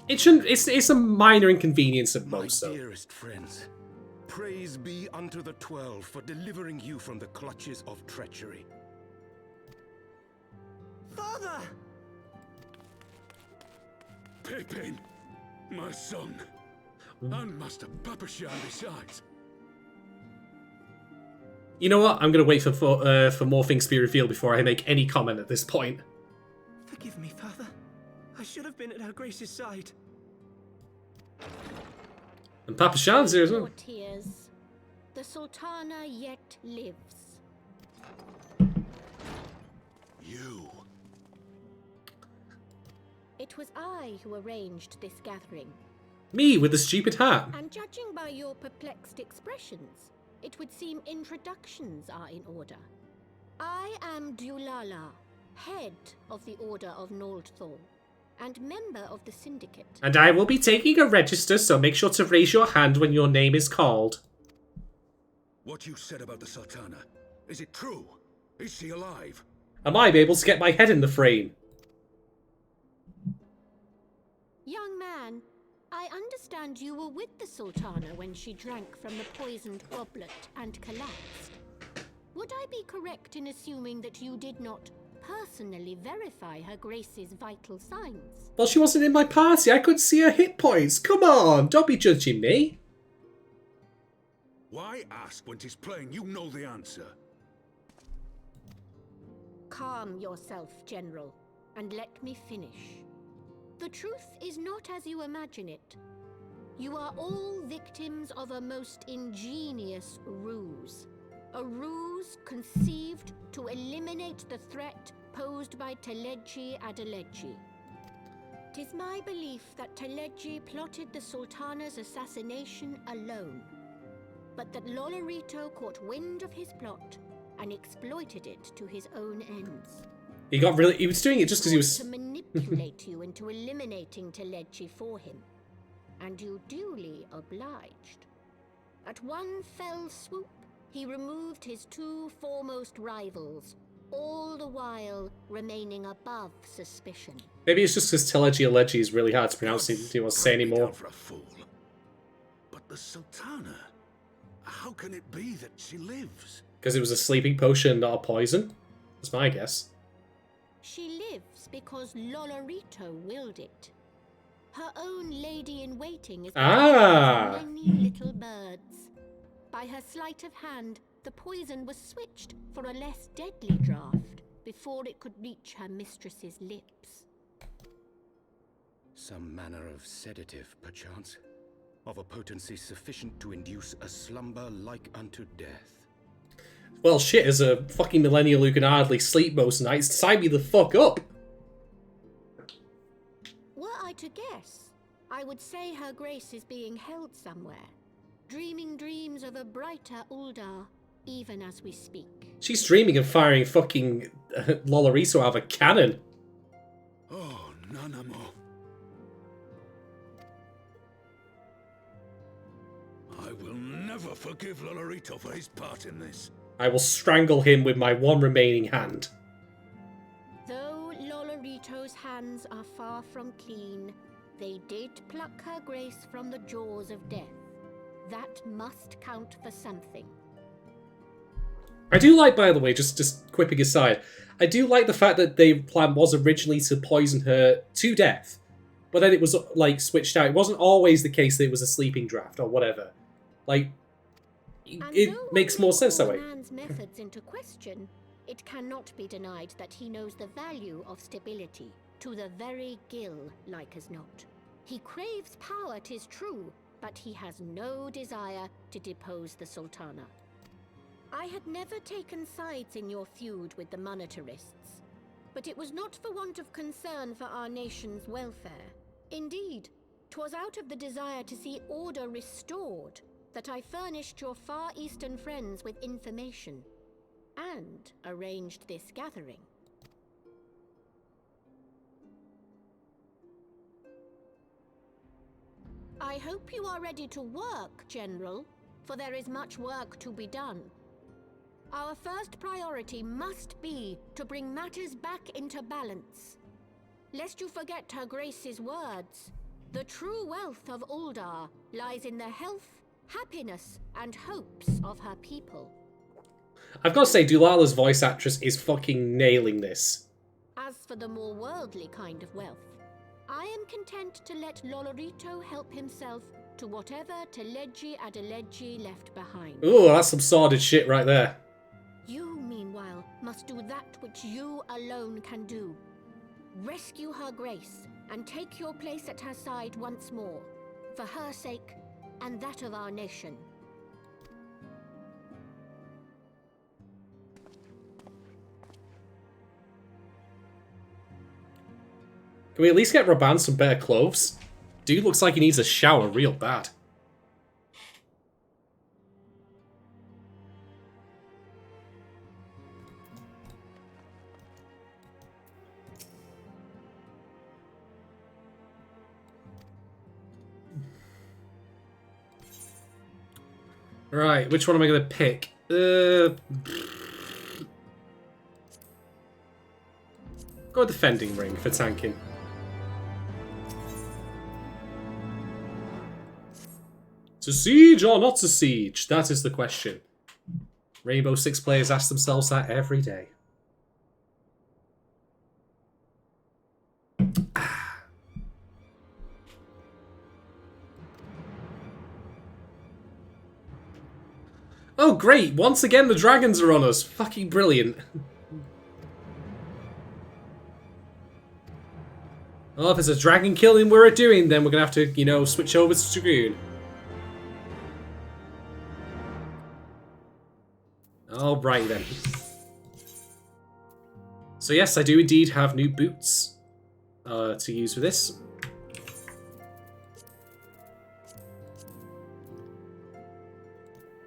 S1: It shouldn't. It's a minor inconvenience at most, though.
S14: My dearest friends, praise be unto the 12 for delivering you from the clutches of treachery.
S7: Father!
S6: Pippin, my son, and Master Papashan besides.
S1: You know what? I'm going to wait for more things to be revealed before I make any comment at this point.
S7: Forgive me, Father. I should have been at Her Grace's side.
S1: And Papashan's here as well.
S15: Your tears. The Sultana yet lives.
S14: You.
S15: It was I who arranged this gathering.
S1: Me with the stupid hat.
S15: And judging by your perplexed expressions, it would seem introductions are in order. I am Dulala, head of the Order of Noldthor, and member of the Syndicate.
S1: And I will be taking a register, so make sure to raise your hand when your name is called.
S6: What you said about the Sultana, is it true? Is she alive?
S1: Am I able to get my head in the frame?
S15: Young man, I understand you were with the Sultana when she drank from the poisoned goblet and collapsed. Would I be correct in assuming that you did not personally verify Her Grace's vital signs?
S1: Well, she wasn't in my party. I couldn't see her hit points. Come on, don't be judging me.
S6: Why ask when 'tis plain you know the answer?
S15: Calm yourself, General, and let me finish. The truth is not as you imagine it. You are all victims of a most ingenious ruse. A ruse conceived to eliminate the threat posed by Teleji Adeleji. 'Tis my belief that Teleji plotted the Sultana's assassination alone, but that Lolorito caught wind of his plot and exploited it to his own ends.
S1: He was doing it just because he was...
S15: to manipulate you into eliminating Teleji for him, and you duly obliged. At one fell swoop, he removed his two foremost rivals, all the while remaining above suspicion.
S1: Maybe it's just because Teleji Aleji is really hard to pronounce. He didn't want to say anymore.
S4: For a fool. But the Sultana, how can it be that she lives?
S1: Because it was a sleeping potion, not a poison. That's my guess.
S15: She lives because Lolorito willed it. Her own lady-in-waiting is many little birds. By her sleight of hand, the poison was switched for a less deadly draught before it could reach her mistress's lips.
S14: Some manner of sedative, perchance, of a potency sufficient to induce a slumber like unto death.
S1: Well, shit, as a fucking millennial who can hardly sleep most nights, sign me the fuck up!
S15: Were I to guess, I would say Her Grace is being held somewhere, dreaming dreams of a brighter Uldar, even as we speak.
S1: She's dreaming of firing fucking Lolorito out of a cannon.
S4: Oh, Nanamo. I will never forgive Lolorito for his part in this.
S1: I will strangle him with my one remaining hand.
S15: Though Lolorito's hands are far from clean, they did pluck Her Grace from the jaws of death. That must count for something.
S1: I do like, by the way, just quipping aside, I do like the fact that the plan was originally to poison her to death, but then it was, like, switched out. It wasn't always the case that it was a sleeping draft or whatever. Like, it makes more sense that way.
S15: Man's methods into question, it cannot be denied that he knows the value of stability, to the very gill, like as not. He craves power, 'tis true, but he has no desire to depose the Sultana. I had never taken sides in your feud with the monetarists, but it was not for want of concern for our nation's welfare. Indeed, 'twas out of the desire to see order restored that I furnished your Far Eastern friends with information, and arranged this gathering. I hope you are ready to work, General, for there is much work to be done. Our first priority must be to bring matters back into balance. Lest you forget Her Grace's words, the true wealth of Uldar lies in the health, happiness, and hopes of her people.
S1: I've got to say, Dulala's voice actress is fucking nailing this.
S15: As for the more worldly kind of wealth, I am content to let Lolorito help himself to whatever Teleji Adeleji left behind.
S1: Ooh, that's some sordid shit right there.
S15: You, meanwhile, must do that which you alone can do. Rescue Her Grace and take your place at her side once more, for her sake and that of our nation.
S1: Can we at least get Raban some better clothes? Dude looks like he needs a shower real bad. Right, which one am I going to pick? Go with the Fending Ring for tanking. To siege or not to siege? That is the question. Rainbow Six players ask themselves that every day. Oh great, once again the dragons are on us. Fucking brilliant. Well, if it's a dragon killing we're doing, then we're gonna have to, you know, switch over to Dragoon. Alright then. So yes, I do indeed have new boots to use for this.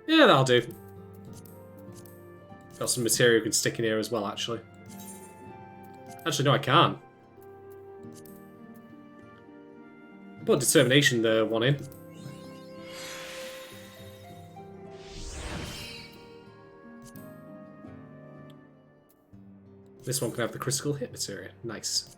S1: Yeah, that'll do. Got some material we can stick in here as well, actually. Actually, no, I can't. Put determination one in. This one can have the critical hit material. Nice.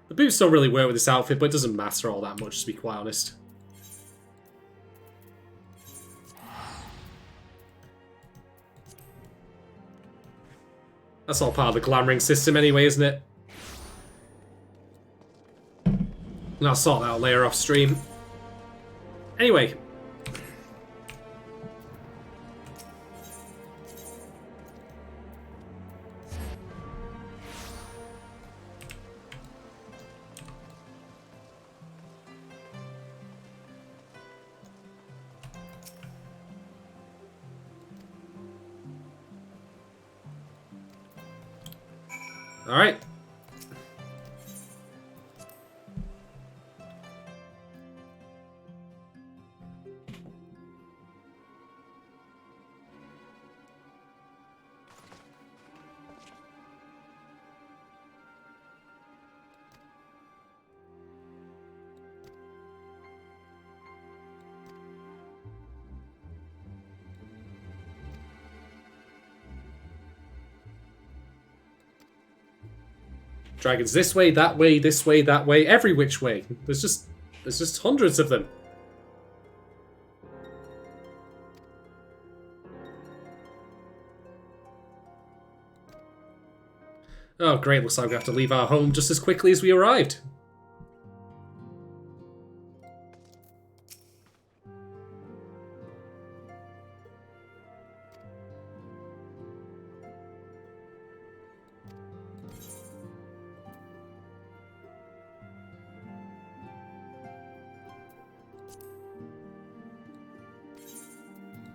S1: The boots don't really work with this outfit, but it doesn't matter all that much, to be quite honest. That's all part of the glamoring system anyway, isn't it? And I'll sort that out later off stream. Anyway. All right. Dragons this way, that way, this way, that way, every which way. There's just hundreds of them. Oh great, looks like we have to leave our home just as quickly as we arrived.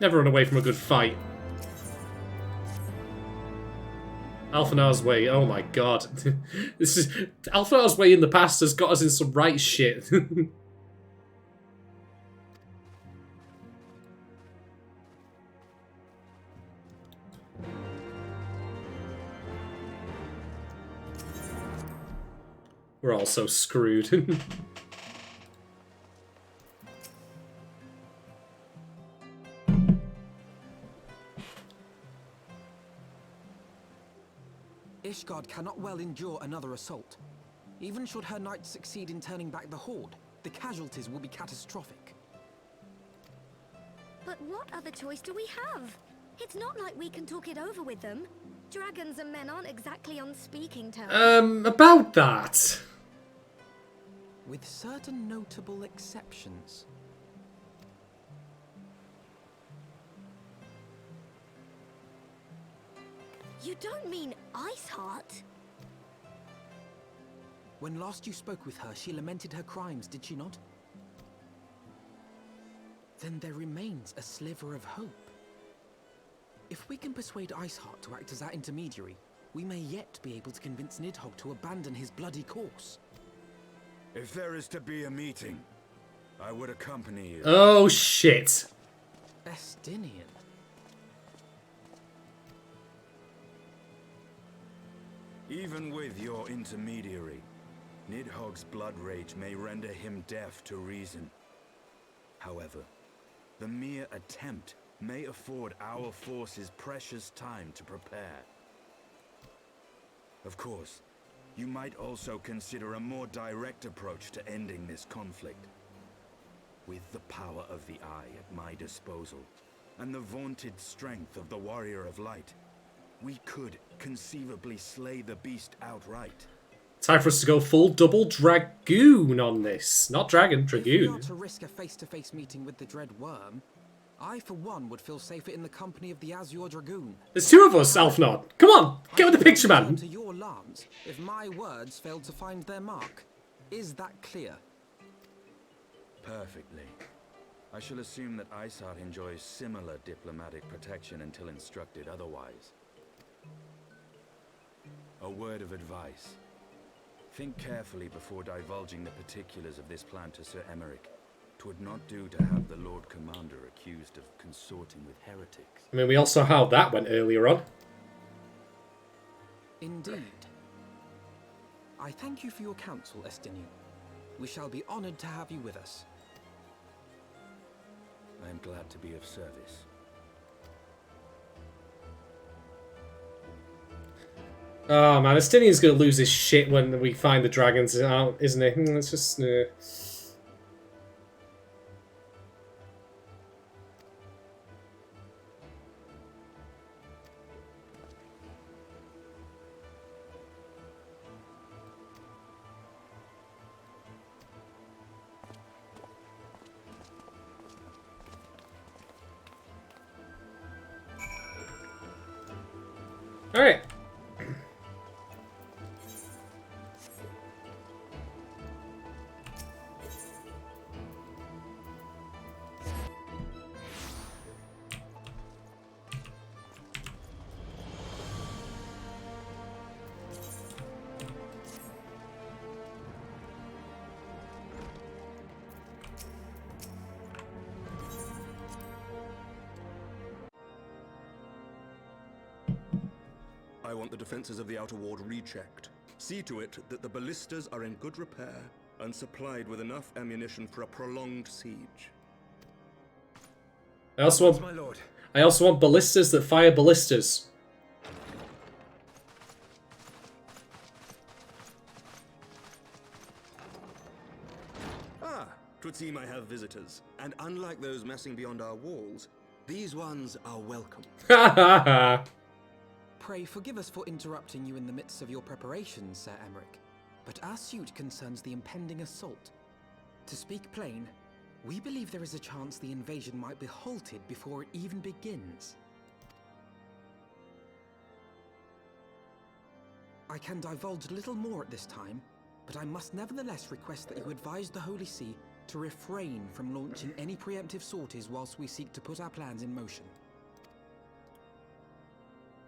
S1: Never run away from a good fight. Alphanar's Way, oh my god. Alphanar's Way in the past has got us in some right shit. We're all so screwed.
S7: Ishgard cannot well endure another assault. Even should her knights succeed in turning back the Horde, the casualties will be catastrophic.
S8: But what other choice do we have? It's not like we can talk it over with them. Dragons and men aren't exactly on speaking terms.
S1: About that.
S7: With certain notable exceptions.
S8: You don't mean Iceheart?
S7: When last you spoke with her, she lamented her crimes, did she not? Then there remains a sliver of hope. If we can persuade Iceheart to act as our intermediary, we may yet be able to convince Nidhogg to abandon his bloody course.
S6: If there is to be a meeting, I would accompany you.
S1: Oh shit.
S7: Estinian.
S6: Even with your intermediary, Nidhogg's blood rage may render him deaf to reason. However, the mere attempt may afford our forces precious time to prepare. Of course, you might also consider a more direct approach to ending this conflict. With the power of the Eye at my disposal, and the vaunted strength of the Warrior of Light, we could conceivably slay the beast outright.
S1: Time for us to go full double Dragoon on this. Not Dragon, Dragoon.
S7: If we are to risk a face-to-face meeting with the Dread Worm, I, for one, would feel safer in the company of the Azure Dragoon.
S1: There's two of us, Elfnod. Come on, get with the picture, man.
S7: To your alarms, if my words failed to find their mark. Is that clear?
S14: Perfectly. I shall assume that Isar enjoys similar diplomatic protection until instructed otherwise. A word of advice. Think carefully before divulging the particulars of this plan to Sir Emeric. 'Twould not do to have the Lord Commander accused of consorting with heretics.
S1: I mean, we also saw how that went earlier on.
S7: Indeed. I thank you for your counsel, Estinian. We shall be honored to have you with us.
S14: I am glad to be of service.
S1: Oh man, Estinian's gonna lose his shit when we find the dragons out, isn't he? It's just... Alright.
S16: I want the defenses of the Outer Ward rechecked. See to it that the ballistas are in good repair and supplied with enough ammunition for a prolonged siege.
S1: I also want ballistas that fire ballistas.
S16: Ah, 'twould seem I have visitors. And unlike those messing beyond our walls, these ones are welcome.
S1: Ha ha ha!
S7: Pray forgive us for interrupting you in the midst of your preparations, Sir Emeric, but our suit concerns the impending assault. To speak plain, we believe there is a chance the invasion might be halted before it even begins. I can divulge little more at this time, but I must nevertheless request that you advise the Holy See to refrain from launching any preemptive sorties whilst we seek to put our plans in motion.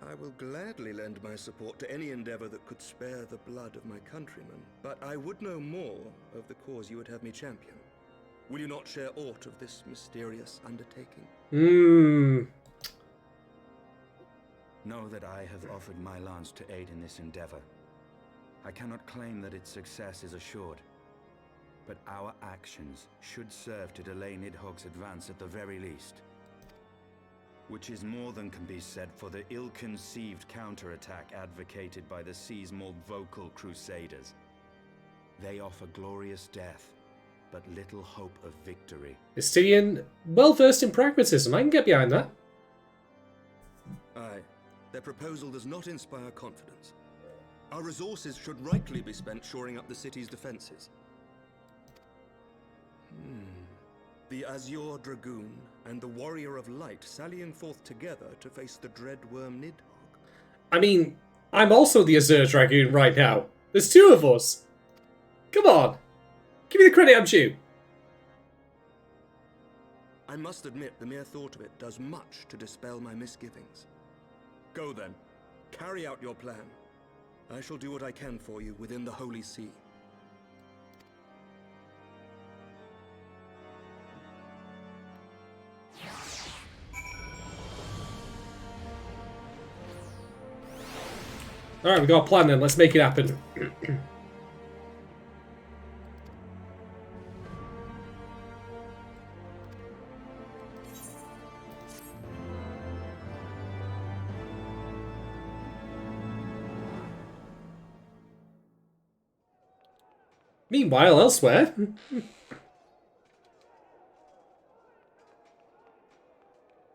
S16: I will gladly lend my support to any endeavor that could spare the blood of my countrymen, but I would know more of the cause you would have me champion. Will you not share aught of this mysterious undertaking?
S14: Know that I have offered my lance to aid in this endeavor. I cannot claim that its success is assured, but our actions should serve to delay Nidhogg's advance at the very least. Which is more than can be said for the ill-conceived counterattack advocated by the sea's more vocal crusaders. They offer glorious death, but little hope of victory.
S1: Estinian, well versed in pragmatism. I can get behind that.
S16: Aye, their proposal does not inspire confidence. Our resources should rightly be spent shoring up the city's defenses. The Azure Dragoon and the Warrior of Light sallying forth together to face the dread worm Nidhogg.
S1: I mean, I'm also the Azure Dragoon right now. There's two of us. Come on. Give me the credit I'm due.
S16: I must admit the mere thought of it does much to dispel my misgivings. Go then. Carry out your plan. I shall do what I can for you within the Holy See.
S1: Alright, we got a plan then. Let's make it happen. Meanwhile, elsewhere...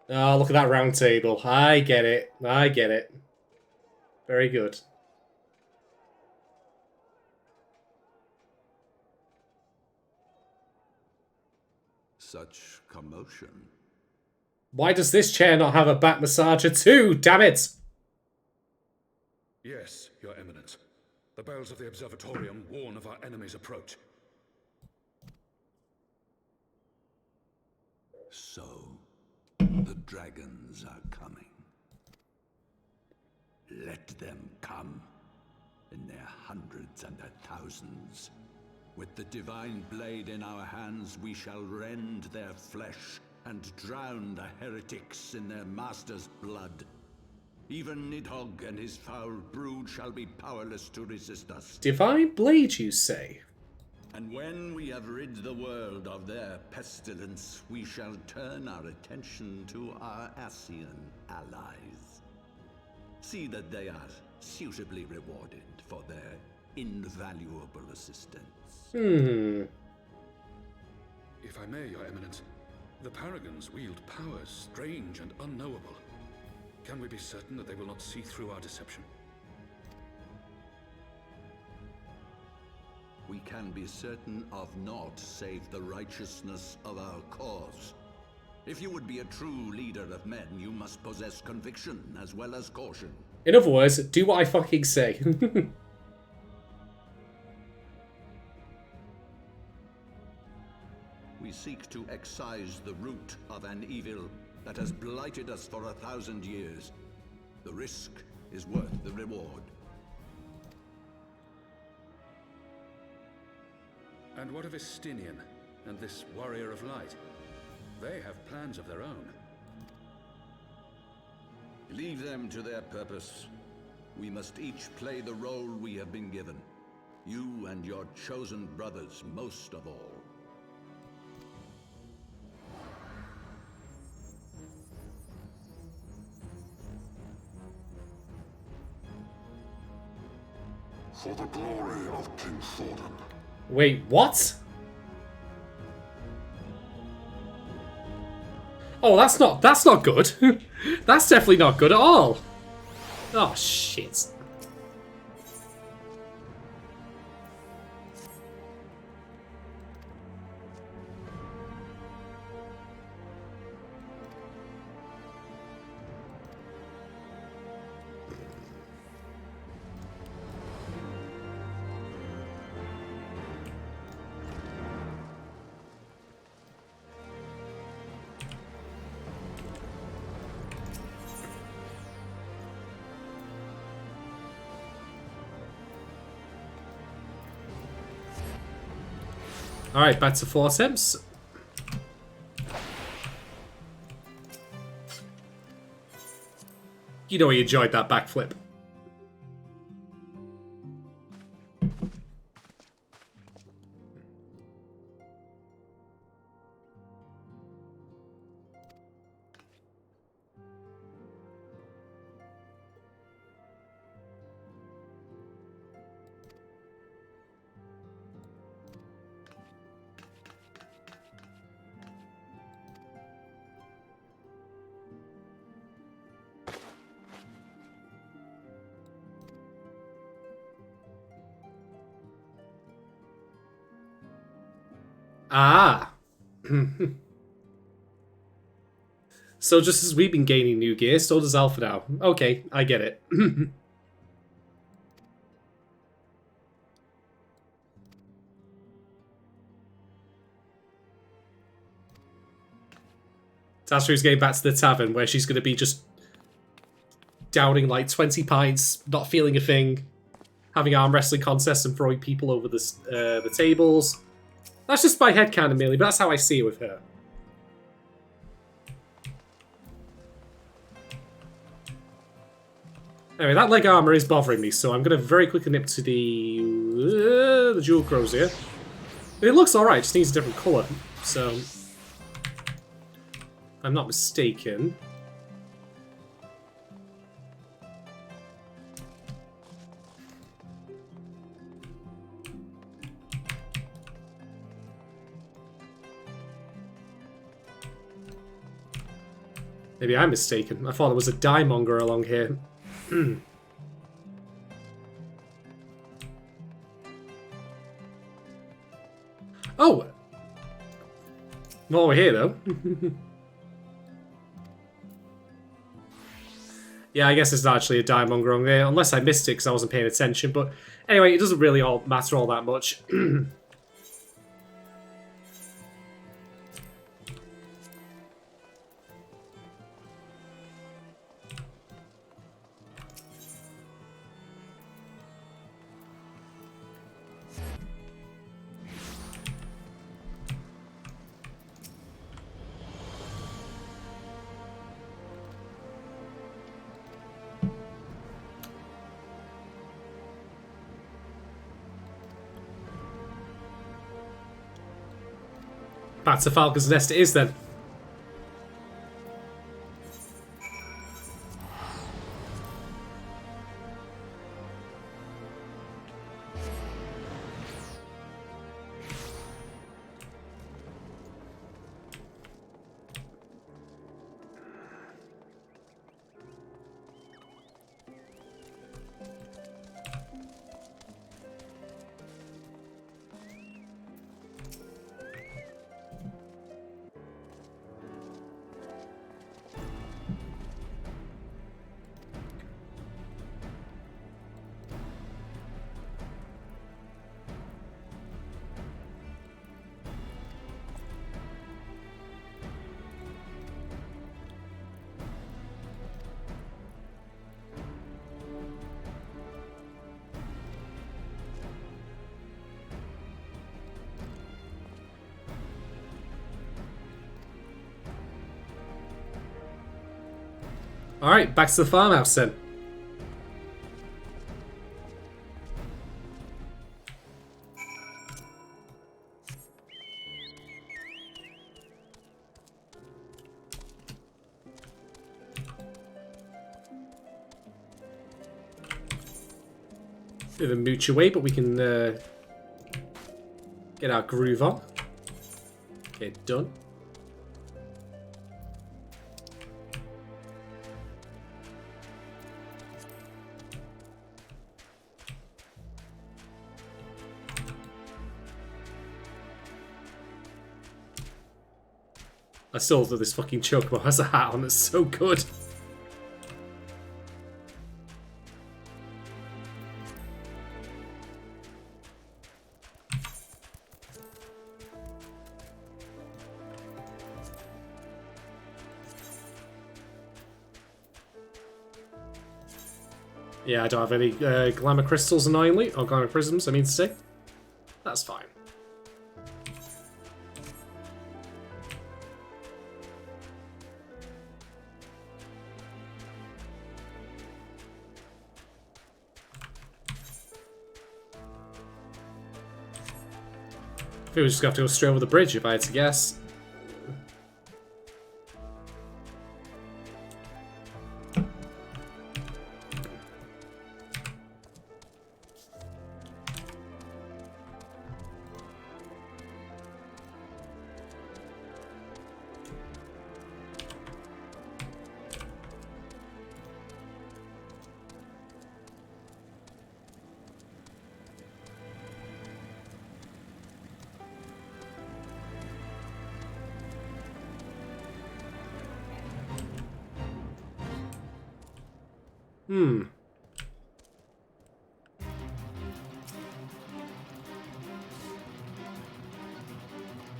S1: Oh, look at that round table. I get it. I get it. Very good.
S10: Such commotion.
S1: Why does this chair not have a back massager too? Damn it!
S6: Yes, Your Eminence. The bells of the observatorium warn of our enemy's approach.
S10: So, the dragons are coming. Let them come, in their hundreds and their thousands. With the divine blade in our hands, we shall rend their flesh and drown the heretics in their master's blood. Even Nidhogg and his foul brood shall be powerless to resist us.
S1: Divine blade, you say?
S10: And when we have rid the world of their pestilence, we shall turn our attention to our Ascian allies. See that they are suitably rewarded for their invaluable assistance.
S6: If I may, Your Eminence, the Paragons wield powers strange and unknowable. Can we be certain that they will not see through our deception?
S10: We can be certain of naught save the righteousness of our cause. If you would be a true leader of men, you must possess conviction as well as caution.
S1: In other words, do what I fucking say.
S10: We seek to excise the root of an evil that has blighted us for 1,000 years. The risk is worth the reward.
S6: And what of Estinian and this warrior of light? They have plans of their own.
S10: Leave them to their purpose. We must each play the role we have been given. You and your chosen brothers most of all.
S17: For the glory of King Shadon.
S1: Wait, what? Oh, that's not good. That's definitely not good at all. Oh, shit. Alright, back to 4 attempts. You know he enjoyed that backflip. Ah. So just as we've been gaining new gear, so does Alpha now. Okay, I get it. Tasri's getting back to the tavern where she's going to be just downing like 20 pints, not feeling a thing, having arm wrestling contests and throwing people over the tables. That's just my headcanon, merely, but that's how I see it with her. Anyway, that leg armor is bothering me, so I'm going to very quickly nip to the jewel crozier. It looks alright, just needs a different colour, so if I'm not mistaken. Maybe I'm mistaken. I thought there was a diemonger along here. Oh! Not over here, though. Yeah, I guess it's not actually a diamonds on there, unless I missed it because I wasn't paying attention. But anyway, it doesn't really all matter all that much. Back to Falcon's Nest it is then. Alright, back to the farmhouse then. Bit of a mooch away, but we can get our groove on. Get it done. I still love this fucking chocobo has a hat on. It's so good. Yeah, I don't have any glamour crystals, annoyingly. Or glamour prisms, I mean to say. That's fine. I think we just have to go straight over the bridge if I had to guess.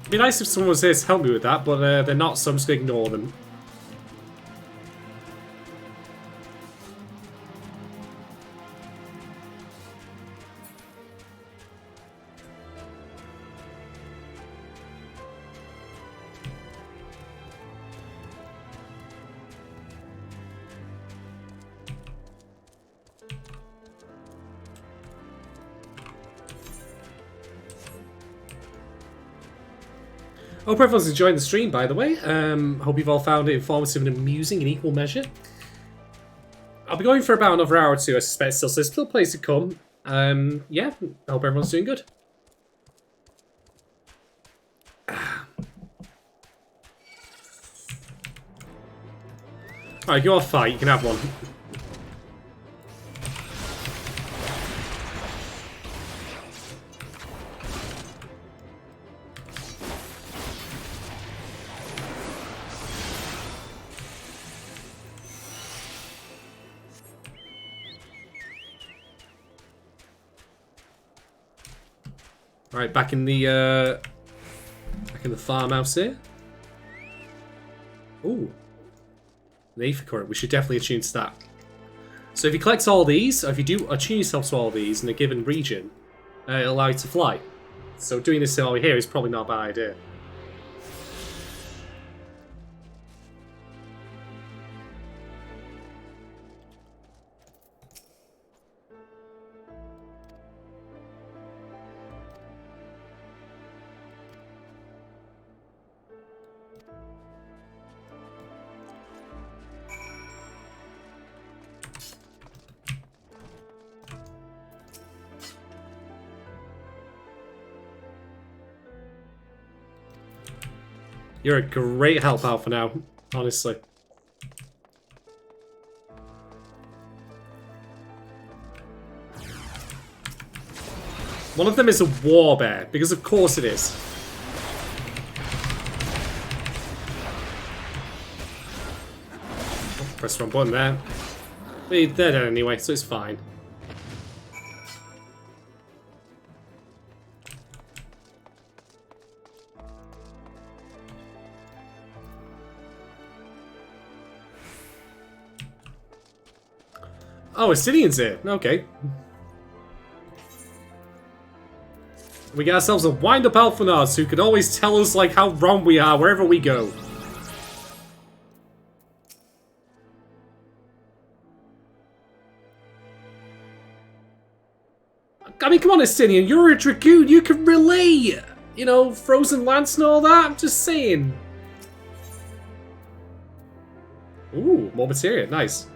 S1: It'd be nice if someone was here to help me with that, but they're not, so I'm just going to ignore them. Hope everyone's enjoying the stream, by the way. Hope you've all found it informative and amusing in equal measure. I'll be going for about another hour or two, I suspect, still, so there's still plays to come. Yeah, I hope everyone's doing good. Alright, go off fight, you can have one. Alright, back in the farmhouse here. Ooh. An Aether current. We should definitely attune to that. So if you collect all these, or if you do attune yourself to all these in a given region, it'll allow you to fly. So doing this over here is probably not a bad idea. You're a great help out for now, honestly. One of them is a war bear, because of course it is. Oh, press the wrong button there. They're dead anyway, so it's fine. Oh, Assyrian's here. Okay. We get ourselves a wind-up Alphanars who can always tell us like how wrong we are wherever we go. I mean, come on, Assyrian, you're a Dragoon. You can relay, you know, Frozen Lance and all that. I'm just saying. Ooh, more materia. Nice.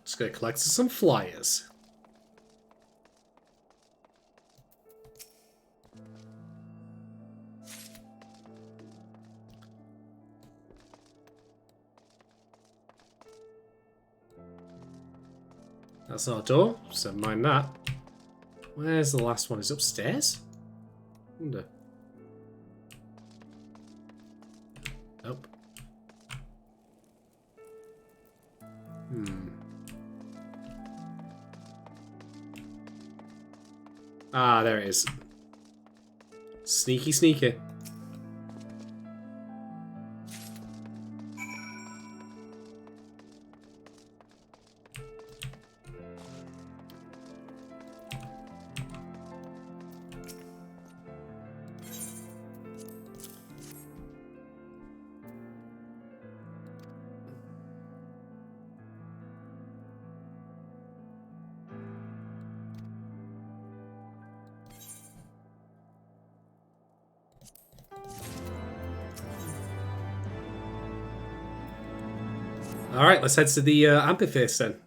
S1: Just gonna collect some flyers. That's our door, so mind that. Where's the last one? Is it upstairs? Wonder. Nope. Ah, there it is. Sneaky, sneaky. Alright, let's head to the amphitheatre then.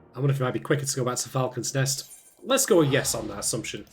S1: I wonder if it might be quicker to go back to Falcon's Nest. Let's go a yes on that assumption.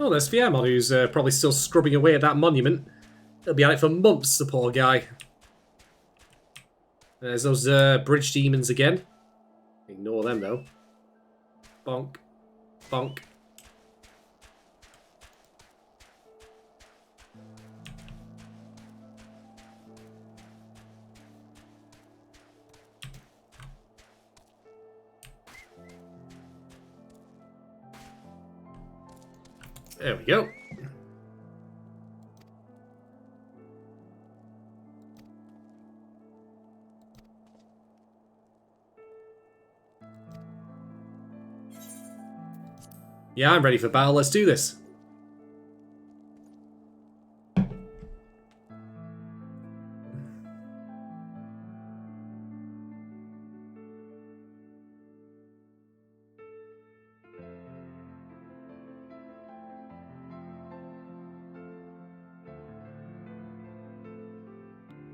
S1: Oh, there's Fiamon, who's probably still scrubbing away at that monument. He'll be at it for months, the poor guy. There's those bridge demons again. Ignore them, though. Bonk. Bonk. There we go. Yeah, I'm ready for battle. Let's do this.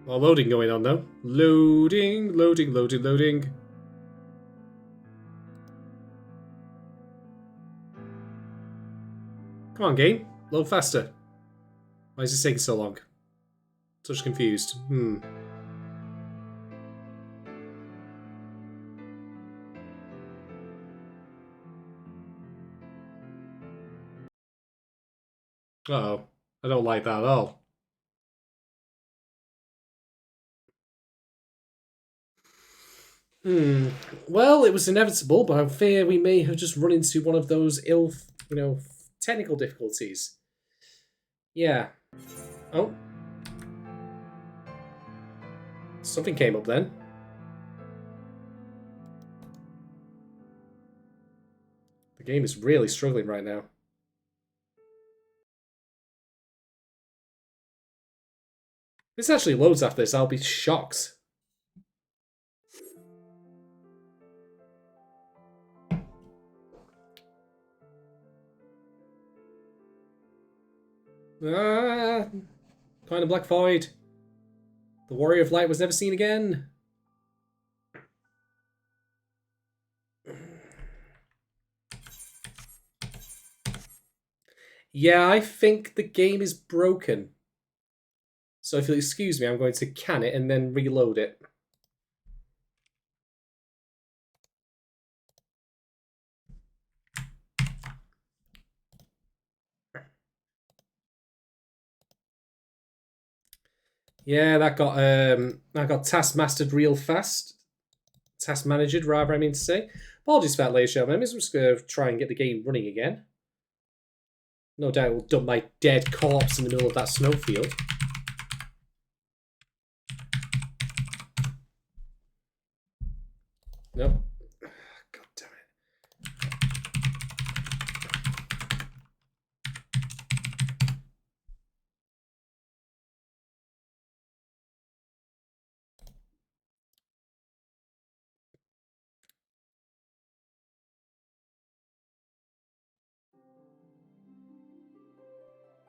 S1: Well, loading going on though. Loading, loading, loading, loading. Come on, game. Load faster. Why is this taking so long? Such confused. Uh-oh. I don't like that at all. Well, it was inevitable, but I fear we may have just run into one of those technical difficulties. Yeah. Oh. Something came up then. The game is really struggling right now. If this actually loads after this, I'll be shocked. Kind of Black Void. The Warrior of Light was never seen again. Yeah, I think the game is broken. So if you'll excuse me, I'm going to can it and then reload it. Yeah, that got task mastered real fast. Task managed, rather, I mean to say. Apologies for that, ladies and gentlemen. I'm just going to try and get the game running again. No doubt it will dump my dead corpse in the middle of that snowfield. Nope. God damn it.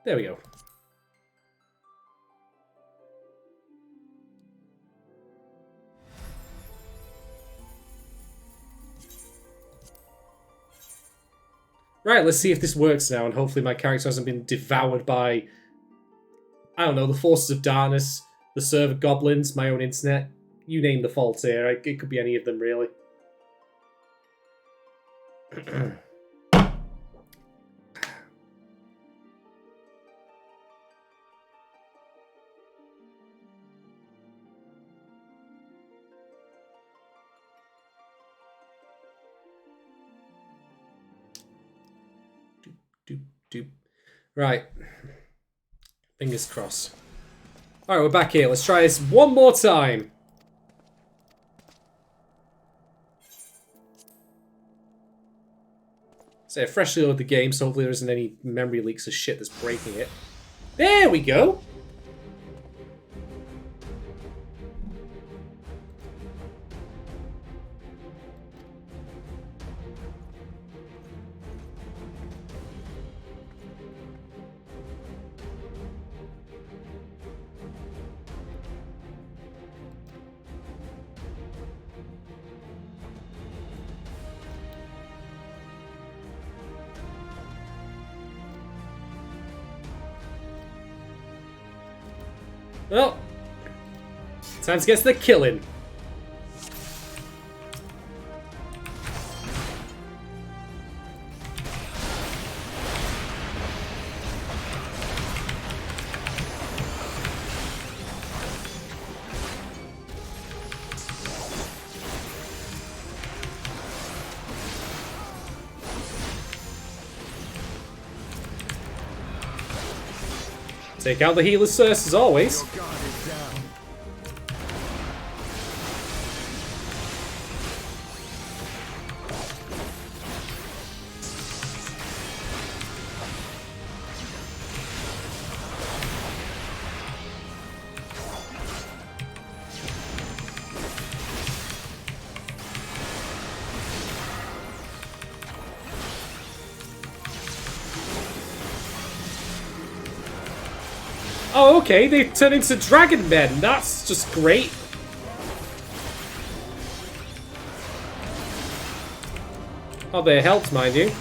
S1: There we go. Right, let's see if this works now, and hopefully my character hasn't been devoured by, I don't know, the forces of darkness, the server goblins, my own internet. You name the fault here. It could be any of them, really. Right. Fingers crossed. Alright, we're back here. Let's try this one more time. So freshly load the game, so hopefully there isn't any memory leaks of shit that's breaking it. There we go! Well, time to get to the killing. Take out the healer's Circe as always. Oh, okay, they turn into dragon men. That's just great. Oh, they helped, mind you.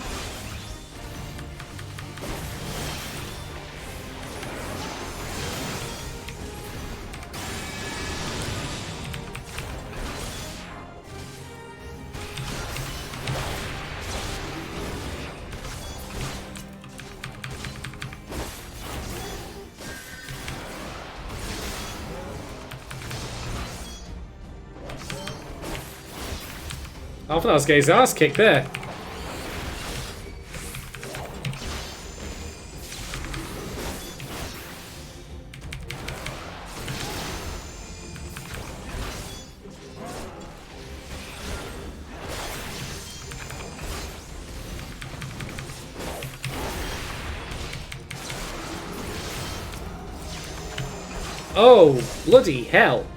S1: I thought I was getting his ass kicked there. Oh, bloody hell.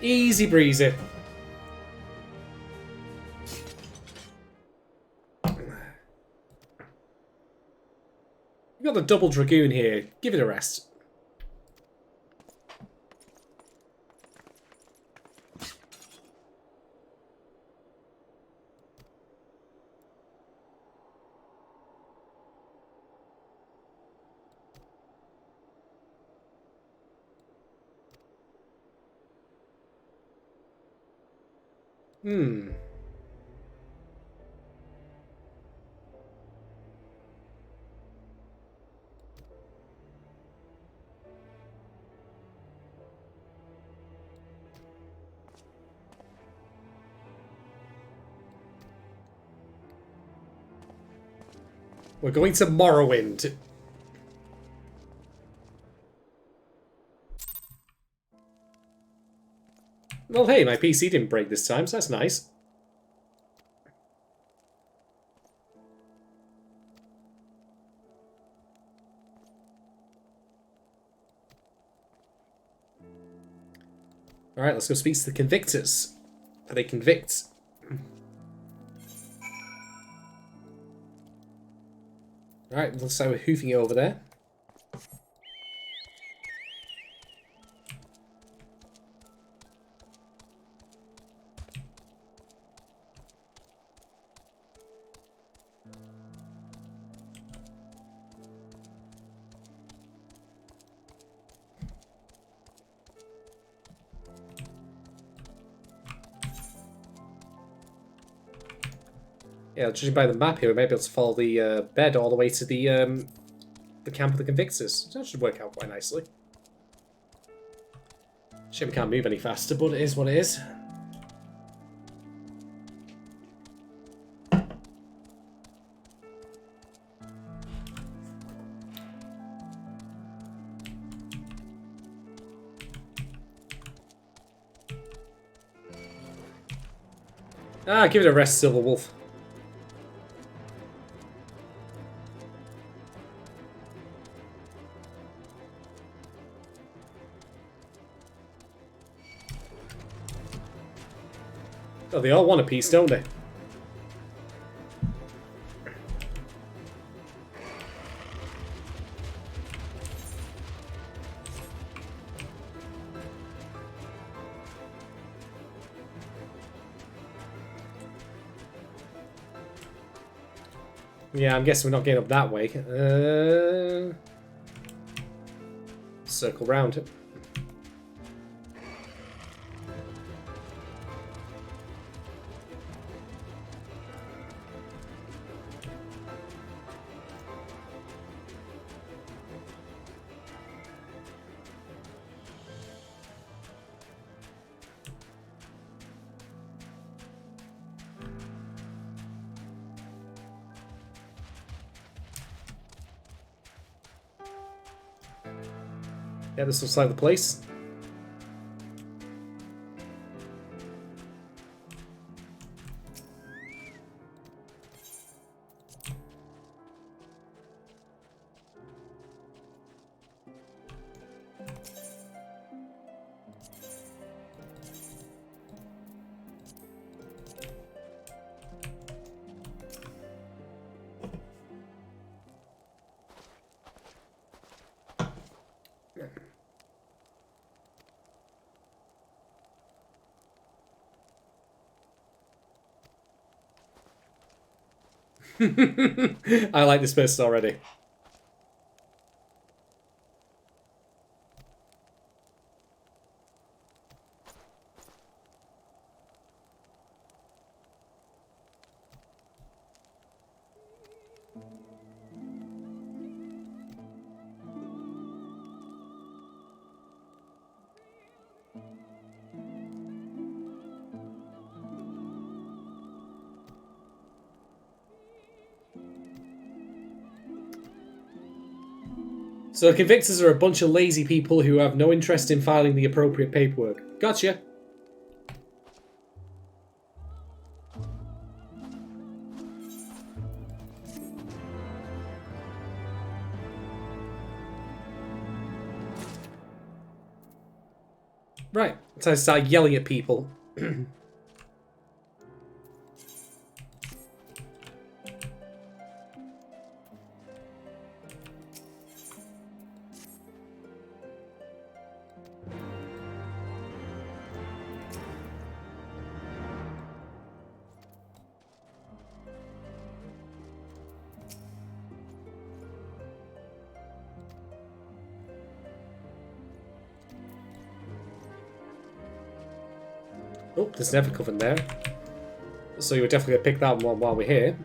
S1: Easy breezy. We've got the double dragoon here. Give it a rest. We're going to Morrowind. Well, hey, my PC didn't break this time, so that's nice. Alright, let's go speak to the convictors. Are they convict? Alright, looks like we're hoofing it over there. Yeah, judging by the map here, we might be able to follow the bed all the way to the camp of the convictors. So that should work out quite nicely. Shame we can't move any faster, but it is what it is. Ah, give it a rest, Silver Wolf. Oh, they all want a piece, don't they? Yeah, I'm guessing we're not getting up that way. Circle round. Yeah, this looks like the place. I like this person already. So convictors are a bunch of lazy people who have no interest in filing the appropriate paperwork. Gotcha. Right, so I start yelling at people. Oh, there's never coven there. So you were definitely going to pick that one while we're here.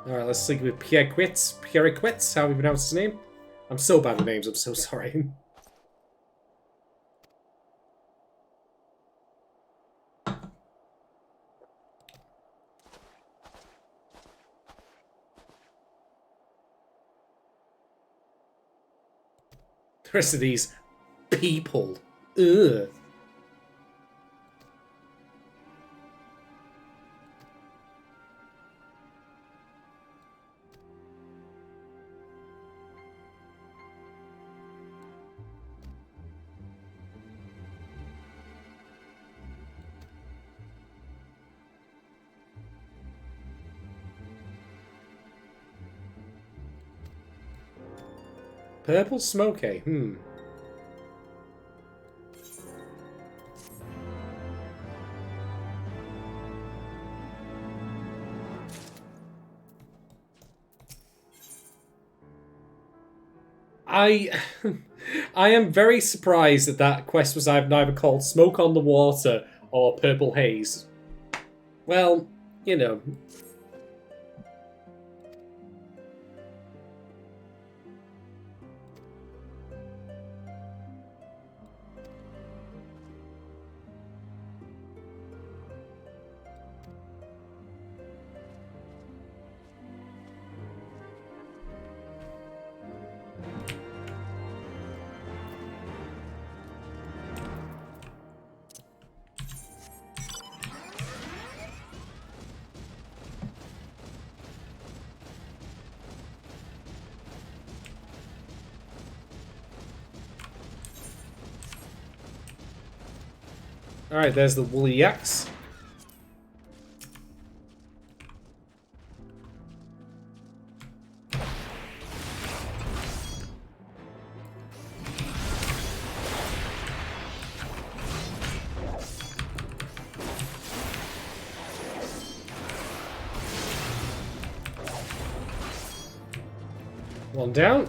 S1: Alright, let's sync with Pierre Quitz, how we pronounce his name. I'm so bad with names, I'm so sorry. The rest of these people. Ugh. Purple smoke, eh? I am very surprised that that quest was neither called Smoke on the Water or Purple Haze. Well, you know. Alright, there's the woolly yaks. One down.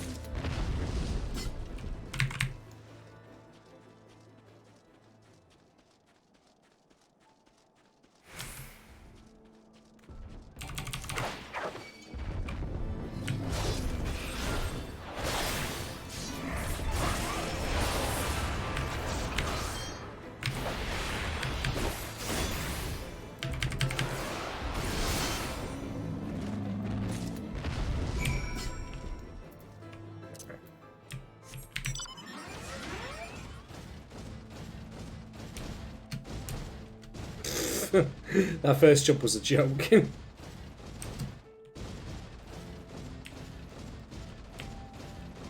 S1: That first jump was a joke.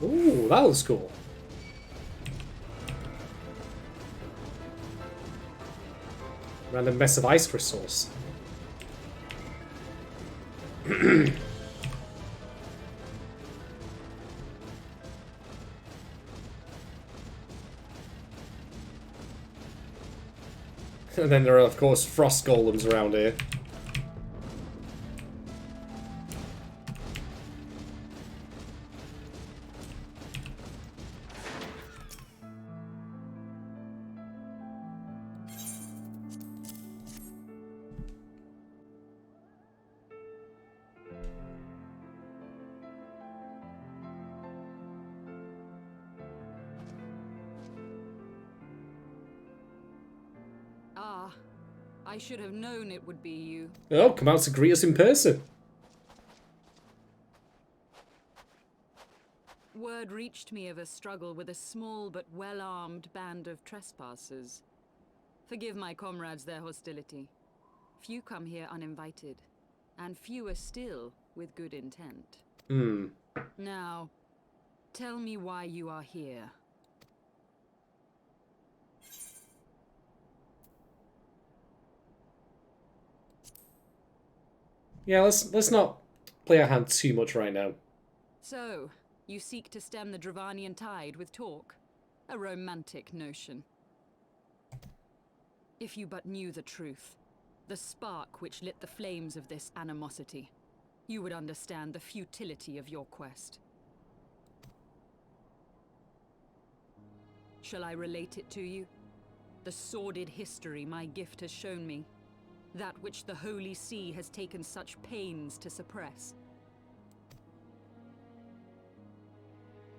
S1: Ooh, that was cool. Random mess of ice crystals. And then there are, of course, frost golems around here.
S3: I should have known it would be you.
S1: Oh, come out to greet us in person.
S3: Word reached me of a struggle with a small but well-armed band of trespassers. Forgive my comrades their hostility. Few come here uninvited, and fewer still with good intent. Now, tell me why you are here.
S1: Yeah, let's not play our hand too much right now.
S3: So, you seek to stem the Dravanian tide with talk? A romantic notion. If you but knew the truth, the spark which lit the flames of this animosity, you would understand the futility of your quest. Shall I relate it to you? The sordid history my gift has shown me. That which the Holy See has taken such pains to suppress.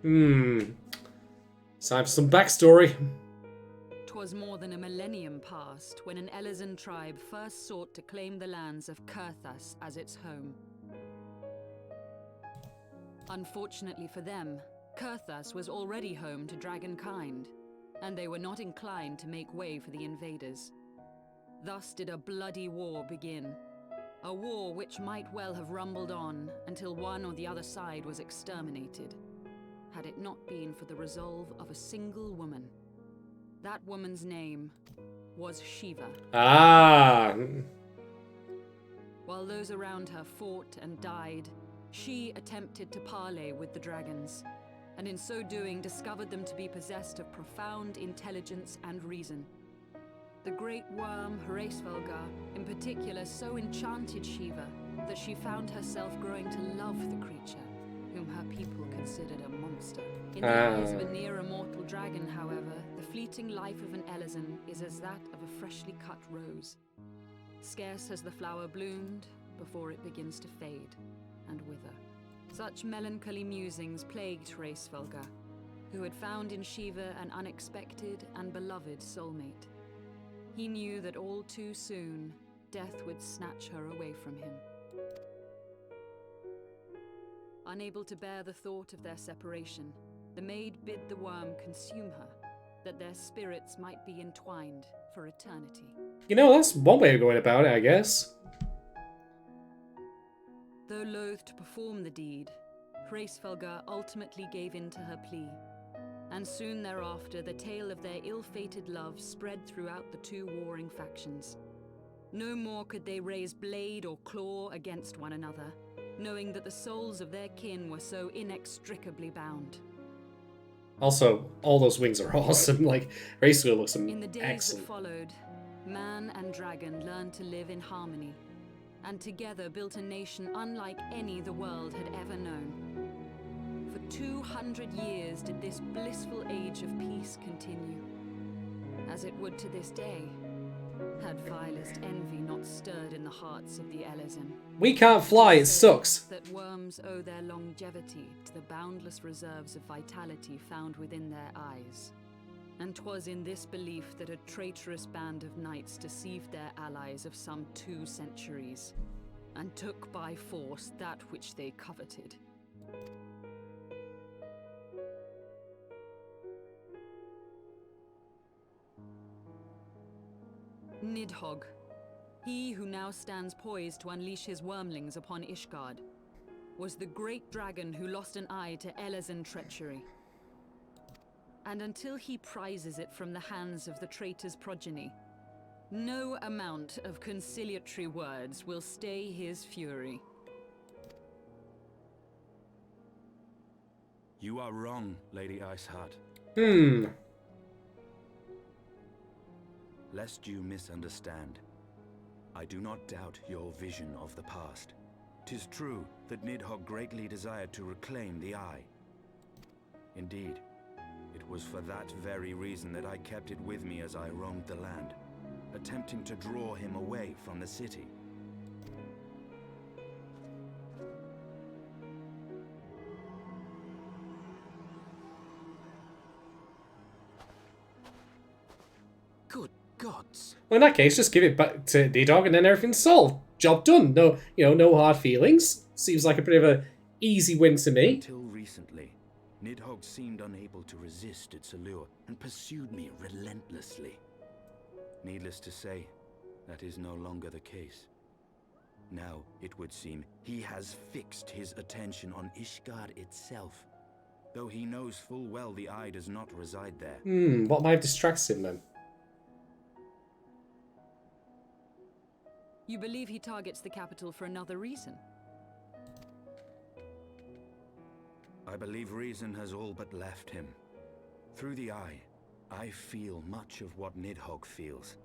S1: It's time for some backstory.
S3: 'Twas more than a millennium past when an Elizan tribe first sought to claim the lands of Kurthas as its home. Unfortunately for them, Kurthas was already home to dragonkind, and they were not inclined to make way for the invaders. Thus did a bloody war begin. A war which might well have rumbled on until one or the other side was exterminated, had it not been for the resolve of a single woman. That woman's name was Shiva.
S1: Ah.
S3: While those around her fought and died, she attempted to parley with the dragons, and in so doing discovered them to be possessed of profound intelligence and reason. The great worm, Heavensward, in particular, so enchanted Shiva that she found herself growing to love the creature, whom her people considered a monster. In the eyes of a near-immortal dragon, however, the fleeting life of an Elizan is as that of a freshly cut rose. Scarce has the flower bloomed before it begins to fade and wither. Such melancholy musings plagued Heavensward, who had found in Shiva an unexpected and beloved soulmate. He knew that all too soon, death would snatch her away from him. Unable to bear the thought of their separation, the maid bid the worm consume her, that their spirits might be entwined for eternity.
S1: You know, that's one way of going about it, I guess.
S3: Though loath to perform the deed, Heavensward ultimately gave in to her plea, And soon thereafter, the tale of their ill-fated love spread throughout the two warring factions. No more could they raise blade or claw against one another, knowing that the souls of their kin were so inextricably bound.
S1: Also, all those wings are awesome. Like, Heavensward looks
S3: In the days
S1: excellent.
S3: that followed, man and dragon learned to live in harmony, and together built a nation unlike any the world had ever known. For 200 years did this blissful age of peace continue, as it would to this day, had vilest envy not stirred in the hearts of the Elezen.
S1: We can't fly, it sucks.
S3: That worms owe their longevity to the boundless reserves of vitality found within their eyes. And 'twas in this belief that a traitorous band of knights deceived their allies of some 2 centuries, and took by force that which they coveted. Nidhogg, he who now stands poised to unleash his wormlings upon Ishgard, was the great dragon who lost an eye to Elezen treachery. And until he prizes it from the hands of the traitor's progeny, no amount of conciliatory words will stay his fury.
S14: You are wrong, Lady Iceheart. Lest you misunderstand, I do not doubt your vision of the past. 'Tis true that Nidhogg greatly desired to reclaim the Eye. Indeed, it was for that very reason that I kept it with me as I roamed the land, attempting to draw him away from the city.
S7: Good gods.
S1: Well, in that case, just give it back to Nidhogg and then everything's solved. Job done. No, no hard feelings. Seems like a bit of a easy win to me.
S14: Until recently, Nidhogg seemed unable to resist its allure and pursued me relentlessly. Needless to say, that is no longer the case. Now, it would seem, he has fixed his attention on Ishgard itself, though he knows full well the Eye does not reside there.
S1: What might have distracted him then?
S3: You believe he targets the capital for another reason?
S14: I believe reason has all but left him. Through the Eye, I feel much of what Nidhogg feels,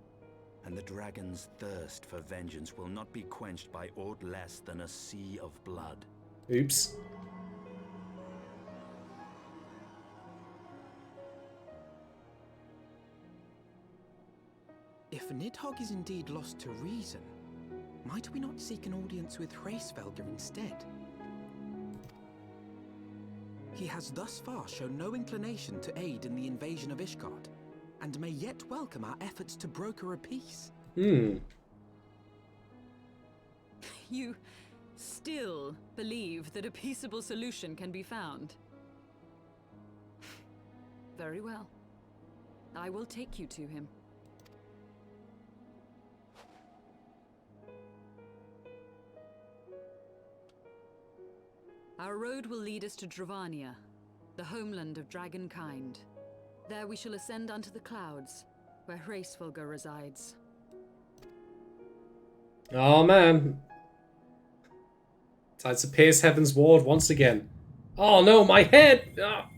S14: and the dragon's thirst for vengeance will not be quenched by aught less than a sea of blood.
S1: Oops.
S7: If Nidhogg is indeed lost to reason, might we not seek an audience with Hraesvelgr instead? He has thus far shown no inclination to aid in the invasion of Ishgard, and may yet welcome our efforts to broker a peace.
S3: You still believe that a peaceable solution can be found? Very well. I will take you to him. Our road will lead us to Dravania, the homeland of dragonkind. There we shall ascend unto the clouds, where Hraesvelgr resides.
S1: Oh man. Time to pierce Heavensward once again. Oh no, my head! Ah.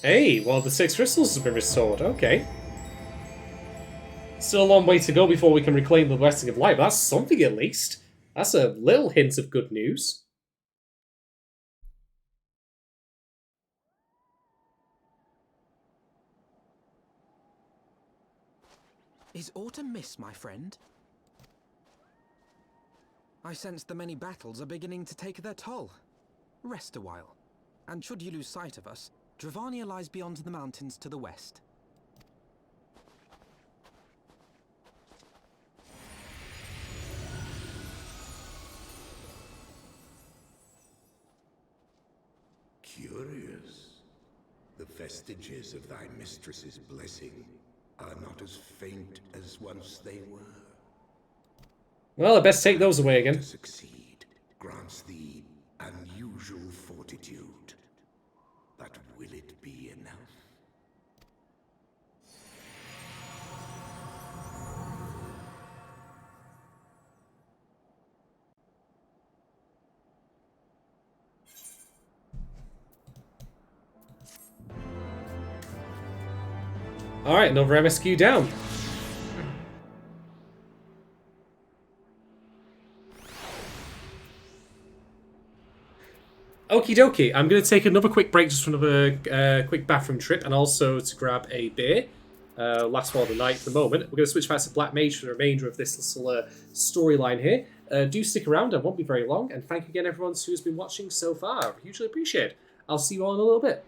S1: Hey, well, the 6 crystals have been restored. Okay. Still a long way to go before we can reclaim the Blessing of Light, but that's something at least. That's a little hint of good news.
S7: Is aught amiss, my friend? I sense the many battles are beginning to take their toll. Rest a while, and should you lose sight of us, Dravania lies beyond the mountains to the west.
S4: Curious. The vestiges of thy mistress's blessing are not as faint as once they were.
S1: Well, I best take those away again.
S4: To succeed grants thee unusual fortitude. But will it be enough?
S1: Alright, another MSQ down. Okie dokie, I'm going to take another quick break just for another quick bathroom trip and also to grab a beer. Last one of the night for the moment. We're going to switch back to Black Mage for the remainder of this little storyline here. Do stick around, it won't be very long, and thank you again everyone who's been watching so far. Hugely appreciate it. I'll see you all in a little bit.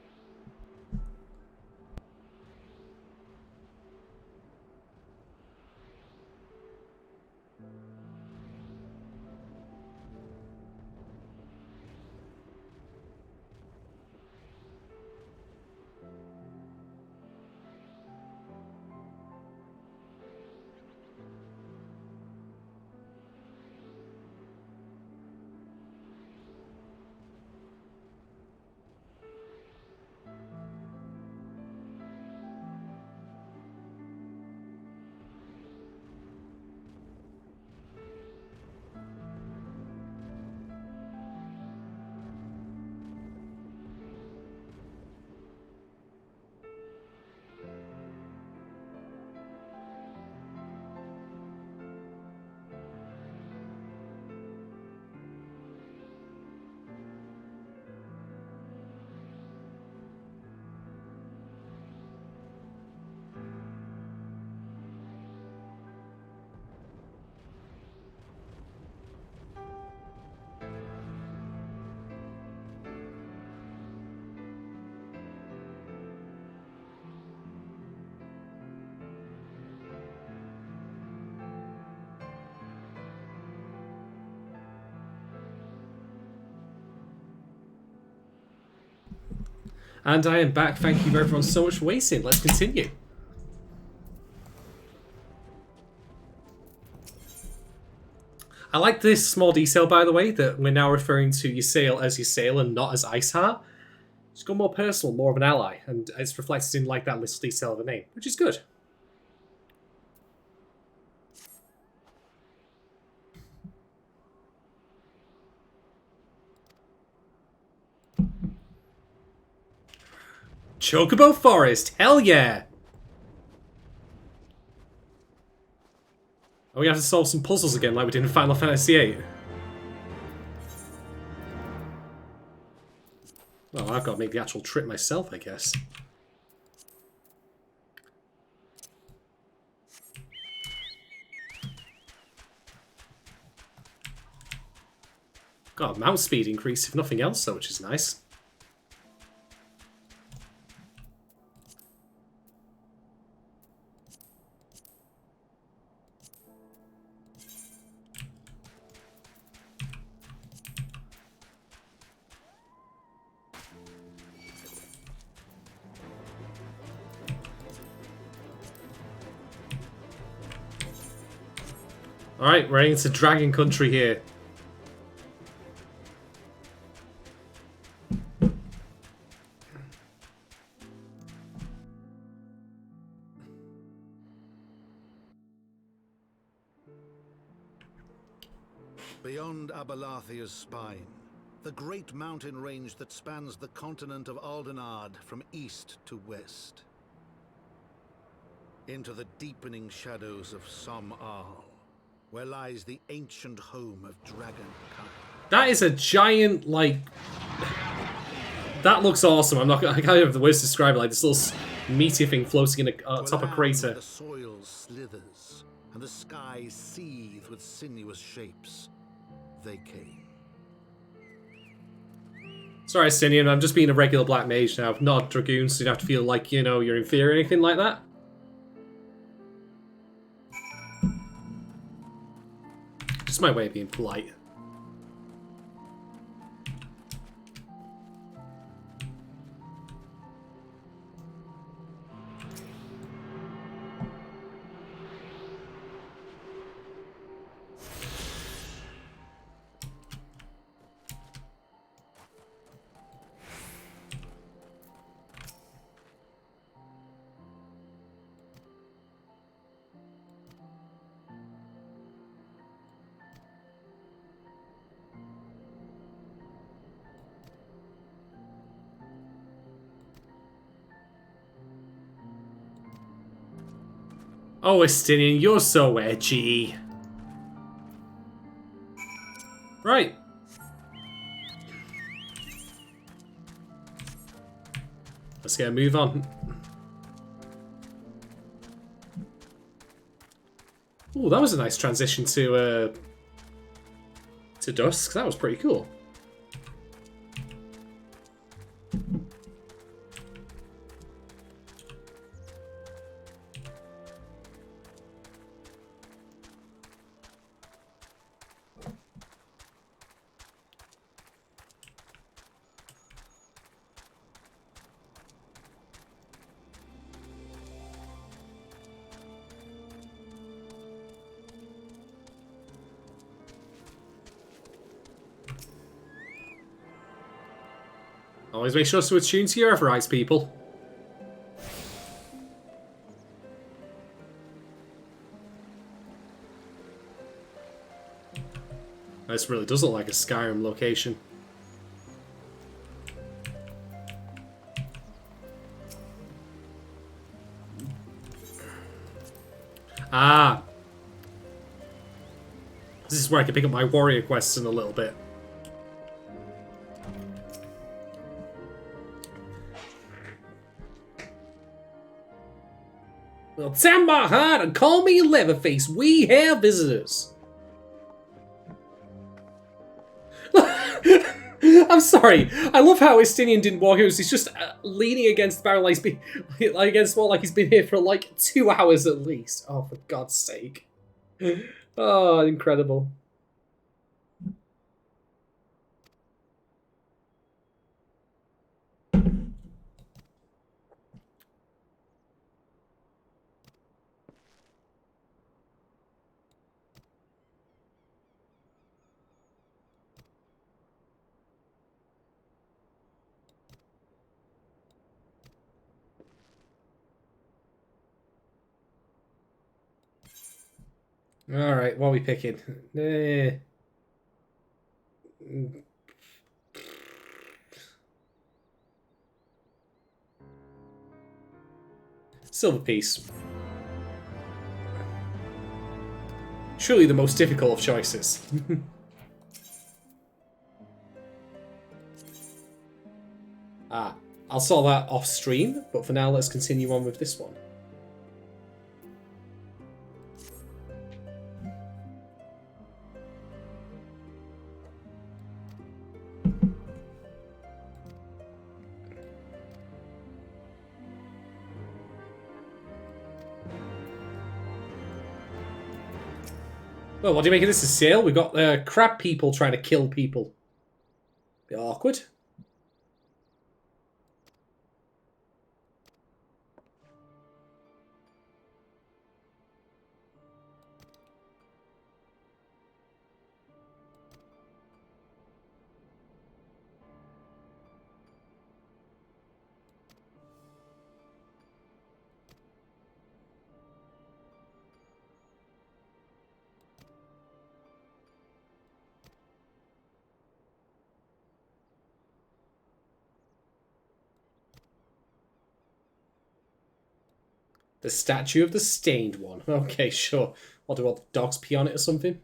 S1: And I am back. Thank you everyone so much for waiting. Let's continue. I like this small detail, by the way, that we're now referring to Ysayle as Ysayle and not as Icehar. It's gone more personal, more of an ally, and it's reflected in like that little detail of a name, which is good. Chocobo Forest, hell yeah! Are we going to have to solve some puzzles again like we did in Final Fantasy VIII? Well, I've got to make the actual trip myself, I guess. Got a mount speed increase, if nothing else, though, which is nice. Alright, we're into Dragon Country here.
S2: Beyond Abalathia's spine, the great mountain range that spans the continent of Aldenard from east to west. Into the deepening shadows of Som Al, where lies the ancient home of Dragonkind.
S1: That is a giant, like... That looks awesome. I can't even have the words to describe it. Like this little meaty thing floating in a top of a crater.
S2: The soil slithers, and the skies seethe with sinuous shapes. They came.
S1: Sorry, Sinian, I'm just being a regular black mage now, not a dragoon, so you don't have to feel like, you know, you're inferior or anything like that. Just my way of being polite. Oh, Estinian, you're so edgy. Right. Let's get a move on. Oh, that was a nice transition to dusk. That was pretty cool. Always make sure to attune to your overrides, people. This really does look like a Skyrim location. Ah! This is where I can pick up my warrior quests in a little bit. Well, tap my heart and call me Leatherface. We have visitors. I'm sorry. I love how Estinian didn't walk. He's just leaning against the barrel against wall like he's been here for like 2 hours at least. Oh, for God's sake. Oh, incredible. Alright, what are we picking? Silver piece. Surely the most difficult of choices. I'll sort that off stream, but for now let's continue on with this one. Well, what do you make of this, a sale? We've got crab people trying to kill people. Bit awkward. The statue of the stained one. Okay, sure. What do all the dogs pee on it or something?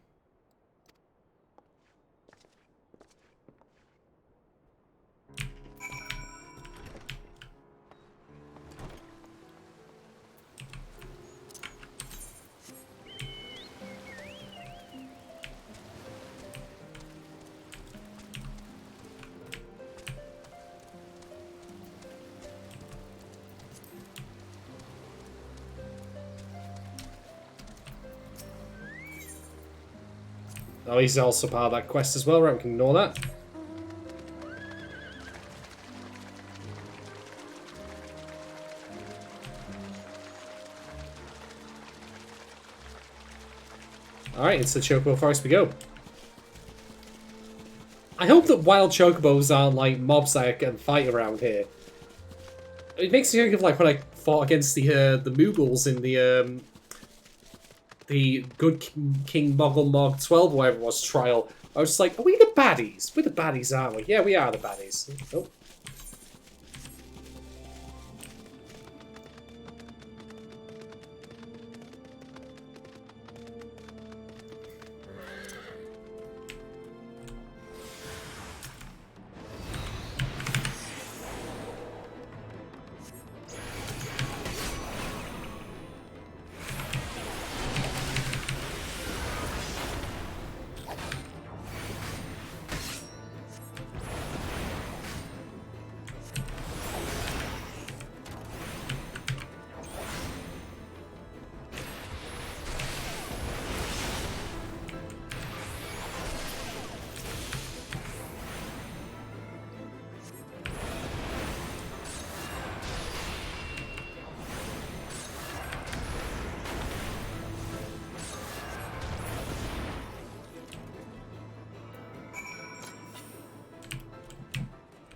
S1: Oh, he's also part of that quest as well, right? We can ignore that. Alright, into the Chocobo Forest we go. I hope that wild Chocobos aren't like mobs that I can fight around here. It makes me think of like when I fought against the Moogles in the Good King Moggle Mog 12 or whatever it was trial. I was just like, are we the baddies? We're the baddies, aren't we? Yeah, we are the baddies. Oh.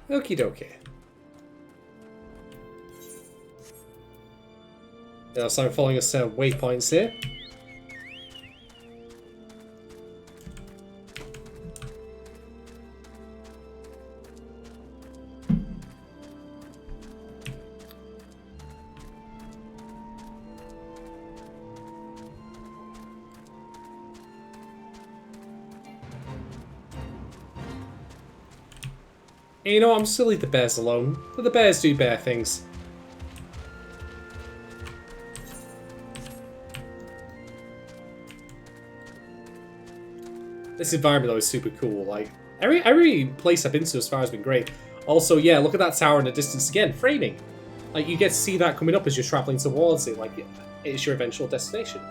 S1: Okie dokie. Yeah, so I'm following us waypoints here. And you know, I'm still leave the bears alone. But the bears do bear things. This environment though is super cool. Like every place I've been to as far has been great. Also, yeah, look at that tower in the distance again, framing. Like you get to see that coming up as you're traveling towards it. Like it's your eventual destination.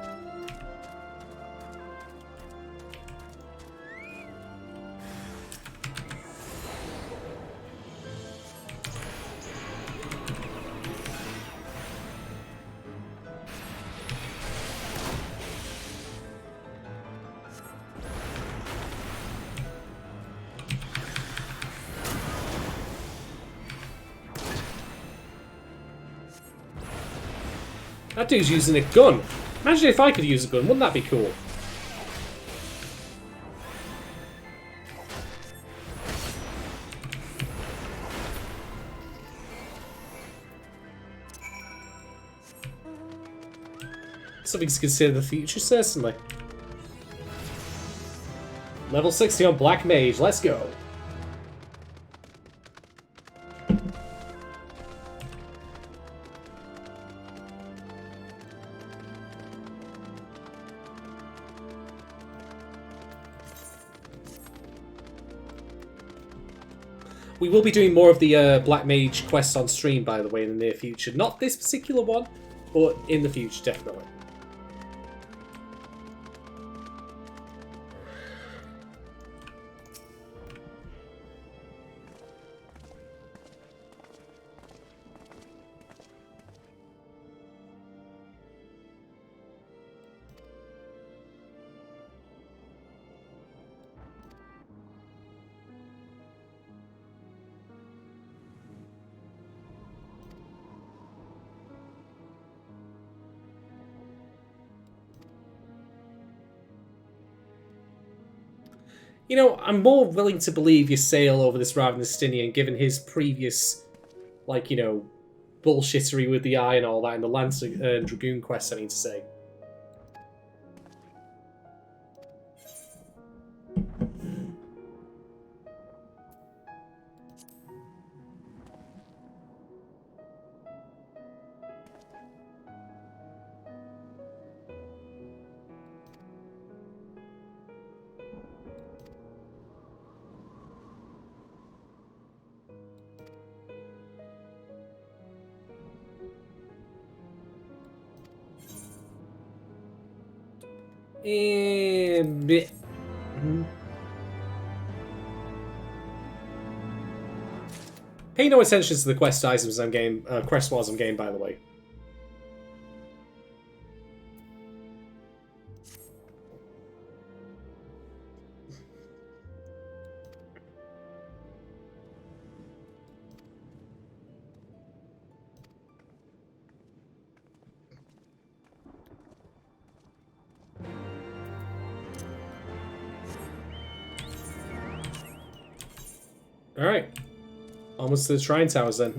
S1: That dude's using a gun. Imagine if I could use a gun, wouldn't that be cool? Something to consider the future, certainly. Level 60 on Black Mage, let's go. We will be doing more of the Black Mage quests on stream, by the way, in the near future. Not this particular one, but in the future, definitely. You know, I'm more willing to believe Ysayle over this rather than Stinian, given his previous, like, you know, bullshittery with the eye and all that, and the Lance and Dragoon quests, I mean to say. Pay no attention to the quest items I'm getting, quest walls I'm getting, by the way. Alright. Almost to the Shrine Towers then.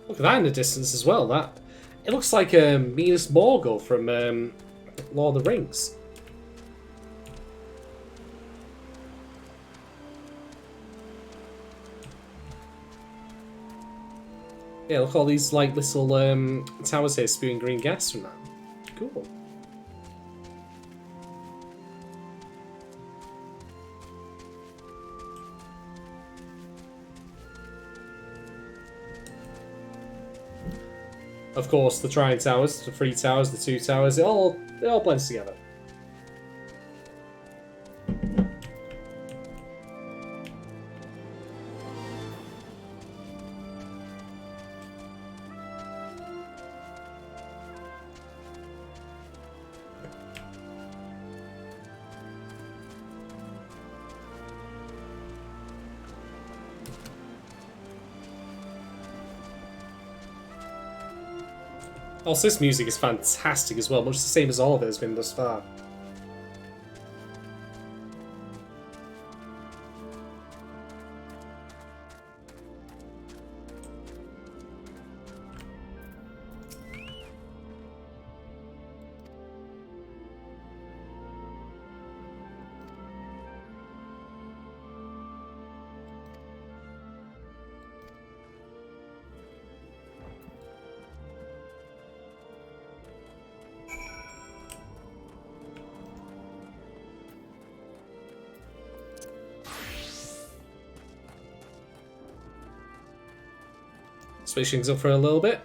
S1: Look at that in the distance as well. That it looks like Minas Morgul from Lord of the Rings. Yeah, look at all these like little towers here spewing green gas from that. Cool. Of course, the Trine Towers, the 3 towers, the 2 towers, it all blends together. Also, this music is fantastic as well, much the same as all of it has been thus far. Switch things up for a little bit.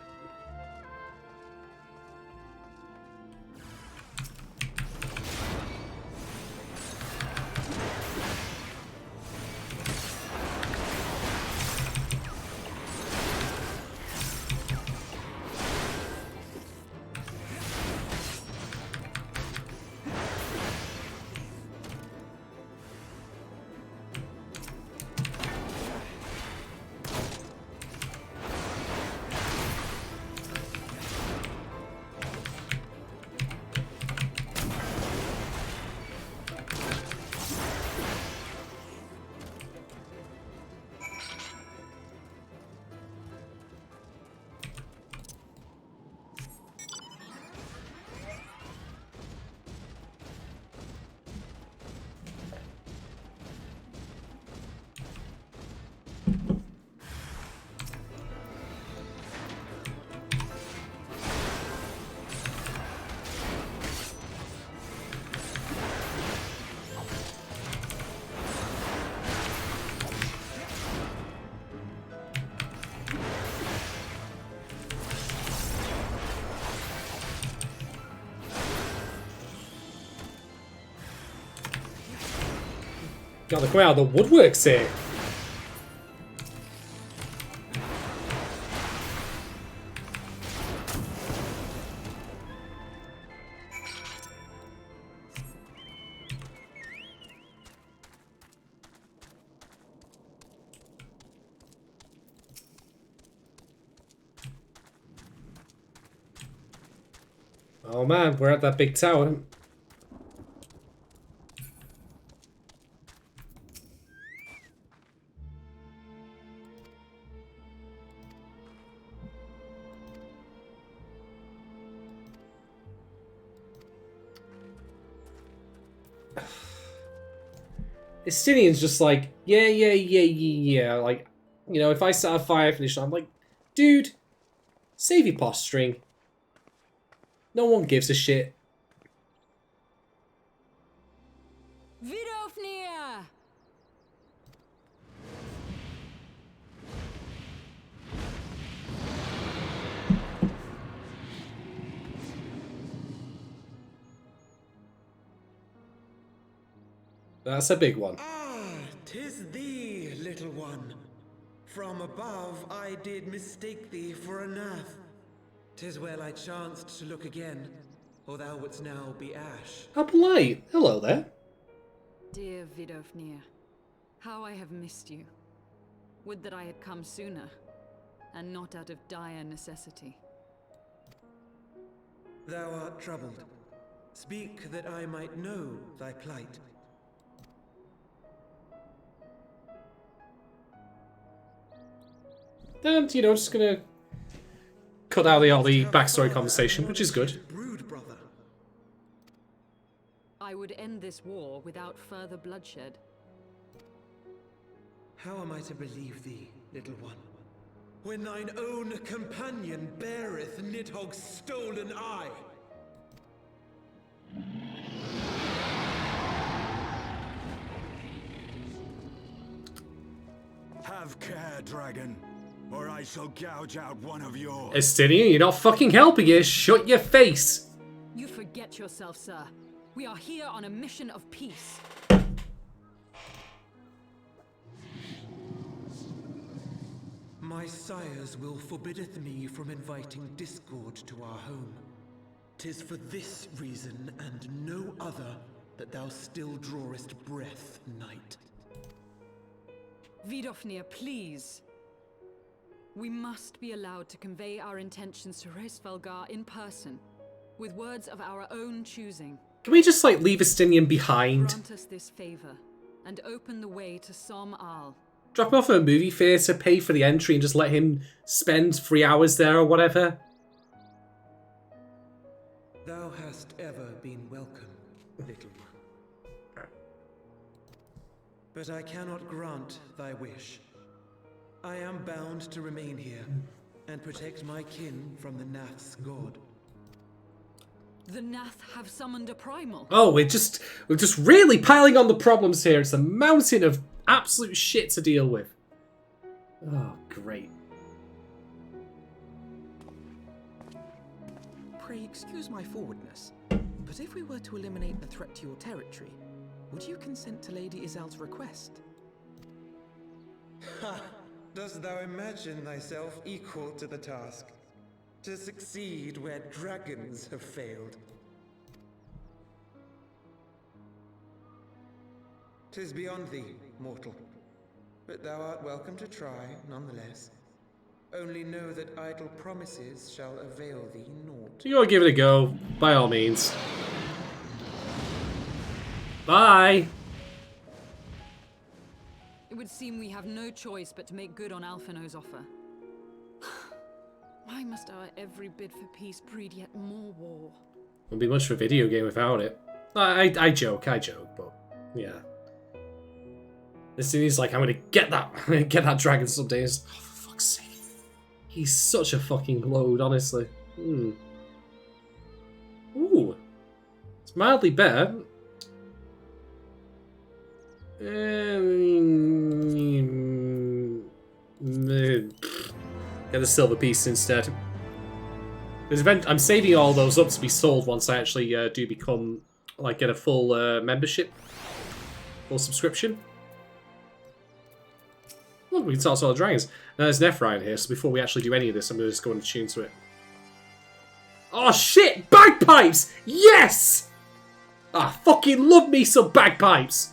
S1: God, they're coming out of the woodworks here. Oh man, we're at that big tower. Estinian's just like, yeah. Like, you know, if I start a fire finish, I'm like, dude, save your posturing. No one gives a shit.
S12: Vidofnir!
S1: That's a big one.
S18: Ah, 'tis thee, little one. From above I did mistake thee for a nath. 'Tis well I chanced to look again, or thou wouldst now be ash.
S1: How polite. Hello there.
S3: Dear Vidofnir, how I have missed you. Would that I had come sooner, and not out of dire necessity.
S18: Thou art troubled. Speak that I might know thy plight.
S1: And, you know, just gonna cut out all the backstory conversation, which is good.
S3: I would end this war without further bloodshed.
S18: How am I to believe thee, little one, when thine own companion beareth Nidhogg's stolen eye?
S13: Have care, dragon, or I shall gouge out one of yours.
S1: Estinian, you're not fucking helping us. Shut your face.
S3: You forget yourself, sir. We are here on a mission of peace.
S18: My sires will forbiddeth me from inviting discord to our home. 'Tis for this reason and no other that thou still drawest breath, knight.
S3: Vidofnir, please. We must be allowed to convey our intentions to Hraesvelgar in person, with words of our own choosing.
S1: Can we just, like, leave Estinian behind?
S3: Grant us this favor, and open the way to Som Al.
S1: Drop him off at a movie theatre, pay for the entry, and just let him spend 3 hours there or whatever.
S18: Thou hast ever been welcome, little one. But I cannot grant thy wish. I am bound to remain here and protect my kin from the Nath's god.
S3: The Nath have summoned a primal.
S1: Oh, we're just really piling on the problems here. It's a mountain of absolute shit to deal with. Oh, great.
S7: Pray excuse my forwardness, but if we were to eliminate the threat to your territory, would you consent to Lady Izel's request?
S18: Ha! Dost thou imagine thyself equal to the task? To succeed where dragons have failed? 'Tis beyond thee, mortal. But thou art welcome to try, nonetheless. Only know that idle promises shall avail thee naught.
S1: You gotta give it a go, by all means. Bye!
S3: It would seem we have no choice but to make good on Alphino's offer. Why must our every bid for peace breed yet more war?
S1: Wouldn't be much of a video game without it. I joke, but yeah. This thing is like, I'm gonna get that dragon someday. Oh, for fuck's sake. He's such a fucking load, honestly. Ooh. It's mildly better. Get the silver piece instead. I'm saving all those up to be sold once I actually do become, like, get a full membership, full subscription. Well, we can start Solid Dragons. Now there's Nephrine here, so before we actually do any of this, I'm going to just go and tune to it. Oh shit! Bagpipes! Yes! I fucking love me some bagpipes!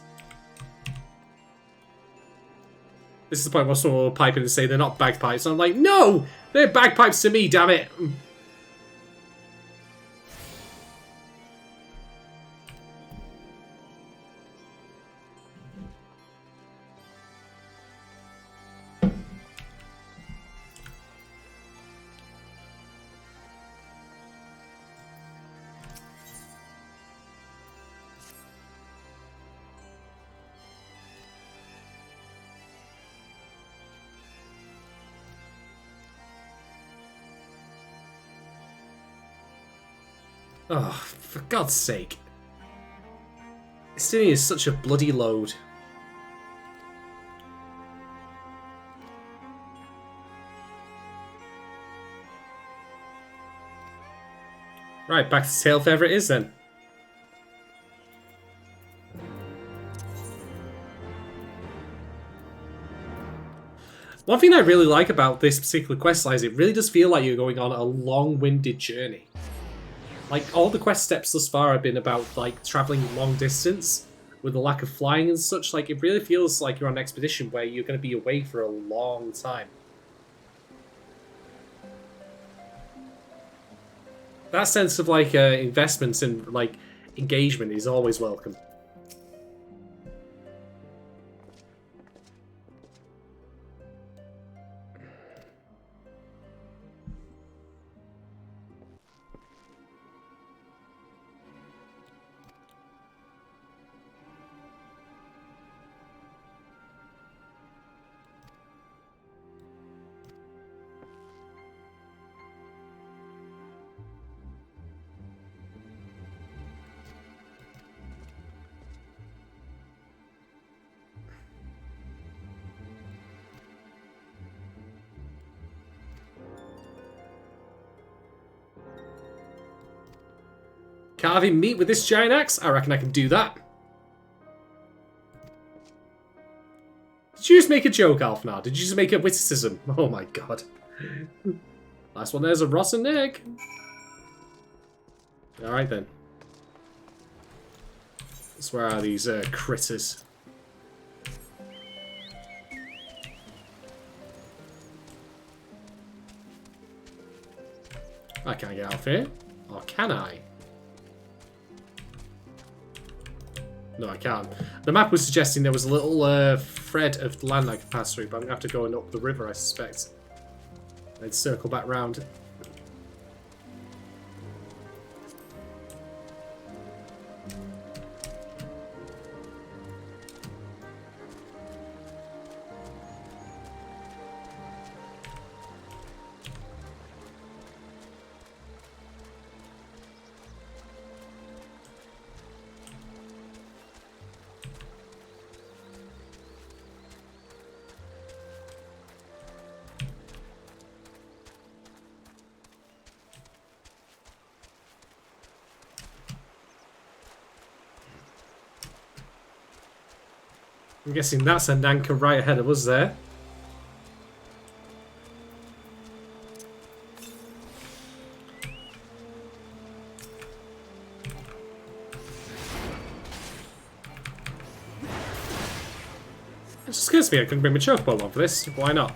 S1: This is the point where someone will pipe in and say they're not bagpipes. And I'm like, no! They're bagpipes to me, damn it! Oh, for God's sake. This thing is such a bloody load. Right, back to Tailfeather it is then. One thing I really like about this particular questline is it really does feel like you're going on a long-winded journey. Like, all the quest steps thus far have been about, like, travelling long distance with the lack of flying and such. Like, it really feels like you're on an expedition where you're going to be away for a long time. That sense of, like, investment and, like, engagement is always welcome. Carving meat with this giant axe? I reckon I can do that. Did you just make a joke, Alfnar? Did you just make a witticism? Oh my god. Last one there's a rotten egg. Alright then. So where are these critters? I can't get out of here. Or can I? No, I can't. The map was suggesting there was a little thread of land I could pass through, but I'm going to have to go and up the river, I suspect. Then circle back round. I'm guessing that's a Nanka right ahead of us there. It just scares me I couldn't bring my chocobo on for this. Why not?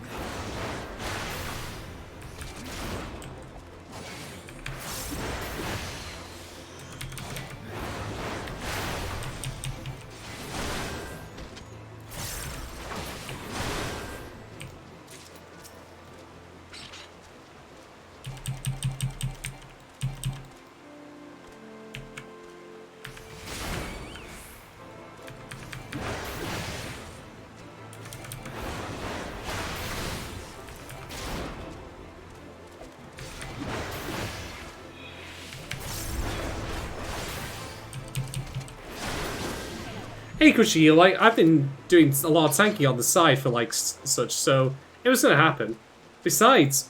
S1: Hey Kushi, like, I've been doing a lot of tanking on the side for like such, so it was going to happen. Besides,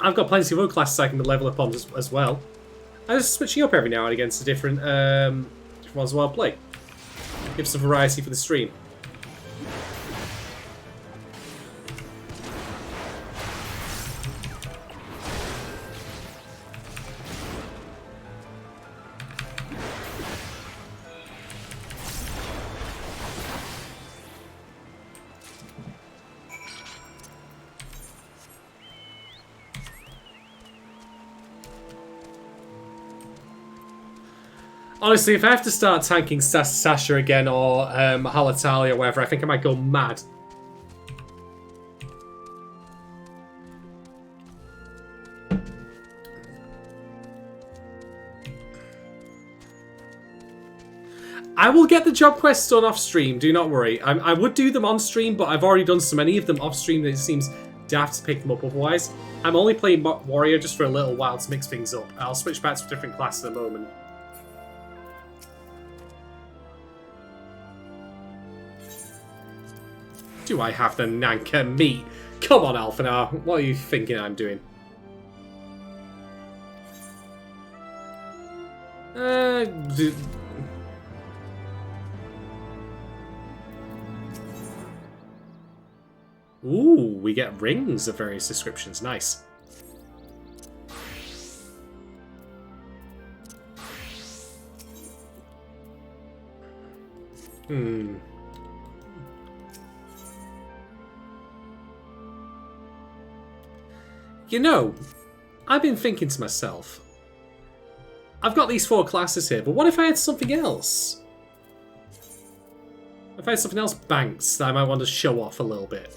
S1: I've got plenty of other classes I can level up on as well. I'm just switching up every now and again to different ones while I play. Give some variety for the stream. Honestly, if I have to start tanking Sasha again or Halatali or whatever, I think I might go mad. I will get the job quests done off stream, do not worry. I would do them on stream, but I've already done so many of them off stream that it seems daft to pick them up otherwise. I'm only playing Warrior just for a little while to mix things up. I'll switch back to a different class in a moment. Do I have the Nanka meat? Come on, Alphanar. What are you thinking I'm doing? Ooh, we get rings of various descriptions. Nice. You know, I've been thinking to myself, I've got these 4 classes here, but what if I had something else? If I had something else banks that I might want to show off a little bit.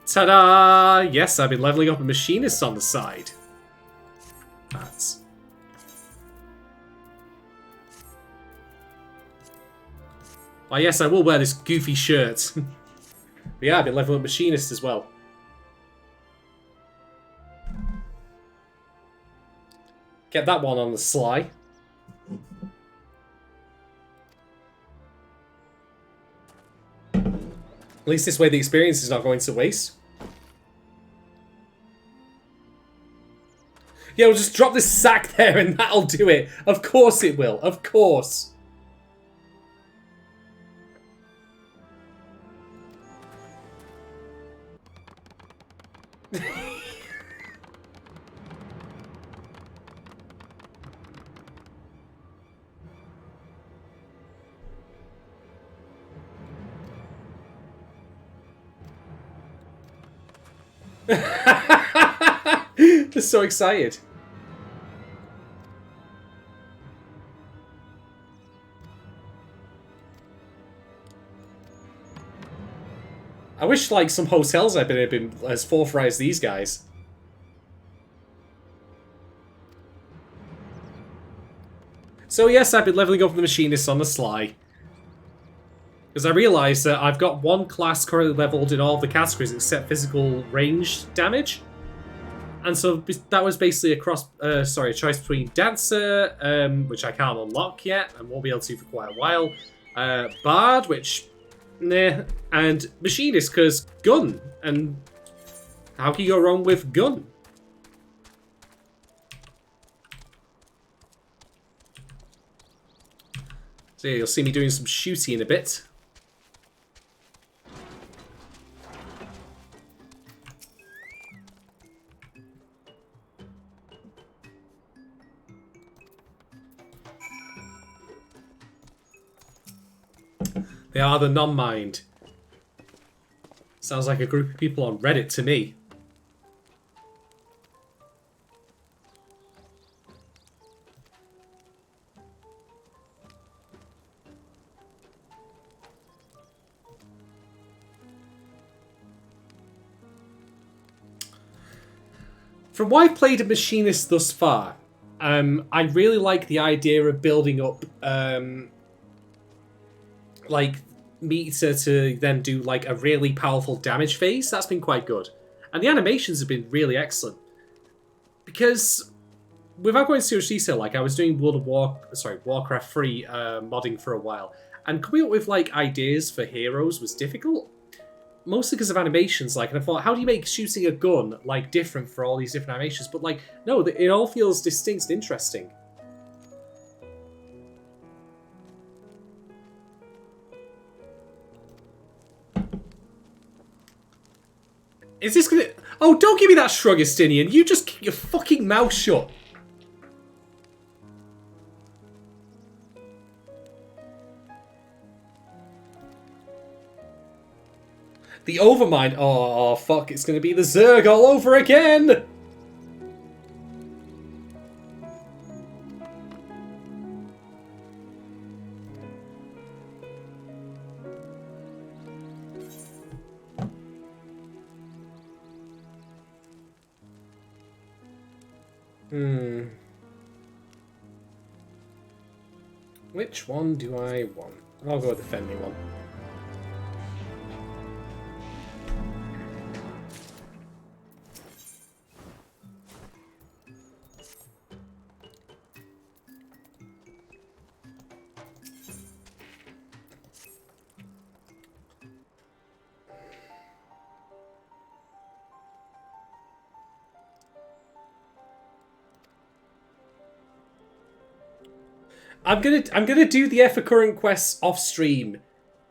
S1: Ta-da! Yes, I've been leveling up a machinist on the side. That's... Why, yes, I will wear this goofy shirt. But yeah, I've been leveling up machinist as well. Get that one on the sly. At least this way the experience is not going to waste. Yeah, we'll just drop this sack there and that'll do it. Of course it will. Of course. They're so excited. I wish, like, some hotels had been as forthright as these guys. So yes, I've been leveling up the Machinists on the sly. Because I realised that I've got one class currently leveled in all of the categories except physical range damage. And so that was basically a choice between Dancer, which I can't unlock yet and won't be able to for quite a while. Bard, which, nah, and Machinist, because gun. And how can you go wrong with gun? So yeah, you'll see me doing some shooting in a bit. They are the non-mind. Sounds like a group of people on Reddit to me. From what I've played of Machinist thus far, I really like the idea of building up, like, meter to then do, like, a really powerful damage phase. That's been quite good. And the animations have been really excellent. Because, without going into too much detail, like, I was doing Warcraft 3 modding for a while, and coming up with, like, ideas for heroes was difficult. Mostly because of animations, like, and I thought, how do you make shooting a gun, like, different for all these different animations? But, like, no, it all feels distinct and interesting. Is this gonna... Oh, don't give me that shrug, Estinian. You just keep your fucking mouth shut. The Overmind. Oh, fuck. It's going to be the Zerg all over again. Which one do I want? I'll go with the Fenly one. I'm gonna do the Current quests off stream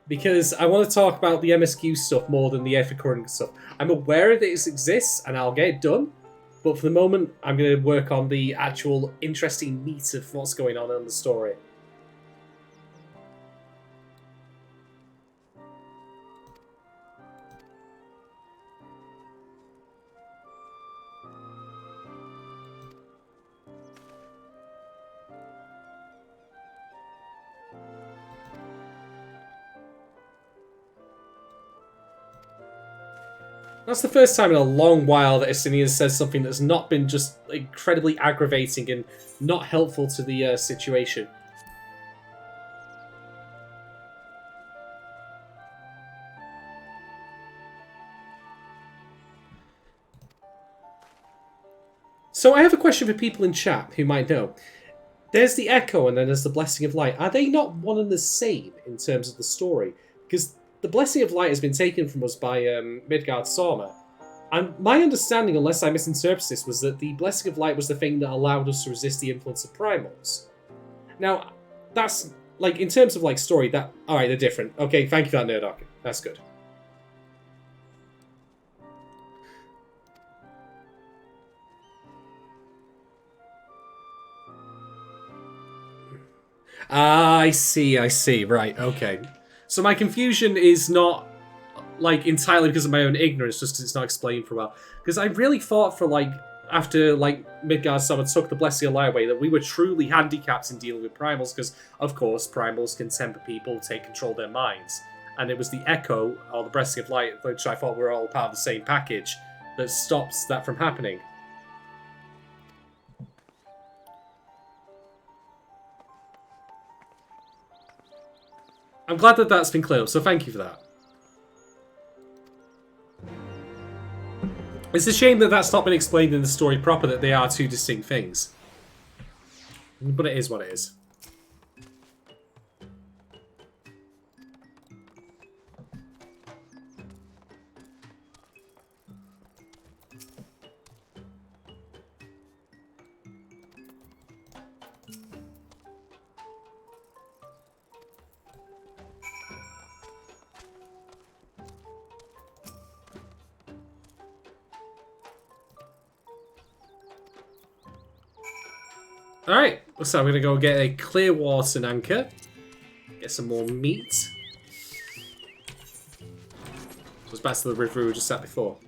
S1: because I want to talk about the MSQ stuff more than the Current stuff. I'm aware that it exists and I'll get it done, but for the moment I'm gonna work on the actual interesting meat of what's going on in the story. That's the first time in a long while that Estinian says something that's not been just incredibly aggravating and not helpful to the situation. So I have a question for people in chat who might know. There's the Echo and then there's the Blessing of Light. Are they not one and the same in terms of the story? Because the Blessing of Light has been taken from us by Midgard Sorma. And my understanding, unless I misinterpret this, was that the Blessing of Light was the thing that allowed us to resist the influence of primals. Now, that's, like, in terms of, like, story, that... Alright, they're different. Okay, thank you for that, Nerdark. That's good. Ah, I see, right, okay. So my confusion is not like, entirely because of my own ignorance, just because it's not explained for a while. Because I really thought for, like, after, like, Midgard's Summer took the Blessing of Light away, that we were truly handicapped in dealing with primals, because, of course, primals can temper people, take control of their minds. And it was the Echo, or the Blessing of Light, which I thought were all part of the same package, that stops that from happening. I'm glad that that's been cleared up, so thank you for that. It's a shame that that's not been explained in the story proper, that they are two distinct things. But it is what it is. Alright, so I'm going to go get a clear water anchor. Get some more meat. So it's back to the river we were just at before.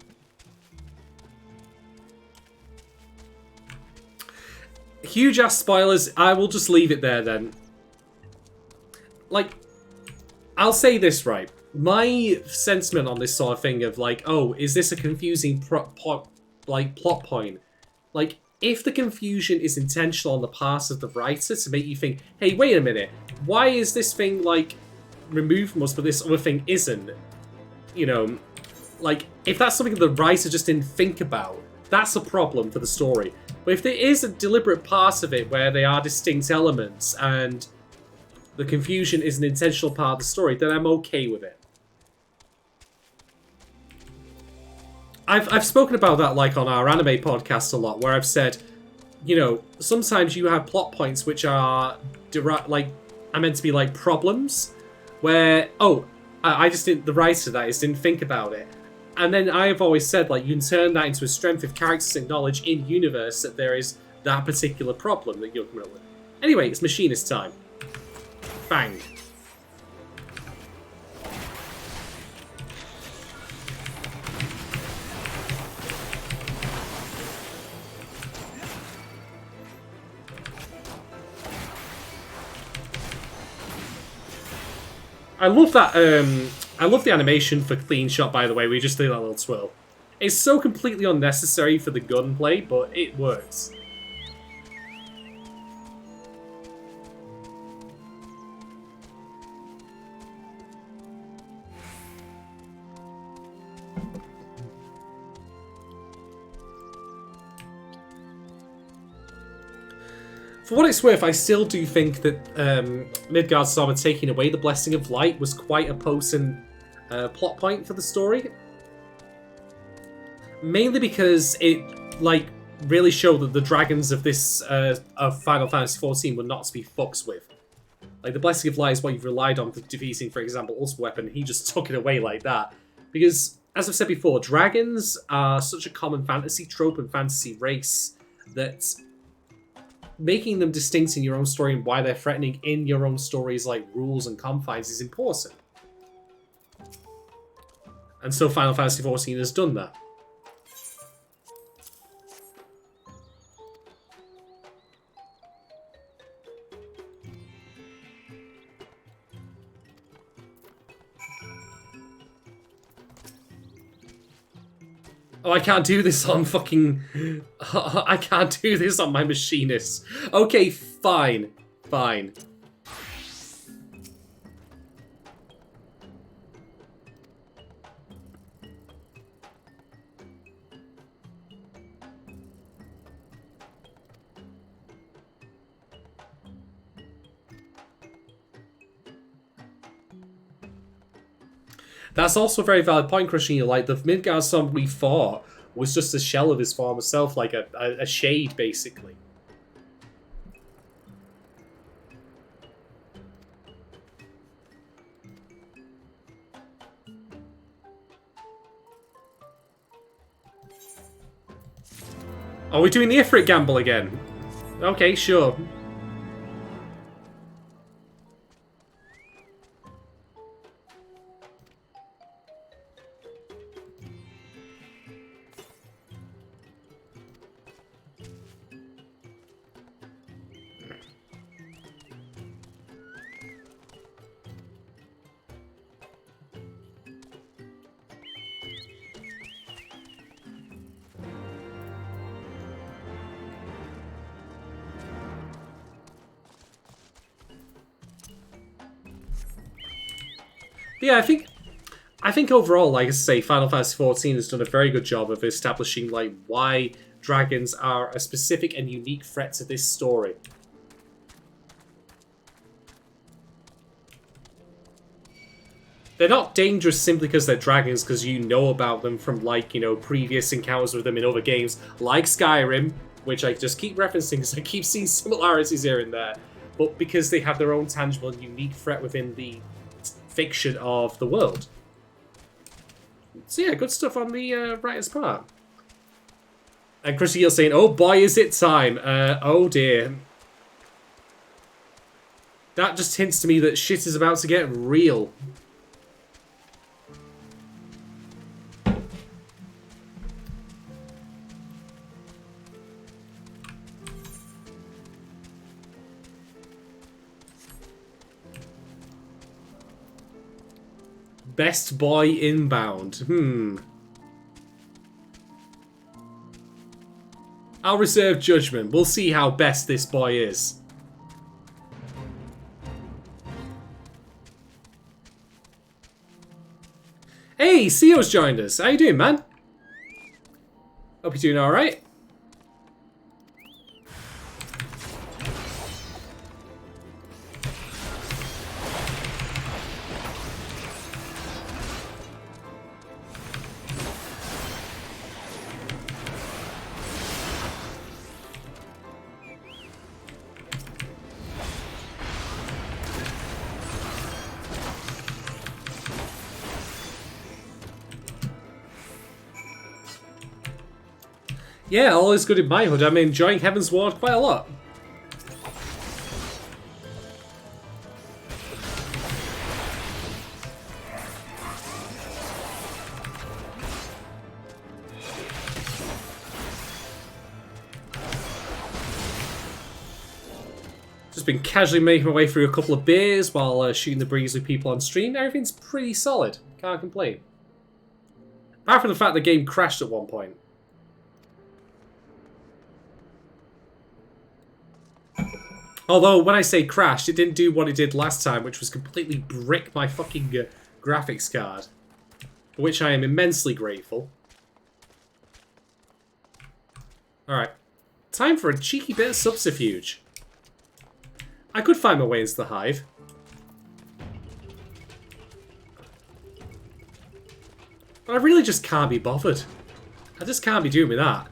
S1: Huge ass spoilers. I will just leave it there then. Like, I'll say this right. My sentiment on this sort of thing of like, oh, is this a confusing plot point? Like, if the confusion is intentional on the part of the writer to make you think, hey, wait a minute, why is this thing, like, removed from us, but this other thing isn't? You know, like, if that's something the writer just didn't think about, that's a problem for the story. But if there is a deliberate part of it where they are distinct elements and the confusion is an intentional part of the story, then I'm okay with it. I've spoken about that, like, on our anime podcast a lot, where I've said, you know, sometimes you have plot points which are, like, are meant to be, like, problems, where, oh, I just didn't, the writer, that is, didn't think about it. And then I have always said, like, you can turn that into a strength if characters acknowledge in universe that there is that particular problem that you're coming up with. Anyway, it's machinist time. Bang. I love that, I love the animation for Clean Shot, by the way, we just do that little twirl. It's so completely unnecessary for the gunplay, but it works. For what it's worth, I still do think that Midgard's Summer taking away the Blessing of Light was quite a potent plot point for the story. Mainly because it, like, really showed that the dragons of this of Final Fantasy XIV were not to be fucks with. Like, the Blessing of Light is what you've relied on for defeating, for example, Ultimate Weapon. He just took it away like that. Because, as I've said before, dragons are such a common fantasy trope and fantasy race that making them distinct in your own story and why they're threatening in your own story's, like, rules and confines is important. And so Final Fantasy XIV has done that. Oh, I can't do this on fucking... I can't do this on my machinist. Okay, fine. Fine. That's also a very valid point, Crushing. Like, the Midgard song we fought was just a shell of his former self, like a shade, basically. Are we doing the Ifrit gamble again? Okay, sure. But yeah, I think overall, like I say, Final Fantasy XIV has done a very good job of establishing like why dragons are a specific and unique threat to this story. They're not dangerous simply because they're dragons, because you know about them from, like, you know, previous encounters with them in other games, like Skyrim, which I just keep referencing because I keep seeing similarities here and there, but because they have their own tangible and unique threat within the fiction of the world. So yeah, good stuff on the writer's part. And Chris Yale saying, oh boy, is it time. Oh dear. That just hints to me that shit is about to get real. Best boy inbound. I'll reserve judgment. We'll see how best this boy is. Hey, Sio's joined us. How you doing, man? Hope you're doing alright. Yeah, all is good in my hood. I'm enjoying Heavensward quite a lot. Just been casually making my way through a couple of beers while shooting the breeze with people on stream. Everything's pretty solid. Can't complain. Apart from the fact the game crashed at one point. Although, when I say crashed, it didn't do what it did last time, which was completely brick my fucking graphics card. For which I am immensely grateful. Alright. Time for a cheeky bit of subterfuge. I could find my way into the hive. But I really just can't be bothered. I just can't be doing with that.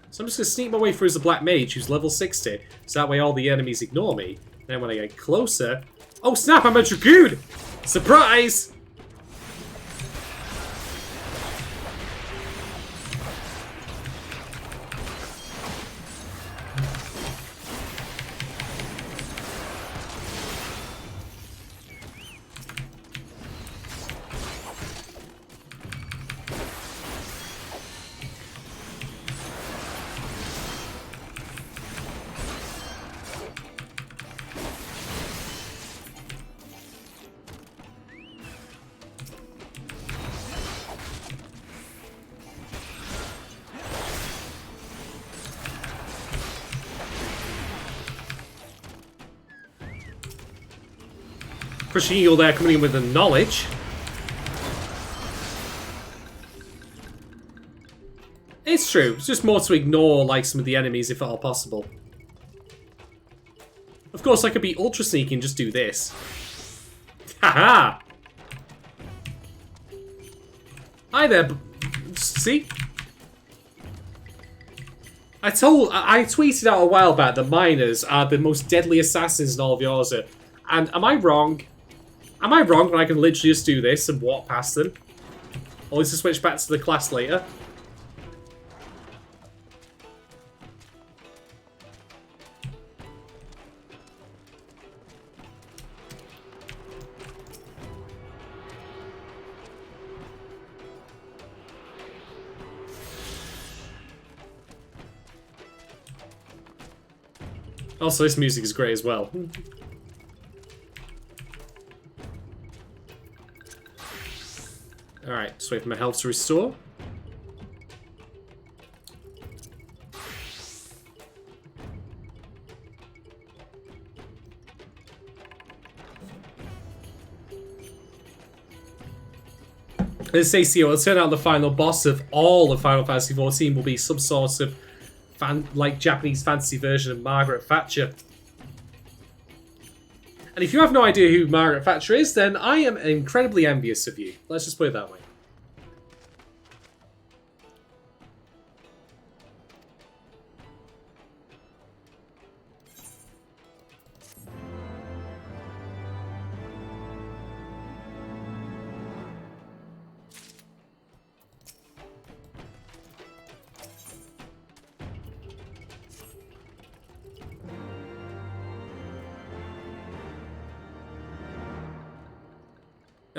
S1: So I'm just going to sneak my way through as a black mage who's level 60, so that way all the enemies ignore me. Then when I get closer... Oh snap, I'm a Dragoon! Surprise! Crushing Eagle there coming in with the knowledge. It's true. It's just more to ignore like some of the enemies if at all possible. Of course, I could be ultra sneaky and just do this. Haha! Hi there. See? I tweeted out a while back that miners are the most deadly assassins in all of Yakuza. And am I wrong? Am I wrong when I can literally just do this and walk past them? Or is to switch back to the class later? Also, this music is great as well. Alright, just wait for my health to restore. As they see, it'll turn out the final boss of all of Final Fantasy XIV will be some sort of like Japanese fantasy version of Margaret Thatcher. And if you have no idea who Margaret Thatcher is, then I am incredibly envious of you. Let's just put it that way.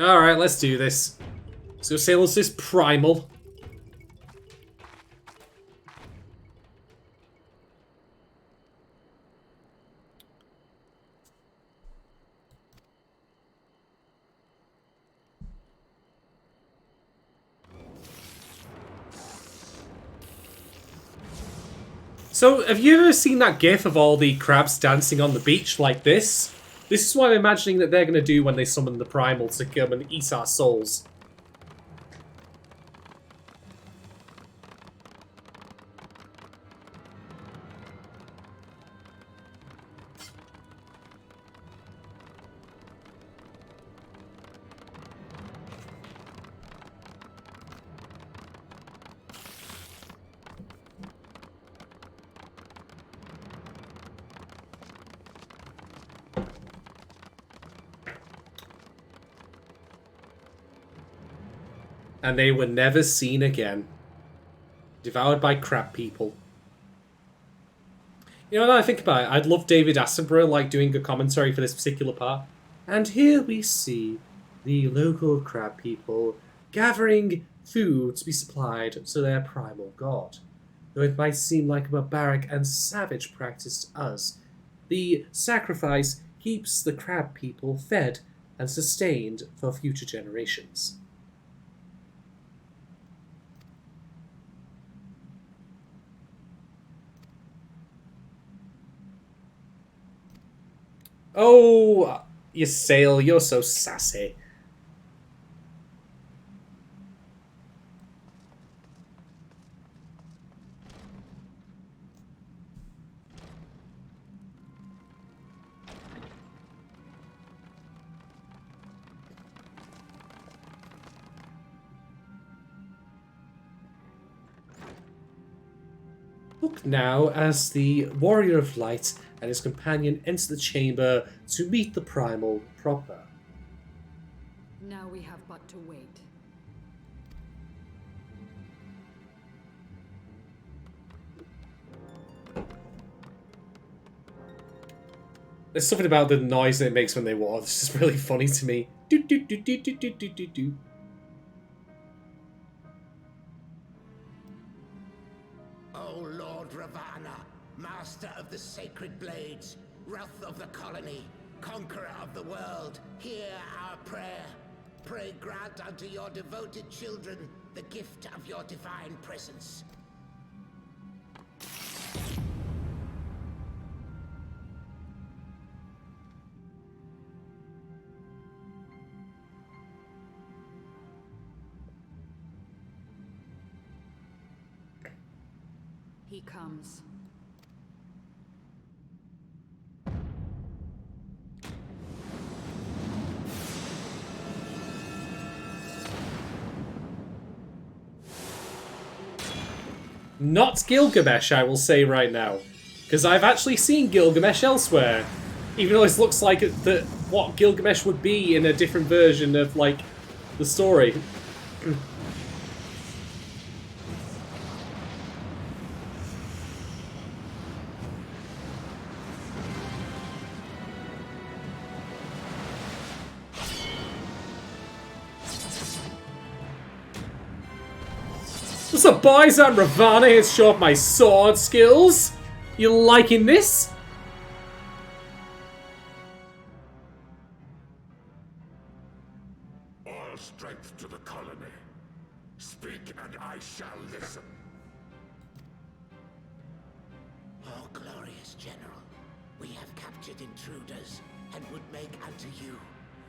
S1: Alright, let's do this. So Sailor's this primal. So, have you ever seen that gif of all the crabs dancing on the beach like this? This is what I'm imagining that they're going to do when they summon the Primal to come and eat our souls. And they were never seen again. Devoured by crab people. You know, now I think about it, I'd love David Attenborough like doing a commentary for this particular part. And here we see the local crab people gathering food to be supplied to their primal god. Though it might seem like a barbaric and savage practice to us, the sacrifice keeps the crab people fed and sustained for future generations. Oh, you Sail, you're so sassy. Look now as the Warrior of Light and his companion enter the chamber to meet the Primal proper.
S3: Now we have but to wait.
S1: There's something about the noise that it makes when they walk. This is really funny to me. Do do do do do do do do do.
S19: O Lord Ravana, master of the sacred blades, wrath of the colony, conqueror of the world, hear our prayer. Pray grant unto your devoted children the gift of your divine presence.
S3: He comes.
S1: Not Gilgamesh, I will say right now. Because I've actually seen Gilgamesh elsewhere. Even though this looks like what Gilgamesh would be in a different version of, like, the story. What's up, boys? I'm Ravana here to show off my sword skills. You liking this?
S17: All strength to the colony. Speak and I shall listen.
S19: Oh, glorious General, we have captured intruders and would make unto you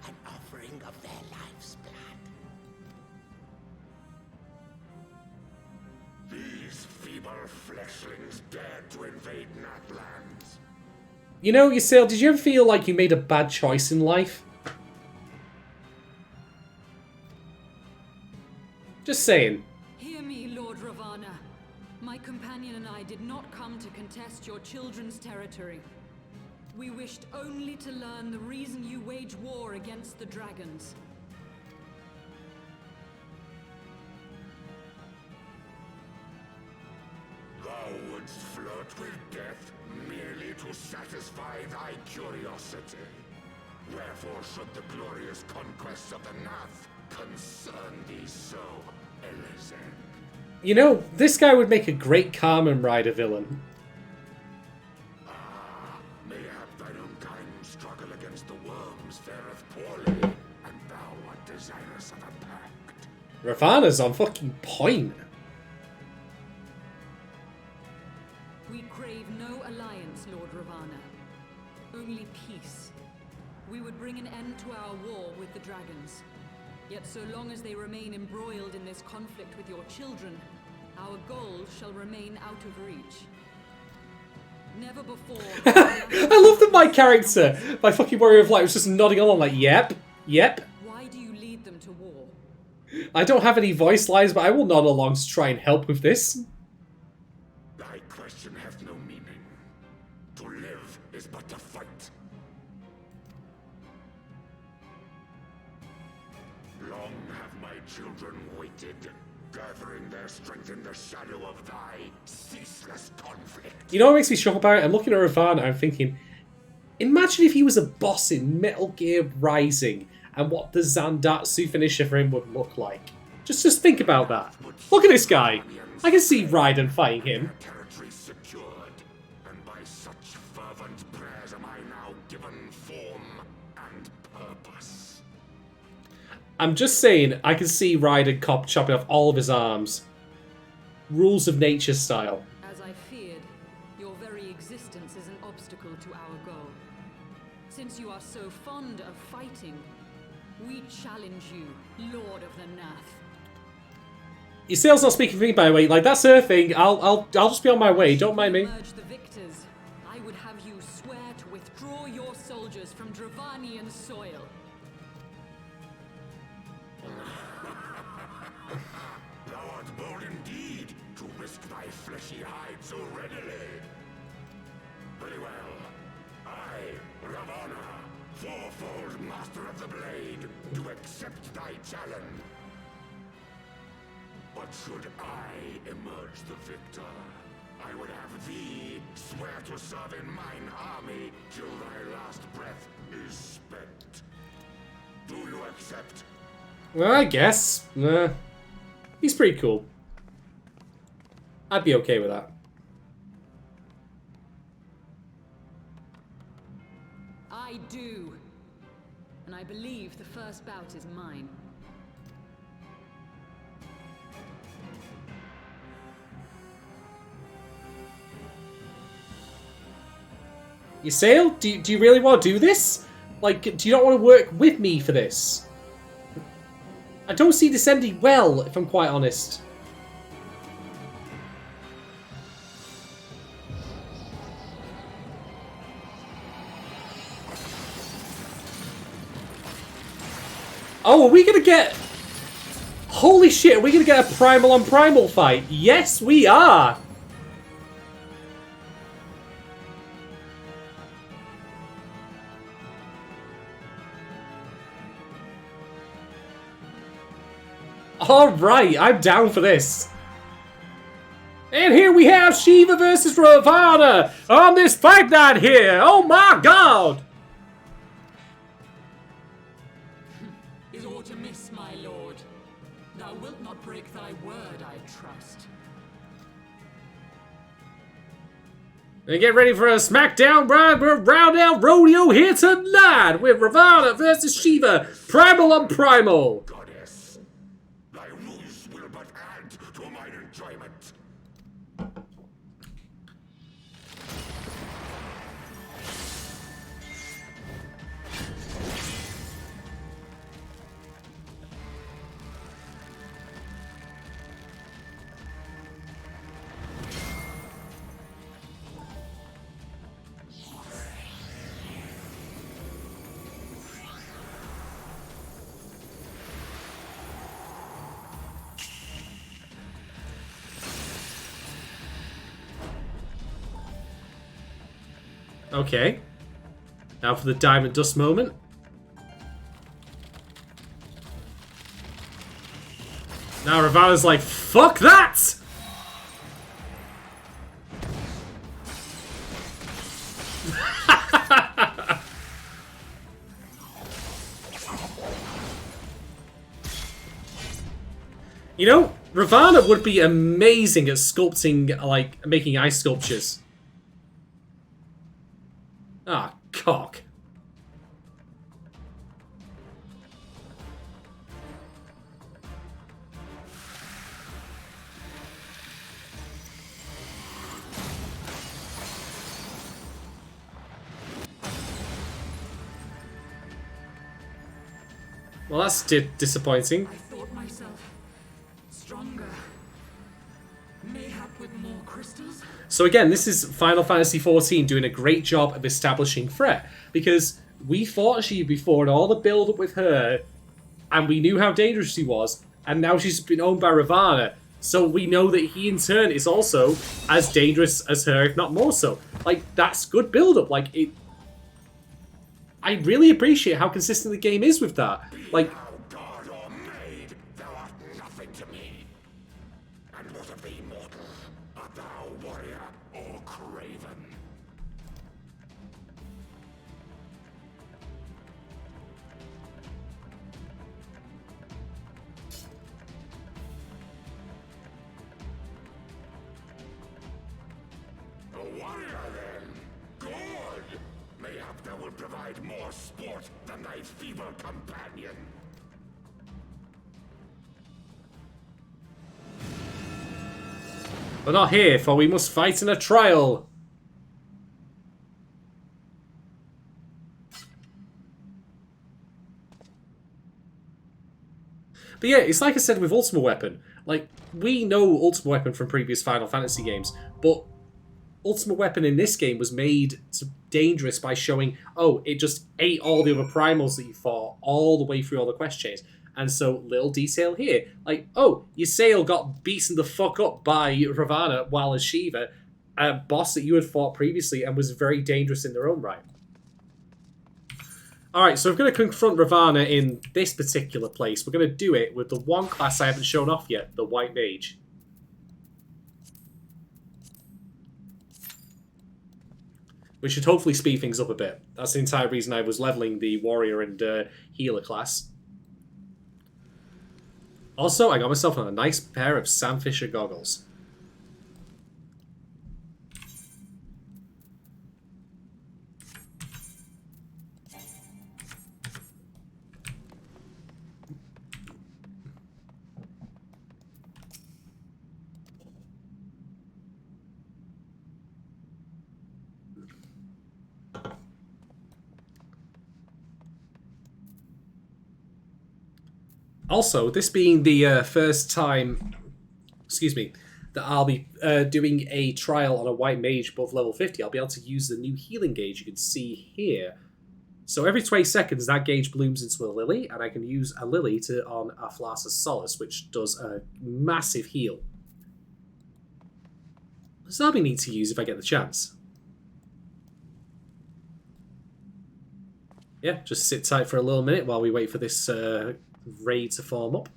S19: an offering of their life's blood.
S17: fleshlings dared to invade Natlands.
S1: You know, Ysayle, did you ever feel like you made a bad choice in life? Just saying.
S3: Hear me, Lord Ravana. My companion and I did not come to contest your children's territory. We wished only to learn the reason you wage war against the dragons.
S17: Thou wouldst flirt with death merely to satisfy thy curiosity. Wherefore should the glorious conquests of the Nath concern thee so, Elezen?
S1: You know, this guy would make a great Carmen Rider villain.
S17: Mayhap thine own kind struggle against the worms fareth poorly, and thou art desirous of a pact.
S1: Ravana's on fucking point.
S3: We crave no alliance, Lord Ravana. Only peace. We would bring an end to our war with the dragons. Yet so long as they remain embroiled in this conflict with your children, our goal shall remain out of reach. Never before...
S1: I love that my character, my fucking Warrior of Light, was just nodding along like, yep, yep.
S3: Why do you lead them to war?
S1: I don't have any voice lines, but I will nod along to try and help with this.
S17: Thy question hath no meaning. To live is but to fight. Long have my children waited, gathering their strength in the shadow of thy ceaseless conflict.
S1: You know what makes me shock about it? I'm looking at Ravana, I'm thinking, imagine if he was a boss in Metal Gear Rising, and what the Zandatsu finisher for him would look like. Just think about that. Look at this guy. I can see Raiden fighting him.
S17: Territory secured, and by such fervent prayers am I now given form and purpose.
S1: I'm just saying, I can see Raiden chopping off all of his arms. Rules of nature style.
S3: As I feared, your very existence is an obstacle to our goal. Since you are so fond of fighting, we challenge you, Lord of the Nath.
S1: Ysayle's not speaking for me, by the way. Like, that's her thing. I'll just be on my way. Don't mind me.
S3: Emerge the victors. I would have you swear to withdraw your soldiers from Dravanian soil.
S17: Thou art bold indeed to risk thy fleshy hide so readily. Very well. I, Ravana, fourfold master of the blade, do accept thy challenge. But should I emerge the victor, I would have thee swear to serve in mine army till thy last breath is spent. Do you accept?
S1: Well, I guess. He's pretty cool. I'd be okay with that.
S3: I do. And I believe the first bout is mine.
S1: Ysayle, do you really want to do this? Like, do you not want to work with me for this? I don't see this ending well, if I'm quite honest. Oh, are we gonna get... Holy shit, are we gonna get a primal on primal fight? Yes, we are! Alright, I'm down for this. And here we have Shiva versus Ravana on this fight night here. Oh my god!
S3: Is aught amiss, my lord? Thou wilt not break thy word, I trust.
S1: And get ready for a SmackDown round out rodeo here tonight with Ravana versus Shiva, Primal on Primal.
S17: Goddess, thy ruse will but add to mine enjoyment.
S1: Okay. Now for the diamond dust moment. Now Ravana's like, fuck that! You know, Ravana would be amazing at sculpting, like, making ice sculptures. Ah, cock. Well, that's disappointing.
S20: I thought myself stronger. Mayhap with more crystals?
S1: So again, this is Final Fantasy XIV doing a great job of establishing threat. Because we fought she before and all the build-up with her, and we knew how dangerous she was, and now she's been owned by Ravana. So we know that he in turn is also as dangerous as her, if not more so. Like, that's good build-up. Like, it... I really appreciate how consistent the game is with that. Like,
S17: God or maid, thou art nothing to me. And what of thee, mortal? Art thou warrior or craven? A warrior, then? Good! Mayhap thou will provide more sport than thy feeble companion.
S1: we're not here, for we must fight in a trial. But yeah, it's like I said with Ultimate Weapon. Like, we know Ultimate Weapon from previous Final Fantasy games, but Ultimate Weapon in this game was made dangerous by showing, oh, it just ate all the other primals that you fought all the way through all the quest chains. And so, little detail here, like, oh, your Sail got beaten the fuck up by Ravana while as Shiva, a boss that you had fought previously and was very dangerous in their own right. Alright, so we're going to confront Ravana in this particular place. We're going to do it with the one class I haven't shown off yet, the White Mage. Which should hopefully speed things up a bit. That's the entire reason I was leveling the Warrior and Healer class. Also, I got myself on a nice pair of Sam Fisher goggles. Also, this being the first time, excuse me, that I'll be doing a trial on a White Mage above level 50, I'll be able to use the new healing gauge you can see here. So every 20 seconds, that gauge blooms into a lily, and I can use a lily on a Flas's Solace, which does a massive heal. So that'll be neat to use if I get the chance. Yeah, just sit tight for a little minute while we wait for this raid to form up.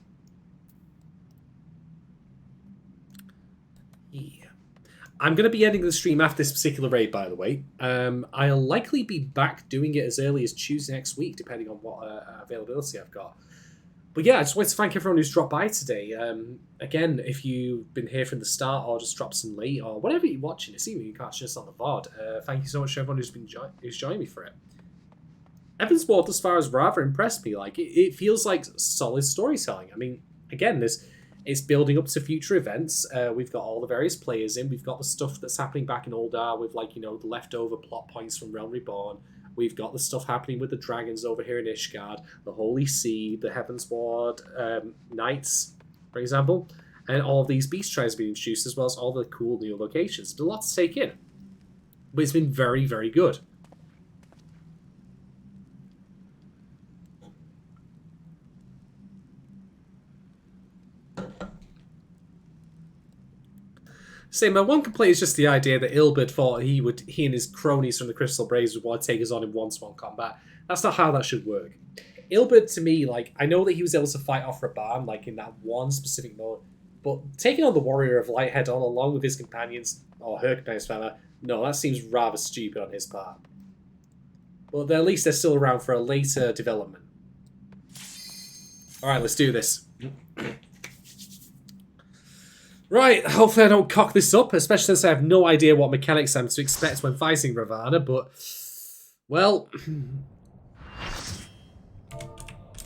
S1: Yeah. I'm going to be ending the stream after this particular raid, by the way. I'll likely be back doing it as early as Tuesday next week, depending on what availability I've got. But yeah, I just wanted to thank everyone who's dropped by today. Again, if you've been here from the start or just dropped some late or whatever you're watching, it's even you can't just on the VOD. Thank you so much to everyone who's joined me for it. Heavensward thus far has rather impressed me. Like, it feels like solid storytelling. I mean, again, it's building up to future events. We've got all the various players in. We've got the stuff that's happening back in Uldar with, like, you know, the leftover plot points from Realm Reborn. We've got the stuff happening with the dragons over here in Ishgard, the Holy See, the Heavensward Knights, for example. And all of these beast tribes being introduced, as well as all the cool new locations. There's a lot to take in. But it's been very, very good. So my one complaint is just the idea that Ilberd thought he and his cronies from the Crystal Braves would want to take us on in one-to-one combat. That's not how that should work. Ilberd, to me, like, I know that he was able to fight off Raban, like, in that one specific mode, but taking on the Warrior of Light head-on along with his companions, or her companions, no, that seems rather stupid on his part. But at least they're still around for a later development. Alright, let's do this. Right, hopefully I don't cock this up, especially since I have no idea what mechanics I'm to expect when fighting Ravana, but... well...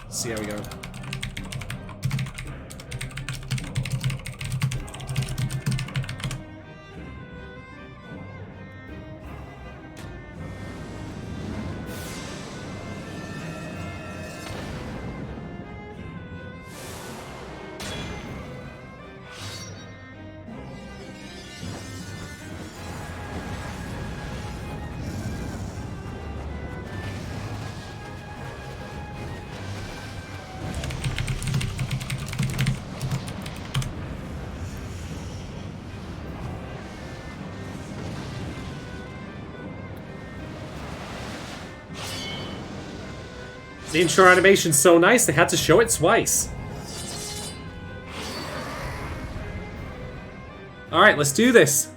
S1: see how we go. The intro animation's so nice, they had to show it twice. Alright, let's do this.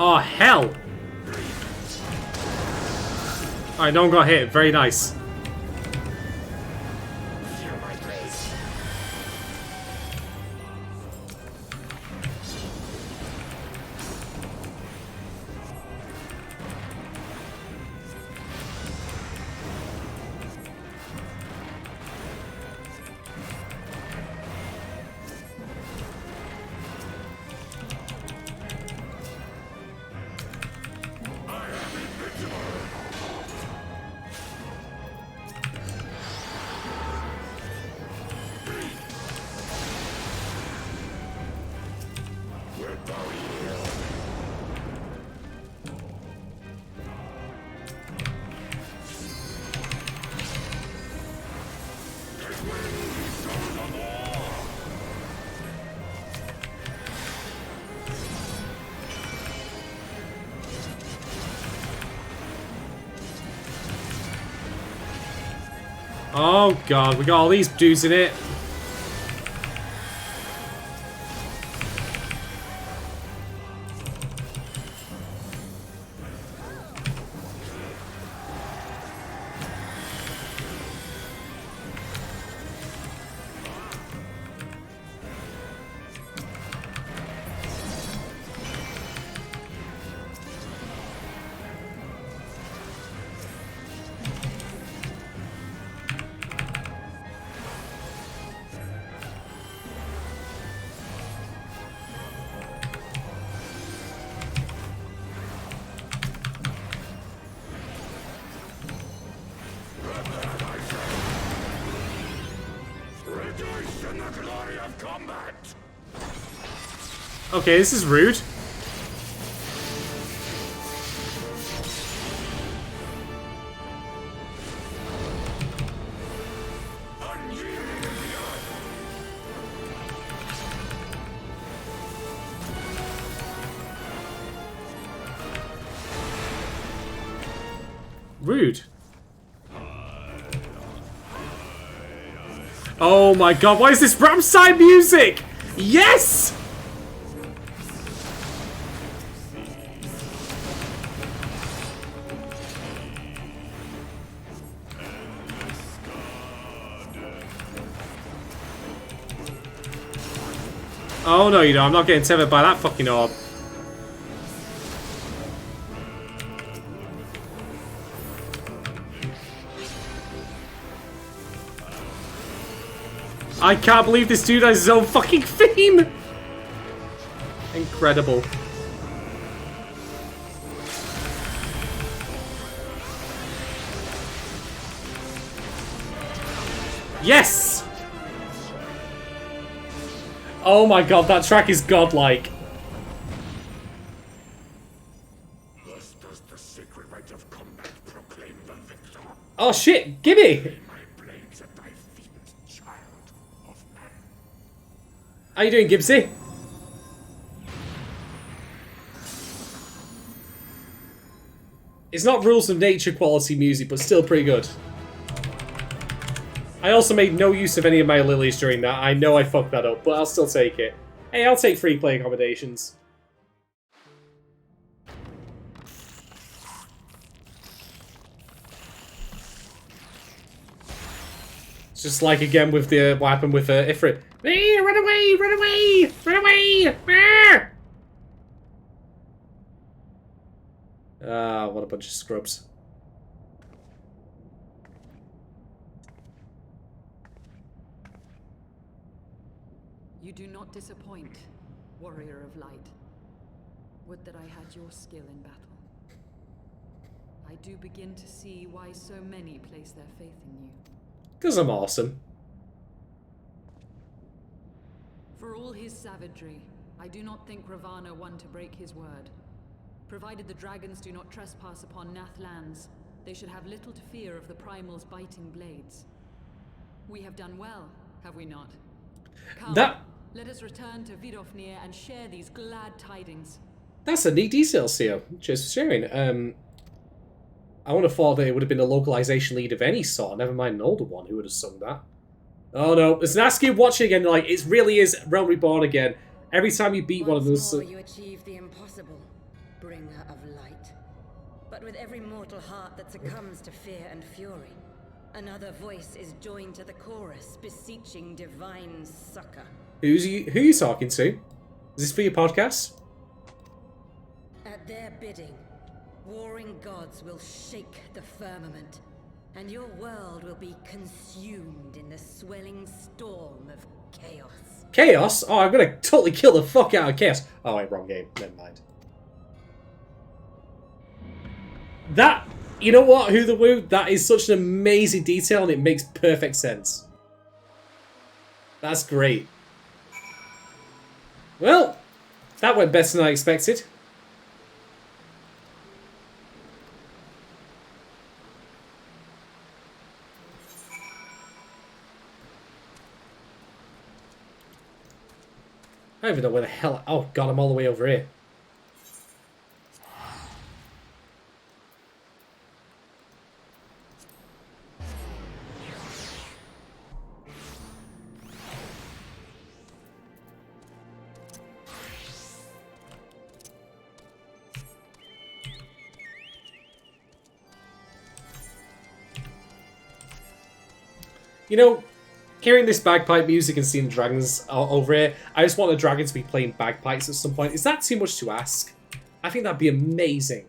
S1: Oh, hell! Alright, no one got hit. Very nice. Oh god, we got all these dudes in it. Okay, this is rude. Rude. Oh my god, why is this Ramside music? Yes! Oh no, you know, I'm not getting tethered by that fucking orb. I can't believe this dude has his own fucking theme! Incredible. Yes! Oh my god, that track is godlike.
S17: Thus does the sacred rite of combat proclaim the victor.
S1: Oh shit, gimme!
S17: My blades at thy feet, child of man.
S1: How you doing, Gibbsy? It's not rules of nature quality music, but still pretty good. I also made no use of any of my lilies during that. I know I fucked that up, but I'll still take it. Hey, I'll take free play accommodations. It's just like again with the what happened with Ifrit. Hey, run away! Run away! Run away! Ah, what a bunch of scrubs.
S3: You do not disappoint, warrior of light. Would that I had your skill in battle. I do begin to see why so many place their faith in you.
S1: 'Cause I'm awesome.
S3: For all his savagery, I do not think Ravana one to break his word. Provided the dragons do not trespass upon Nath lands, they should have little to fear of the Primal's biting blades. We have done well, have we not? Come, let us return to Vidofnir and share these glad tidings.
S1: That's a neat detail, Theo. Cheers for sharing. I would have thought that it would have been a localization lead of any sort, never mind an older one who would have sung that. Oh no, there's an Askew watching again, like, it really is Realm Reborn again. Every time you beat one of those...
S11: Once more you achieve the impossible, bringer of light. But with every mortal heart that succumbs to fear and fury, another voice is joined to the chorus, beseeching divine succor.
S1: Who are you talking to? Is this for your podcast?
S11: At their bidding, warring gods will shake the firmament, and your world will be consumed in the swelling storm of chaos.
S1: Chaos? Oh, I'm gonna totally kill the fuck out of Chaos. Oh wait, wrong game. Never mind. That, you know what, Who the Woo? That is such an amazing detail and it makes perfect sense. That's great. Well, that went better than I expected. I don't even know where the hell... Oh god, I'm all the way over here. You know, hearing this bagpipe music and seeing the dragons over here, I just want the dragon to be playing bagpipes at some point. Is that too much to ask? I think that'd be amazing.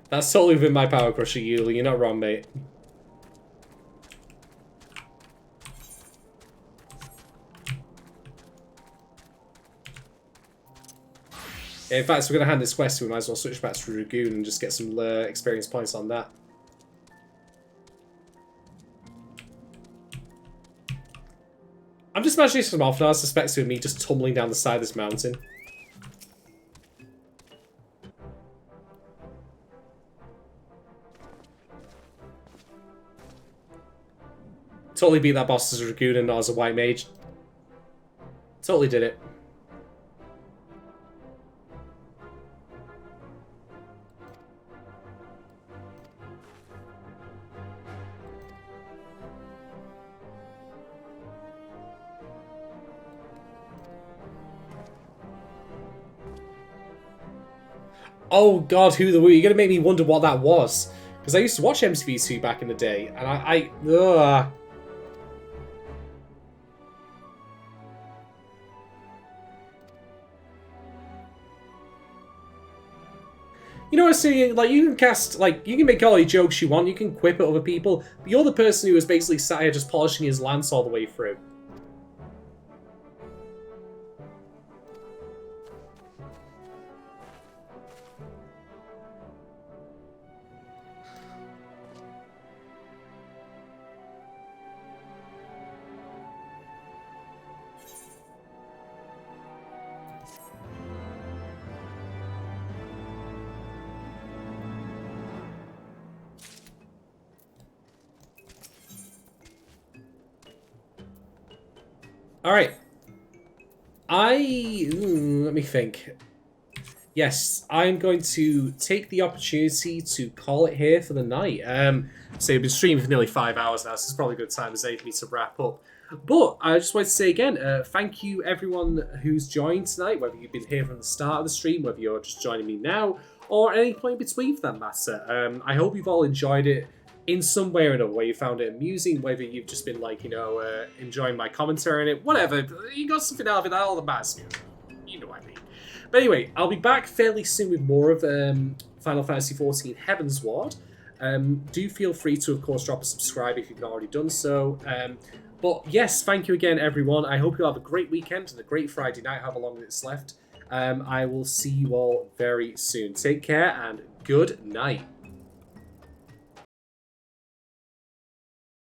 S1: That's totally within my power crusher, Yuli. You're not wrong, mate. Yeah, in fact, we're going to hand this quest, we might as well switch back to Dragoon and just get some experience points on that. I'm just imagining some Alphanars suspects of me just tumbling down the side of this mountain. Totally beat that boss as a Dragoon and not as a white mage. Totally did it. Oh god, who the were? You're gonna make me wonder what that was. Because I used to watch MTV2 back in the day, and ugh. You know what I'm saying? Like, you can cast, like, you can make all your jokes you want, you can quip at other people, but you're the person who was basically sat here just polishing his lance all the way through. Alright. Let me think. Yes, I'm going to take the opportunity to call it here for the night. So we've been streaming for nearly 5 hours now, so it's probably a good time as any for me to wrap up. But I just wanted to say again, thank you everyone who's joined tonight, whether you've been here from the start of the stream, whether you're just joining me now, or at any point between for that matter. I hope you've all enjoyed it in some way or another, where you found it amusing, whether you've just been like, you know, enjoying my commentary on it, whatever. You got something out of it, that all that matters. You know what I mean. But anyway, I'll be back fairly soon with more of Final Fantasy XIV Heavensward. Do feel free to, of course, drop a subscribe if you've not already done so. But yes, thank you again, everyone. I hope you'll have a great weekend and a great Friday night, however long it's left. I will see you all very soon. Take care and good night.